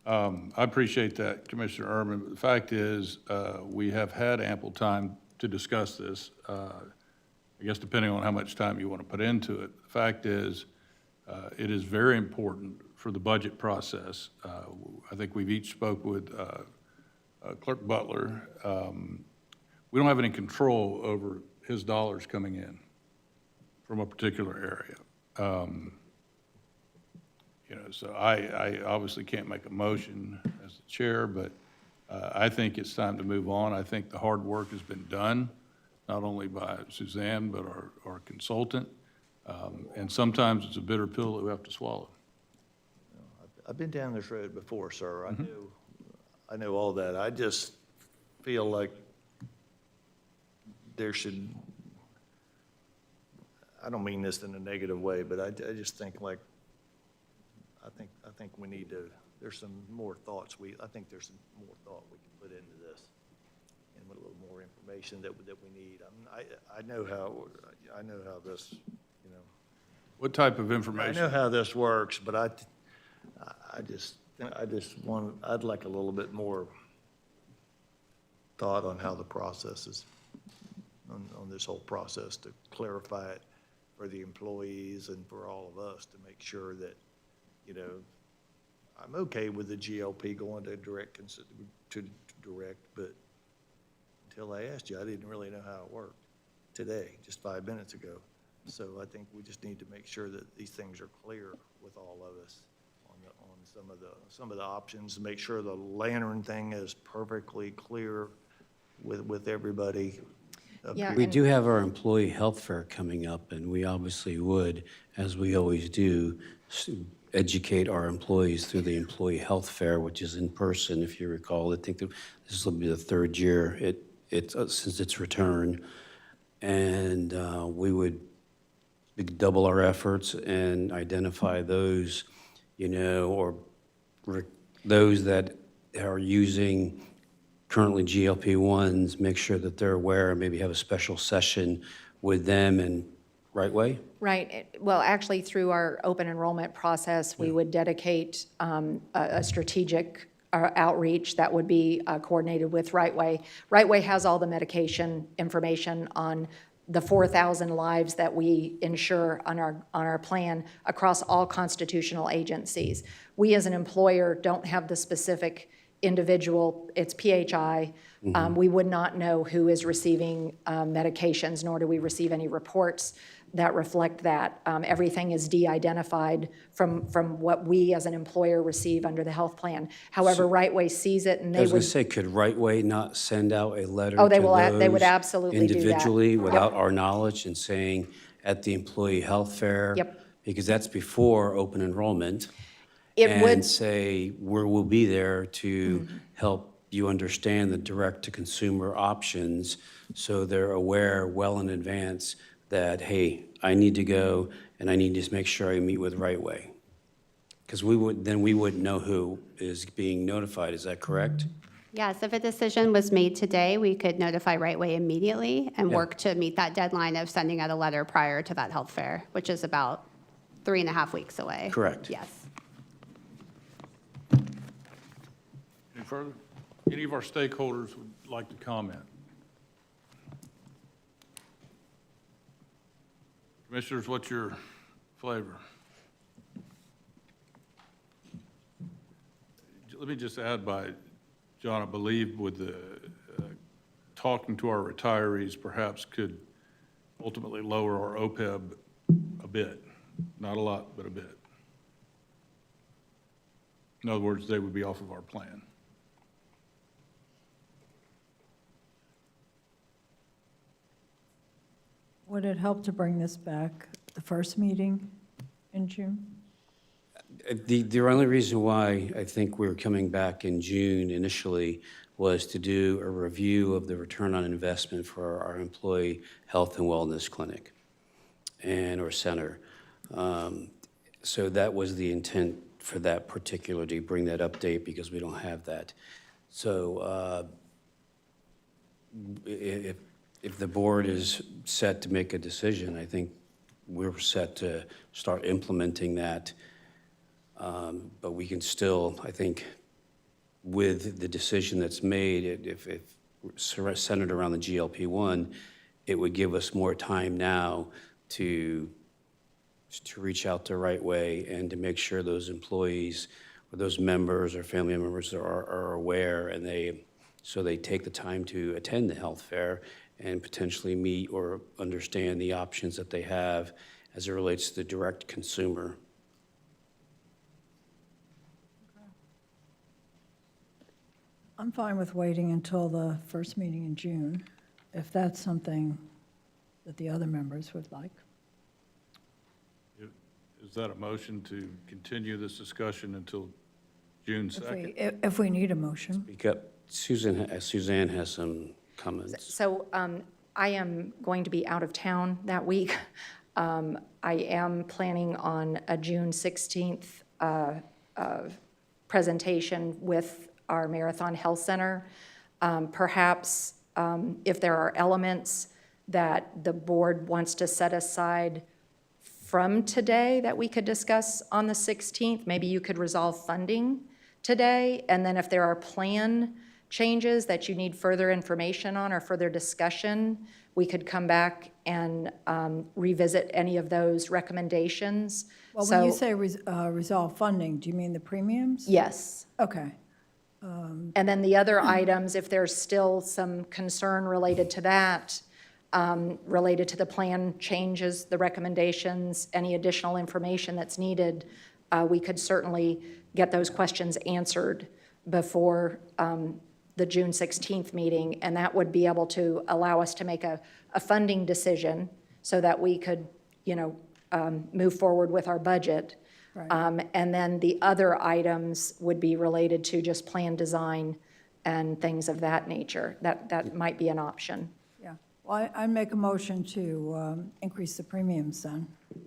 I appreciate that, Commissioner Urban. But the fact is, we have had ample time to discuss this. I guess depending on how much time you want to put into it. The fact is, it is very important for the budget process. I think we've each spoke with Clerk Butler. We don't have any control over his dollars coming in from a particular area. So I obviously can't make a motion as the chair, but I think it's time to move on. I think the hard work has been done, not only by Suzanne, but our consultant. And sometimes it's a bitter pill that we have to swallow. I've been down this road before, sir. I know all that. I just feel like there should, I don't mean this in a negative way, but I just think I think we need to, there's some more thoughts I think there's some more thought we can put into this, and with a little more information that we need. I know how this, What type of information? I know how this works, but I'd like a little bit more thought on how the process is, on this whole process, to clarify it for the employees and for all of us, to make sure that, I'm okay with the GLP going to direct, but until I asked you, I didn't really know how it worked today, just 5 minutes ago. So I think we just need to make sure that these things are clear with all of us on some of the options, make sure the lantern thing is perfectly clear with everybody. Yeah, We do have our employee health fair coming up, and we obviously would, as we always do, educate our employees through the employee health fair, which is in person, if you recall. I think that this will be the third year since its return. And we could double our efforts and identify those, or those that are using currently GLP-1s, make sure that they're aware, and maybe have a special session with them and Right Way? Right. Well, actually, through our open enrollment process, we would dedicate a strategic outreach that would be coordinated with Right Way. Right Way has all the medication information on the 4,000 lives that we insure on our plan across all constitutional agencies. We, as an employer, don't have the specific individual, it's PHI. We would not know who is receiving medications, nor do we receive any reports that reflect that. Everything is de-identified from what we as an employer receive under the health plan. However, Right Way sees it, and I they was going would, to say, could Right Way not send out a letter Oh, they to will they would those absolutely do that. individually Yep. without our knowledge and saying at the employee health fair? Yep. Because that's before open enrollment. It would- And say, we'll be there to help you understand the direct-to-consumer options, so they're aware well in advance that, hey, I need to go and I need to make sure I meet with Right Way. Because we wouldn't know who is being notified, is that correct? Yes, if a decision was made today, we could notify Right Way immediately and Yeah. work to meet that deadline of sending out a letter prior to that health fair, which is about 3.5 weeks away. Correct. Yes. Any further? Any of our stakeholders would like to comment? Commissioners, what's your flavor? Let me just add John, I believe with the talking to our retirees perhaps could ultimately lower our OPEB a bit. Not a lot, but a bit. In other words, they would be off of our plan. Would it help to bring this back the first meeting in June? The only reason why I think we're coming back in June initially was to do a review of the return on investment for our employee health and wellness clinic or center. So that was the intent for that particular, to bring that update, because we don't have that. So if the board is set to make a decision, I think we're set to start implementing that. But we can still, I think, with the decision that's made, if centered around the GLP-1, it would give us more time now to reach out the right way and to make sure those employees or those members or family members are aware, and so they take the time to attend the health fair and potentially meet or understand the options that they have as it relates to the direct consumer. I'm fine with waiting until the first meeting in June, if that's something that the other members would like. Is that a motion to continue this discussion until June 2nd? If we need a motion. Speak up. Suzanne has some comments. So I am going to be out of town that week. I am planning on a June 16th presentation with our Marathon Health Center. Perhaps if there are elements that the board wants to set aside from today that we could discuss on the 16th, maybe you could resolve funding today, and then if there are plan changes that you need further information on or further discussion, we could come back and revisit any of those recommendations. Well, when you say resolve funding, do you mean the premiums? Yes. Okay. And then the other items, if there's still some concern related to that, related to the plan changes, the recommendations, any additional information that's needed, we could certainly get those questions answered before the June 16th meeting, and that would be able to allow us to make a funding decision so that we could, move forward with our budget. Right. And then the other items would be related to just plan design and things of that nature. That might be an option. Yeah. Well, I make a motion to increase the premiums then,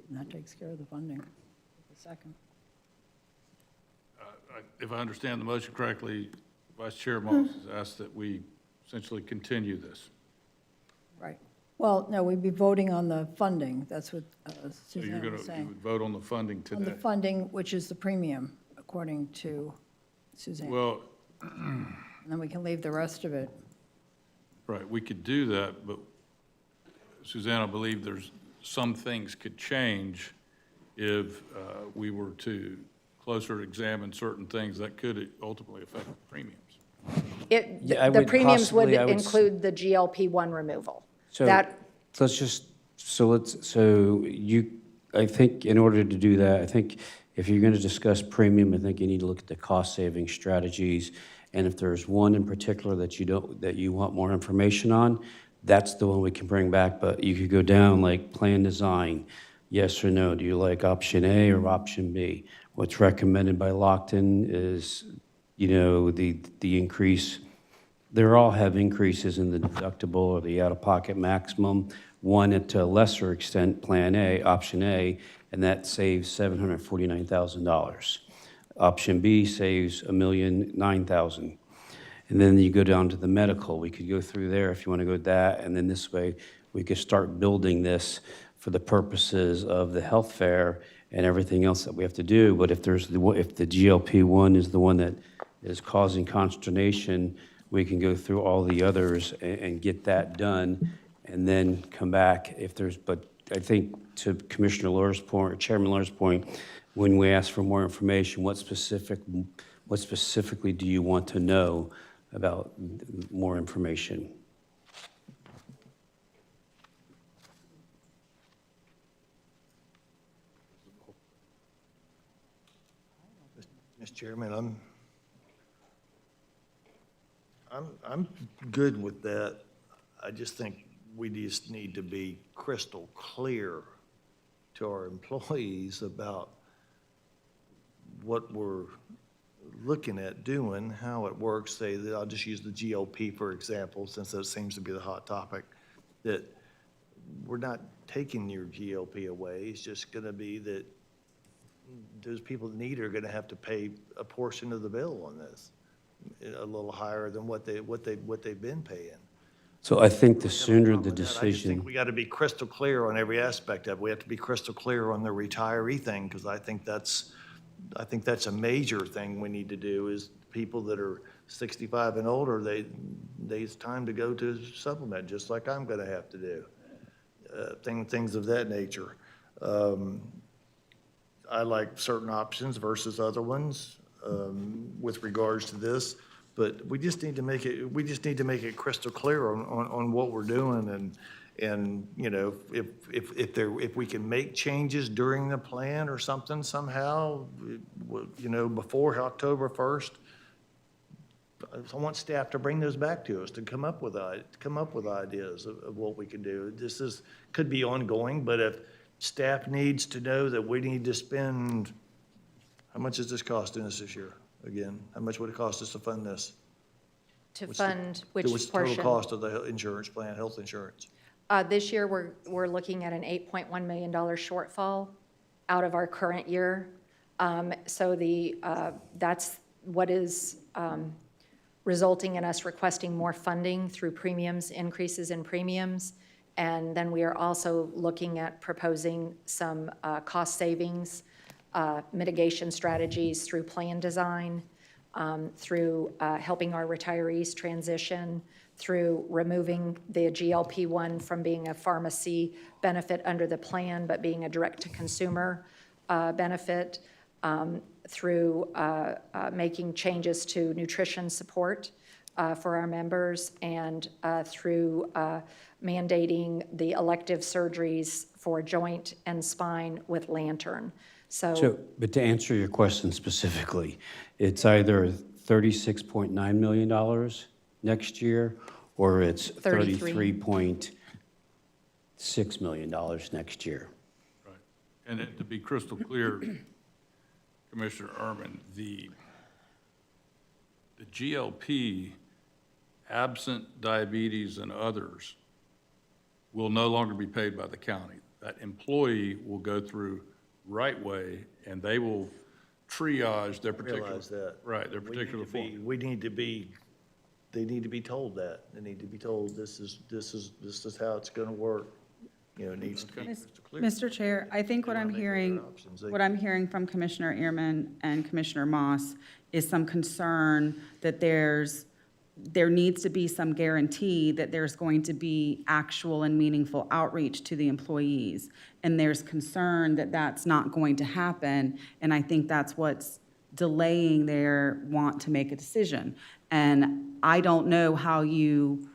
and that takes care of the funding. A second. If I understand the motion correctly, Vice Chair Moss has asked that we essentially continue this. Right. Well, no, we'd be voting on the funding. That's what So you're Suzanne going was to, saying. you would vote on the funding On the today? funding, which is the premium, according to Suzanne. Well, And then we can leave the rest of it. right, we could do that, but Suzanne, I believe there's, some things could change if we were to closer examine certain things that could ultimately affect the premiums. Yeah, I The would premiums would possibly- I would s- include the GLP-1 removal. So That, let's just, so you, I think in order to do that, I think if you're going to discuss premium, I think you need to look at the cost-saving strategies. And if there's one in particular that you don't, that you want more information on, that's the one we can bring back. But you could go down like plan design, yes or no. Do you like option A or option B? What's recommended by Lockton is, you know, the increase. They all have increases in the deductible or the out-of-pocket maximum. One at a lesser extent, Plan A, Option A, and that saves $749,000. Option B saves $1,009,000. And then you go down to the medical. We could go through there if you want to go with that, and then this way we could start building this for the purposes of the health fair and everything else that we have to do. But if there's if the GLP-1 is the one that is causing consternation, we can go through all the others and get that done, and then come back if there's, but I think to Commissioner Lur's point, or Chairman Lur's point, when we ask for more information, what specifically do you want to know about more information? Mr. Chairman, I'm good with that. I just think we just need to be crystal clear to our employees about what we're looking at doing, how it works. Say that, I'll just use the GLP, for example, since that seems to be the hot topic, that we're not taking your GLP away. It's just gonna be that those people that need are gonna have to pay a portion of the bill on this, a little higher than what they've been paying. So I think the sooner the I just decision. think we got to be crystal clear on every aspect of it. We have to be crystal clear on the retiree thing, because I think that's a major thing we need to do, is people that are 65 and older, it's time to go to supplement, just like I'm going to have to do. Things of that nature. I like certain options versus other ones with regards to this. But we just need to make it crystal clear on what we're doing, and you know, if we can make changes during the plan or something somehow, you know, before October 1st, I want staff to bring those back to us, to come up with ideas of what we can do. This could be ongoing, but if staff needs to know that we need to spend, how much is this costing us this year? Again, how much would it cost us to fund this? to What's the- fund which What's the portion? total cost of the insurance plan, health insurance? This year, we're looking at an $8.1 million shortfall out of our current year. So that's what is resulting in us requesting more funding through premiums, increases in premiums. And then we are also looking at proposing some cost savings, mitigation strategies through plan design, through helping our retirees transition, through removing the GLP-1 from being a pharmacy benefit under the plan, but being a direct-to-consumer benefit, through making changes to nutrition support for our members, and through mandating the elective surgeries for joint and spine with Lantern. So, but to answer your question specifically, it's either $36.9 million next year, or it's $33.6 million next year. Right. And to be crystal clear, Commissioner Ehrman, the GLP absent diabetes and others, will no longer be paid by the county. That employee will go through Right Way, and they will triage their particular. Realize that. Right, their particular form. They need to be told that. They need to be told this is how it's gonna work. You know, it needs to be crystal clear. Mr. Chair, I think what I'm hearing, from Commissioner Ehrman and Commissioner Moss is some concern that there needs to be some guarantee that there's going to be actual and meaningful outreach to the employees. And there's concern that that's not going to happen, and I think that's what's delaying their want to make a decision. And I don't know how you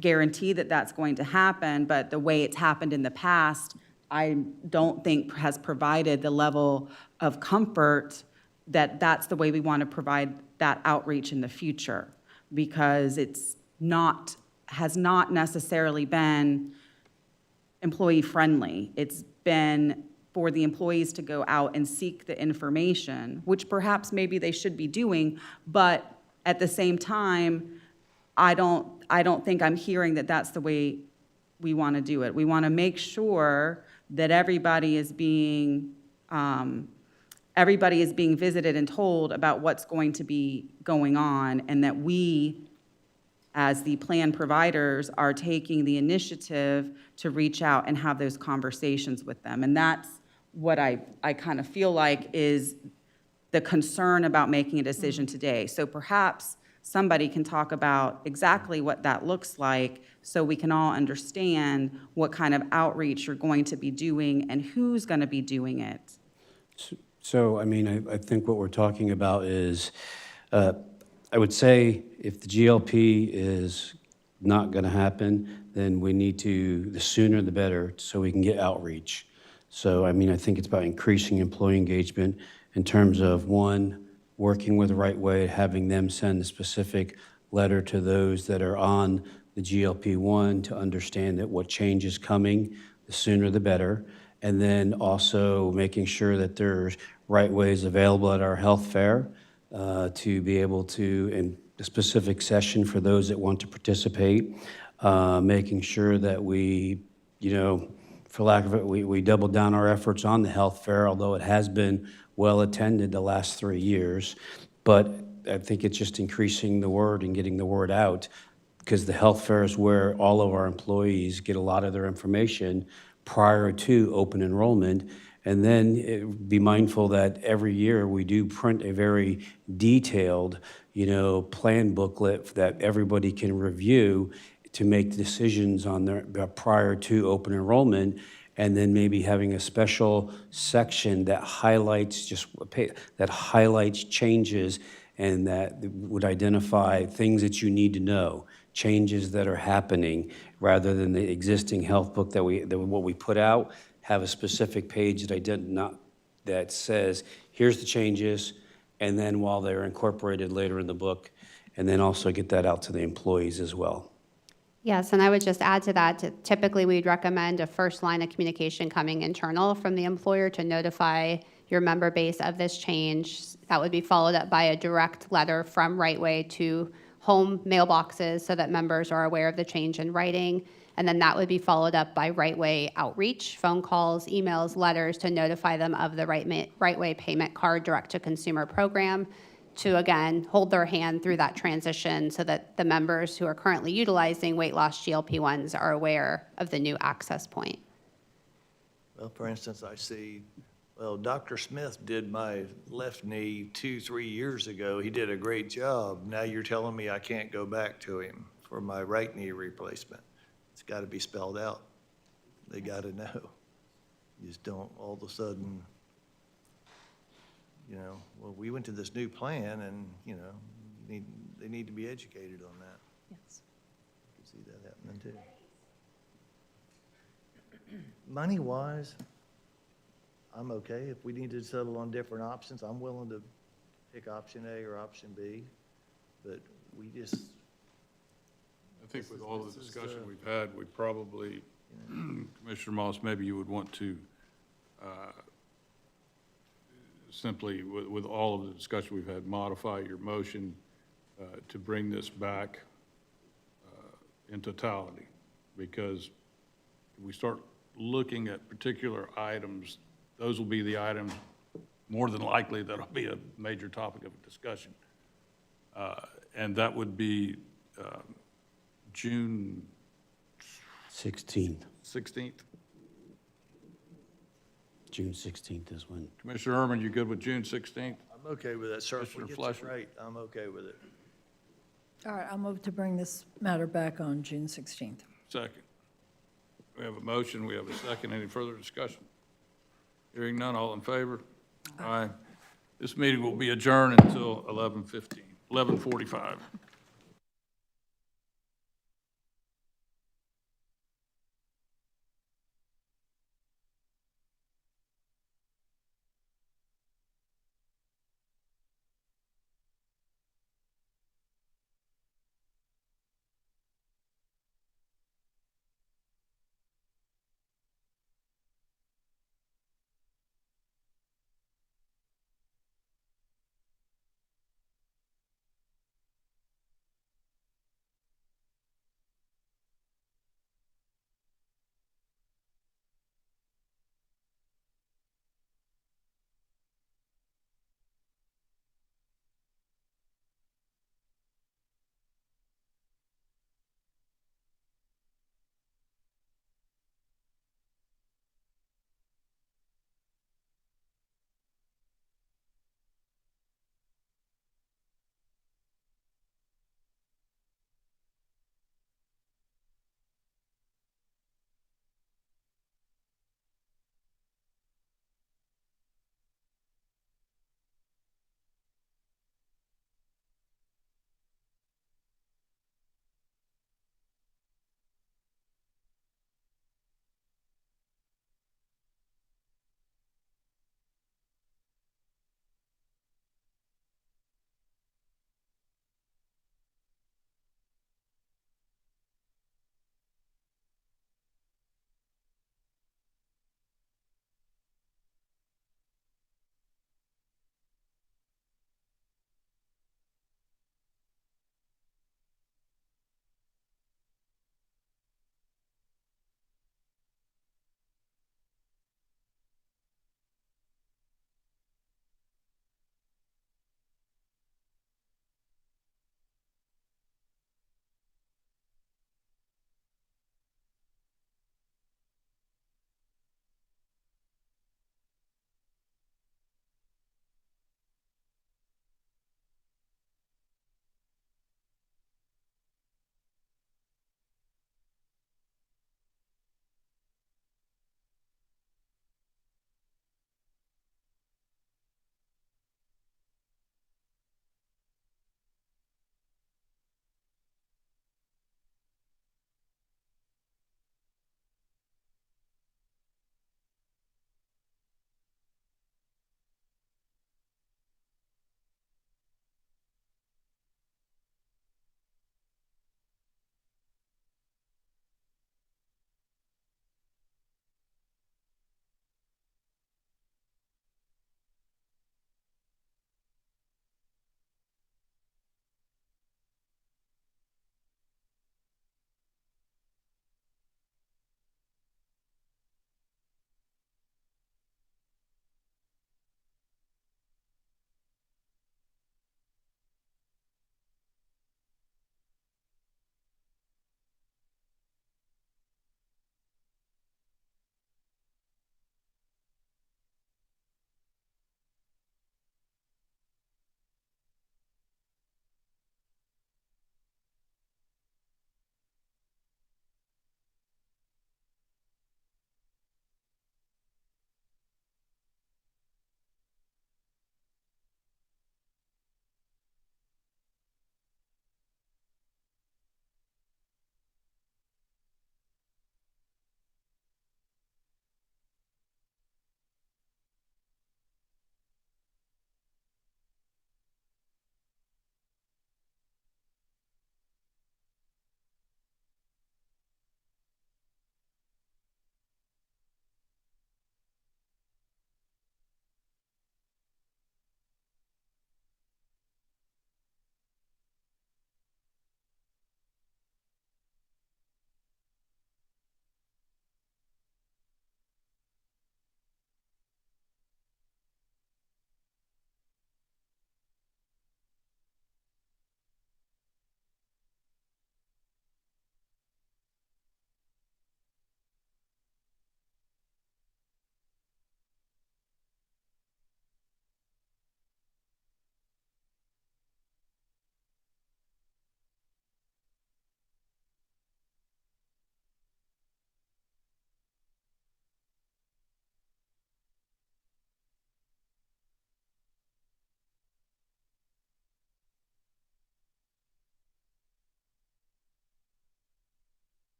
guarantee that that's going to happen, but the way it's happened in the past, I don't think has provided the level of comfort that that's the way we want to provide that outreach in the future, because has not necessarily been employee-friendly. It's been for the employees to go out and seek the information, which perhaps maybe they should be doing, but at the same time, I don't think I'm hearing that that's the way we want to do it. We want to make sure that everybody is being visited and told about what's going to be going on, and that we, as the plan providers, are taking the initiative to reach out and have those conversations with them. And that's what I kind of feel like is the concern about making a decision today. So perhaps somebody can talk about exactly what that looks like, so we can all understand what kind of outreach you're going to be doing and who's going to be doing it. So, I mean, I think what we're talking about is, I would say if the GLP is not going to happen, then we need to, the sooner the better, so we can get outreach. So, I mean, I think it's about increasing employee engagement in terms of, one, working with the Right Way, having them send a specific letter to those that are on the GLP-1 to understand that what change is coming, the sooner the better. And then also making sure that there's Right Ways available at our health fair to be able to, in a specific session for those that want to participate, making sure that we, for lack of it, we double down our efforts on the health fair, although it has been well attended the last 3 years. But I think it's just increasing the word and getting the word out, because the health fair is where all of our employees get a lot of their information prior to open enrollment. And then be mindful that every year we do print a very detailed, plan booklet that everybody can review to make decisions on their prior to open enrollment. And then maybe having a special section that highlights changes and that would identify things that you need to know, changes that are happening, rather than the existing health book that what we put out, have a specific page that says, here's the changes, and then while they're incorporated later in the book, and then also get that out to the employees as well. Yes, and I would just add to that, typically we'd recommend a first line of communication coming internal from the employer to notify your member base of this change. That would be followed up by a direct letter from Right Way to home mailboxes so that members are aware of the change in writing. And then that would be followed up by Right Way outreach, phone calls, emails, letters to notify them of the Right Way payment card direct-to-consumer program, to, again, hold their hand through that transition so that the members who are currently utilizing weight loss GLP-1s are aware of the new access point. Well, for instance, I see, Dr. Smith did my left knee 2-3 years ago. He did a great job. Now you're telling me I can't go back to him for my right knee replacement. It's got to be spelled out. They got to know. You just don't all of a sudden, we went to this new plan and, they need to be educated on that. Yes. I can see that happening too. Money-wise, I'm okay. If we need to settle on different options, I'm willing to pick option A or option B. But we just, I think with all the discussion we've had, we probably, Commissioner Moss, maybe you would want to simply, with all of the discussion we've had, modify your motion to bring this back in totality, because if we start looking at particular items, those will be the items, more than likely, that'll be a major topic of discussion. And that would be June 16th. 16th. June 16th is when. Commissioner Herman, you good with June 16th? I'm okay with that, sir. If we Commissioner get it Fleischer? right, I'm okay with it. All right, I'll move to bring this matter back on June 16th. Second. We have a motion, we have a second. Any further discussion? Hearing none, all in favor? Aye. This meeting will be adjourned until 11:45.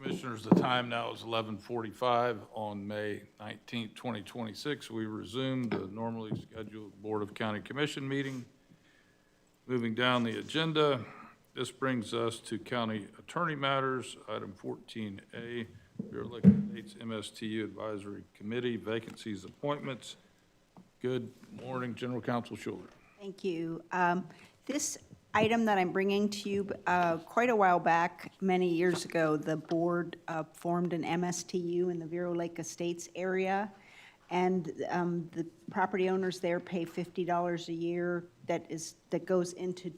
Commissioners, the time now is 11:45 on May 19th, 2026. We resume the normally scheduled Board of County Commission meeting. Moving down the agenda, this brings us to county attorney matters. Item 14A, Bureau of Liquor States MSTU Advisory Committee, vacancies, appointments. Good morning, General Counsel Schuler. Thank you. This item that I'm bringing to you, quite a while back, many years ago, the board formed an MSTU in the Vero Lake Estates area, and the property owners there pay $50 a year that goes into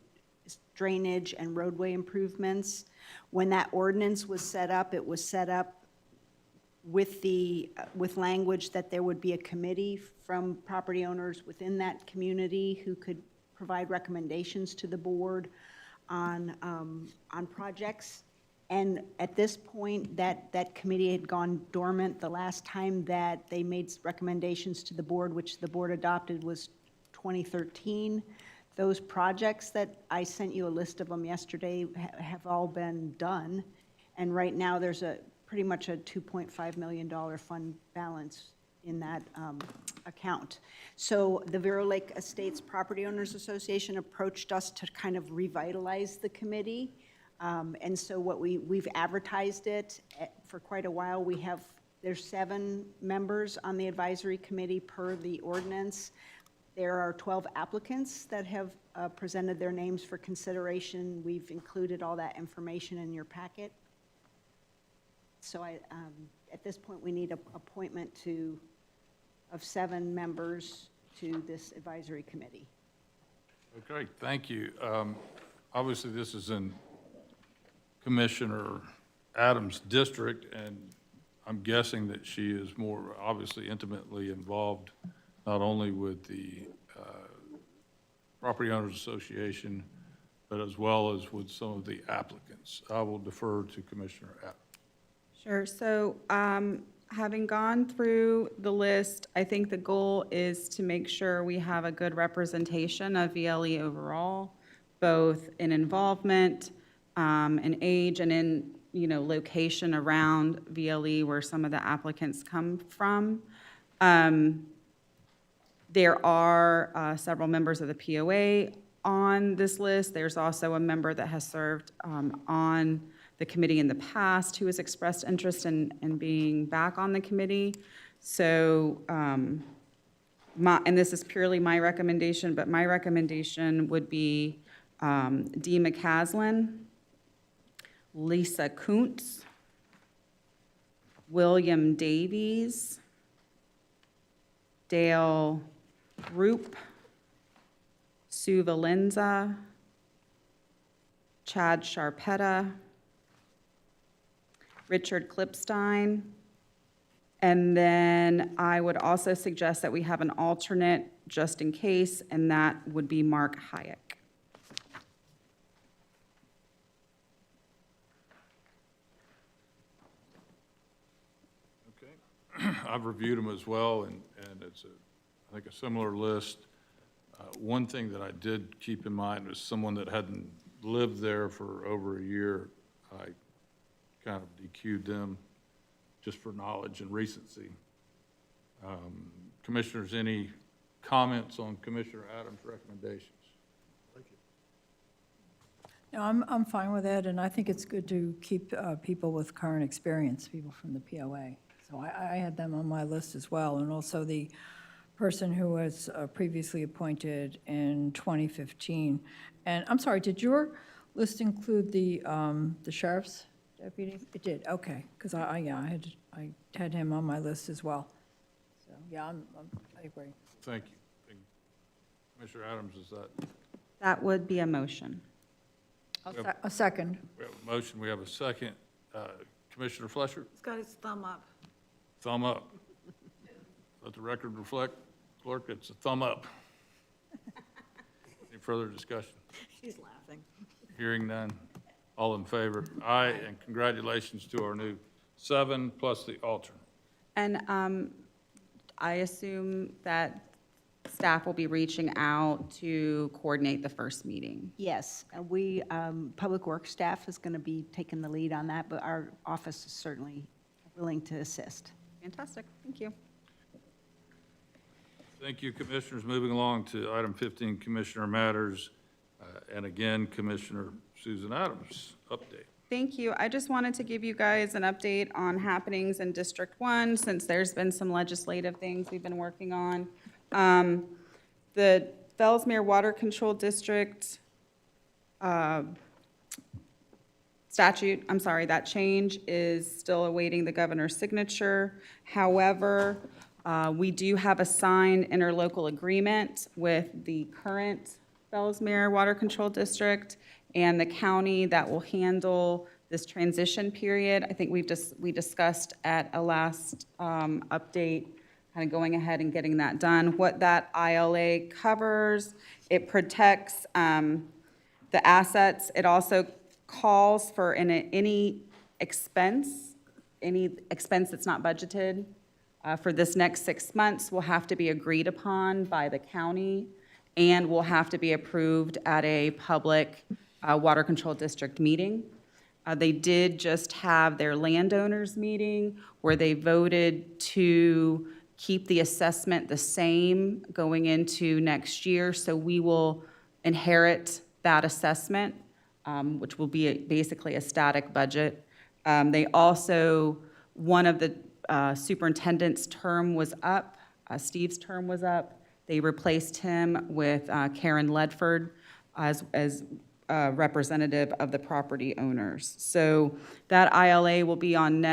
drainage and roadway improvements. When that ordinance was set up, it was set up with language that there would be a committee from property owners within that community who could provide recommendations to the board on projects. And at this point, that committee had gone dormant. The last time that they made recommendations to the board, which the board adopted, was 2013. Those projects that I sent you a list of them yesterday have all been done. And right now, there's pretty much a $2.5 million fund balance in that account. So the Vero Lake Estates Property Owners Association approached us to kind of revitalize the committee. And so what we've advertised it for quite a while. There's 7 members on the advisory committee per the ordinance. There are 12 applicants that have presented their names for consideration. We've included all that information in your packet. So at this point, we need an appointment of 7 members to this advisory committee. Okay, thank you. Obviously, this is in Commissioner Adams' district, and I'm guessing that she is more obviously intimately involved, not only with the Property Owners Association, but as well as with some of the applicants. I will defer to Commissioner Adams. Sure. So having gone through the list, I think the goal is to make sure we have a good representation of VLE overall, both in involvement, in age, and in location around VLE where some of the applicants come from. There are several members of the POA on this list. There's also a member that has served on the committee in the past who has expressed interest in being back on the committee. So, and this is purely my recommendation, but my recommendation would be Dee McCaslin, Lisa Kuntz, William Davies, Dale Roop, Sue Valenza, Chad Sharpetta, Richard Klipstein, and then I would also suggest that we have an alternate just in case, and that would be Mark Hayek. Okay, I've reviewed them as well, and it's I think a similar list. One thing that I did keep in mind was someone that hadn't lived there for over a year. I kind of DQ'd them just for knowledge and recency. Commissioners, any comments on Commissioner Adams' recommendations? No, I'm fine with it, and I think it's good to keep people with current experience, people from the POA. So I had them on my list as well, and also the person who was previously appointed in 2015. And I'm sorry, did your list include the sheriff's deputy? It did, okay, because I had him on my list as well. So, yeah, I agree. Thank you. Commissioner Adams, is that? That would be a motion. A second. We have a motion, we have a second. Commissioner Fletcher? He's got his thumb up. Thumb up. Let the record reflect, clerk, it's a thumb up. Any further discussion? He's laughing. Hearing none. All in favor? Aye, and congratulations to our new 7 plus the alternate. And I assume that staff will be reaching out to coordinate the first meeting. Yes, we, Public Works staff is going to be taking the lead on that, but our office is certainly willing to assist. Fantastic, thank you. Thank you, Commissioners. Moving along to item 15, Commissioner Matters. And again, Commissioner Susan Adams, update. Thank you. I just wanted to give you guys an update on happenings in District 1, since there's been some legislative things we've been working on. The Fellsmere Water Control District statute, I'm sorry, that change is still awaiting the governor's signature. However, we do have a signed interlocal agreement with the current Fellsmere Water Control District and the county that will handle this transition period. I think we discussed at a last update, kind of going ahead and getting that done. What that ILA covers, it protects the assets. It also calls for any expense that's not budgeted for this next 6 months will have to be agreed upon by the county and will have to be approved at a public water control district meeting. They did just have their landowners meeting where they voted to keep the assessment the same going into next year. So we will inherit that assessment, which will be basically a static budget. They also, one of the superintendent's term was up, Steve's term was up. They replaced him with Karen Ledford as representative of the property owners. So that ILA will be on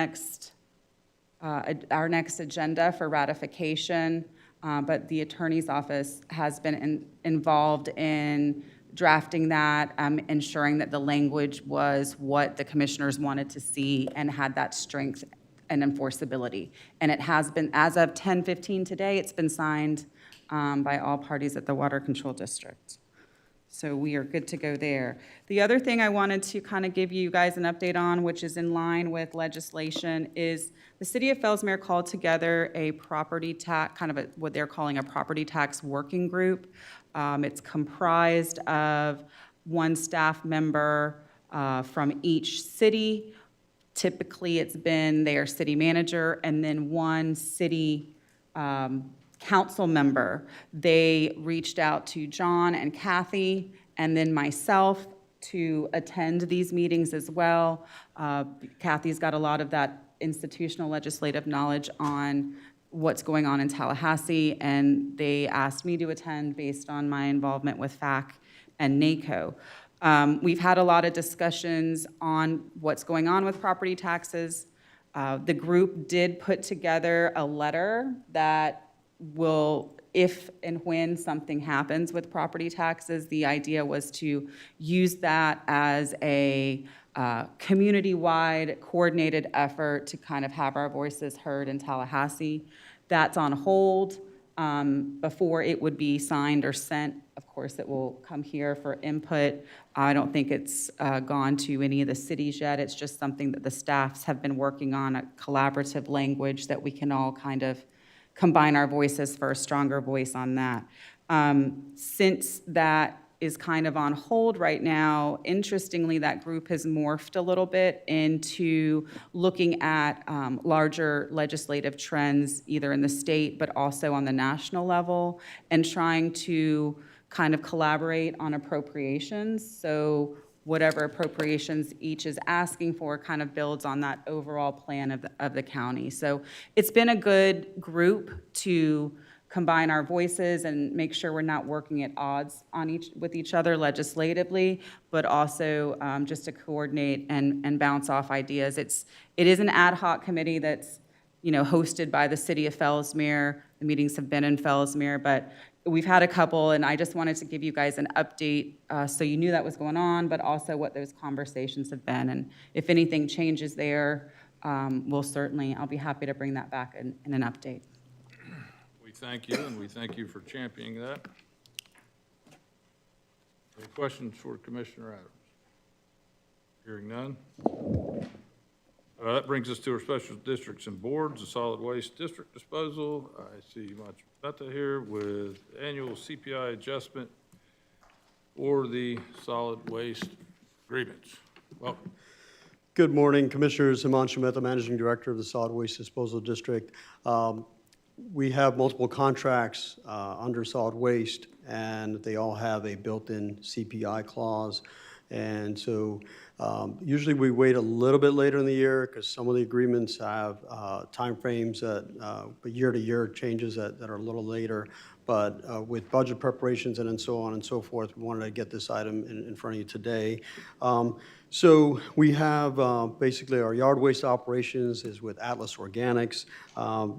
our next agenda for ratification, but the attorney's office has been involved in drafting that, ensuring that the language was what the commissioners wanted to see and had that strength and enforceability. And it has been, as of 10:15 today, it's been signed by all parties at the Water Control District. So we are good to go there. The other thing I wanted to kind of give you guys an update on, which is in line with legislation, is the city of Fellsmere called together a property tax, kind of what they're calling a property tax working group. It's comprised of one staff member from each city. Typically, it's been their city manager and then one city council member. They reached out to John and Kathy and then myself to attend these meetings as well. Kathy's got a lot of that institutional legislative knowledge on what's going on in Tallahassee, and they asked me to attend based on my involvement with FAC and NACO. We've had a lot of discussions on what's going on with property taxes. The group did put together a letter that will, if and when something happens with property taxes, the idea was to use that as a community-wide coordinated effort to kind of have our voices heard in Tallahassee. That's on hold before it would be signed or sent. Of course, it will come here for input. I don't think it's gone to any of the cities yet. It's just something that the staffs have been working on, a collaborative language that we can all kind of combine our voices for a stronger voice on that. Since that is kind of on hold right now, interestingly, that group has morphed a little bit into looking at larger legislative trends, either in the state but also on the national level, and trying to kind of collaborate on appropriations. So whatever appropriations each is asking for kind of builds on that overall plan of the county. So it's been a good group to combine our voices and make sure we're not working at odds with each other legislatively, but also just to coordinate and bounce off ideas. It is an ad hoc committee that's hosted by the city of Fellsmere. The meetings have been in Fellsmere, but we've had a couple, and I just wanted to give you guys an update so you knew that was going on, but also what those conversations have been. And if anything changes there, I'll be happy to bring that back in an update. We thank you, and we thank you for championing that. Any questions for Commissioner Adams? Hearing none. That brings us to our special districts and boards, the solid waste district disposal. I see much Betta here with annual CPI adjustment or the solid waste agreements. Welcome. Good morning, Commissioners. Himanshu Mehta, Managing Director of the Solid Waste Disposal District. We have multiple contracts under solid waste, and they all have a built-in CPI clause. And so usually we wait a little bit later in the year because some of the agreements have timeframes that year-to-year changes that are a little later. But with budget preparations and so on and so forth, we wanted to get this item in front of you today. So we have basically our yard waste operations is with Atlas Organics.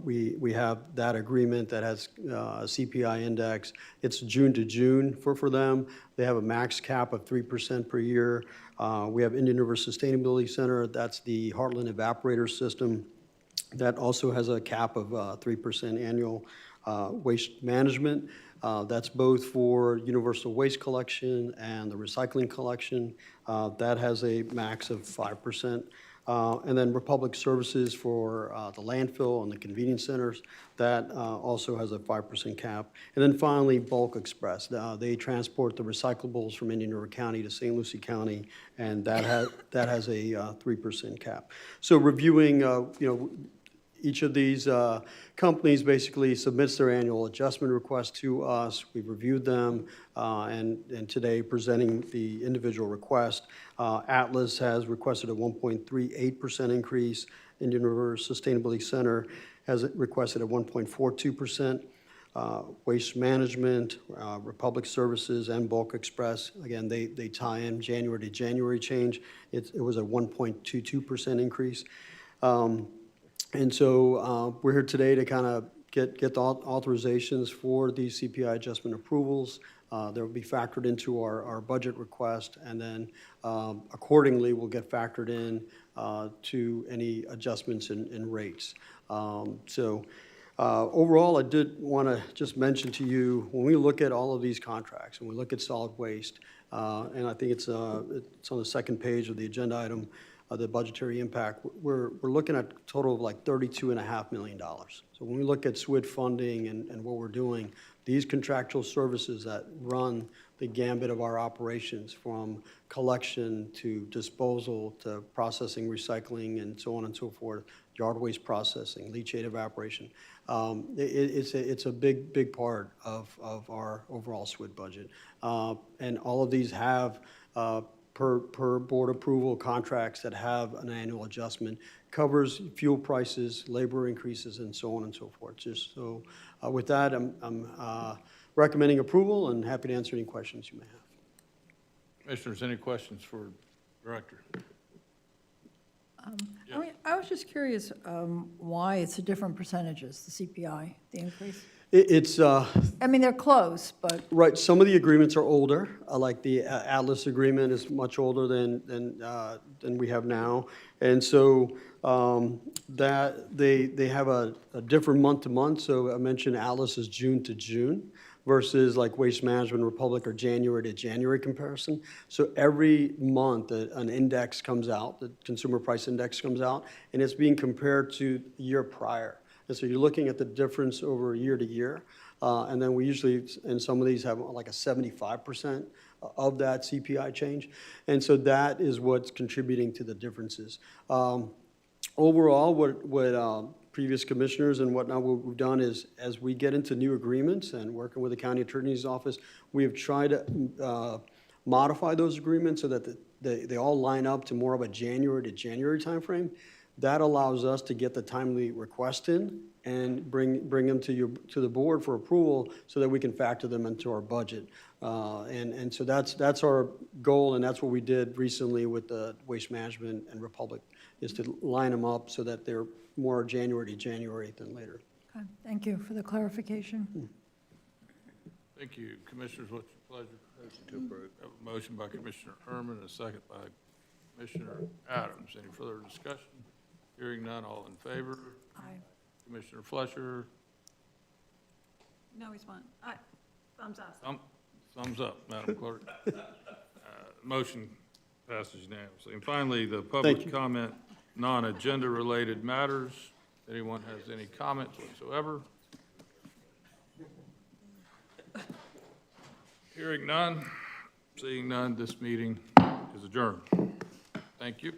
We have that agreement that has a CPI index. It's June to June for them. They have a max cap of 3% per year. We have Indian River Sustainability Center. That's the Heartland evaporator system. That also has a cap of 3% annual. Waste management, that's both for universal waste collection and the recycling collection. That has a max of 5%. And then Republic Services for the landfill and the convenience centers, that also has a 5% cap. And then finally, Bulk Express. They transport the recyclables from Indian River County to St. Lucie County, and that has a 3% cap. So reviewing, each of these companies basically submits their annual adjustment request to us. We've reviewed them, and today presenting the individual request. Atlas has requested a 1.38% increase. Indian River Sustainability Center has requested a 1.42%. Waste Management, Republic Services, and Bulk Express, again, they tie in January to January change. It was a 1.22% increase. And so we're here today to kind of get the authorizations for these CPI adjustment approvals. They'll be factored into our budget request, and then accordingly will get factored in to any adjustments in rates. Overall, I did want to just mention to you, when we look at all of these contracts, and we look at solid waste, and I think it's on the second page of the agenda item, the budgetary impact, we're looking at a total of like $32.5 million. So when we look at SWID funding and what we're doing, these contractual services that run the gambit of our operations, from collection to disposal to processing, recycling, and so on and so forth, yard waste processing, leachate evaporation, it's a big part of our overall SWID budget. And all of these have per board approval contracts that have an annual adjustment, covers fuel prices, labor increases, and so on and so forth. Just so with that, I'm recommending approval and happy to answer any questions you may have. Commissioners, any questions for Director? I was just curious why it's a different percentages, the CPI, the increase. It's I mean, they're close, but right. Some of the agreements are older, like the Atlas agreement is much older than we have now, and so that they have a different month to month. So I mentioned Atlas is June to June, versus like Waste Management Republic or January to January comparison. So every month an index comes out, the consumer price index comes out, and it's being compared to the year prior. And so you're looking at the difference over year to year. And then we usually, in some of these, have like a 75% of that CPI change. And so that is what's contributing to the differences. Overall, what previous commissioners and whatnot, what we've done is, as we get into new agreements and working with the county attorney's office, we have tried to modify those agreements so that they all line up to more of a January to January timeframe. That allows us to get the timely request in and bring them to the board for approval so that we can factor them into our budget. And so that's our goal, and that's what we did recently with the Waste Management and Republic, is to line them up so that they're more January to January than later. okay, thank you for the clarification. Thank you. Commissioners, what's your pleasure? Motion to approve. Have a motion by Commissioner Herman, a second by Commissioner Adams. Any further discussion? Hearing none, all in favor? Aye. Commissioner Fletcher? No response. Thumbs up. Thumbs up, Madam Clerk. Motion passes unanimously. And finally, the public comment non-agenda related matters. Anyone has any comments whatsoever? Hearing none, seeing none, this meeting is adjourned. Thank you.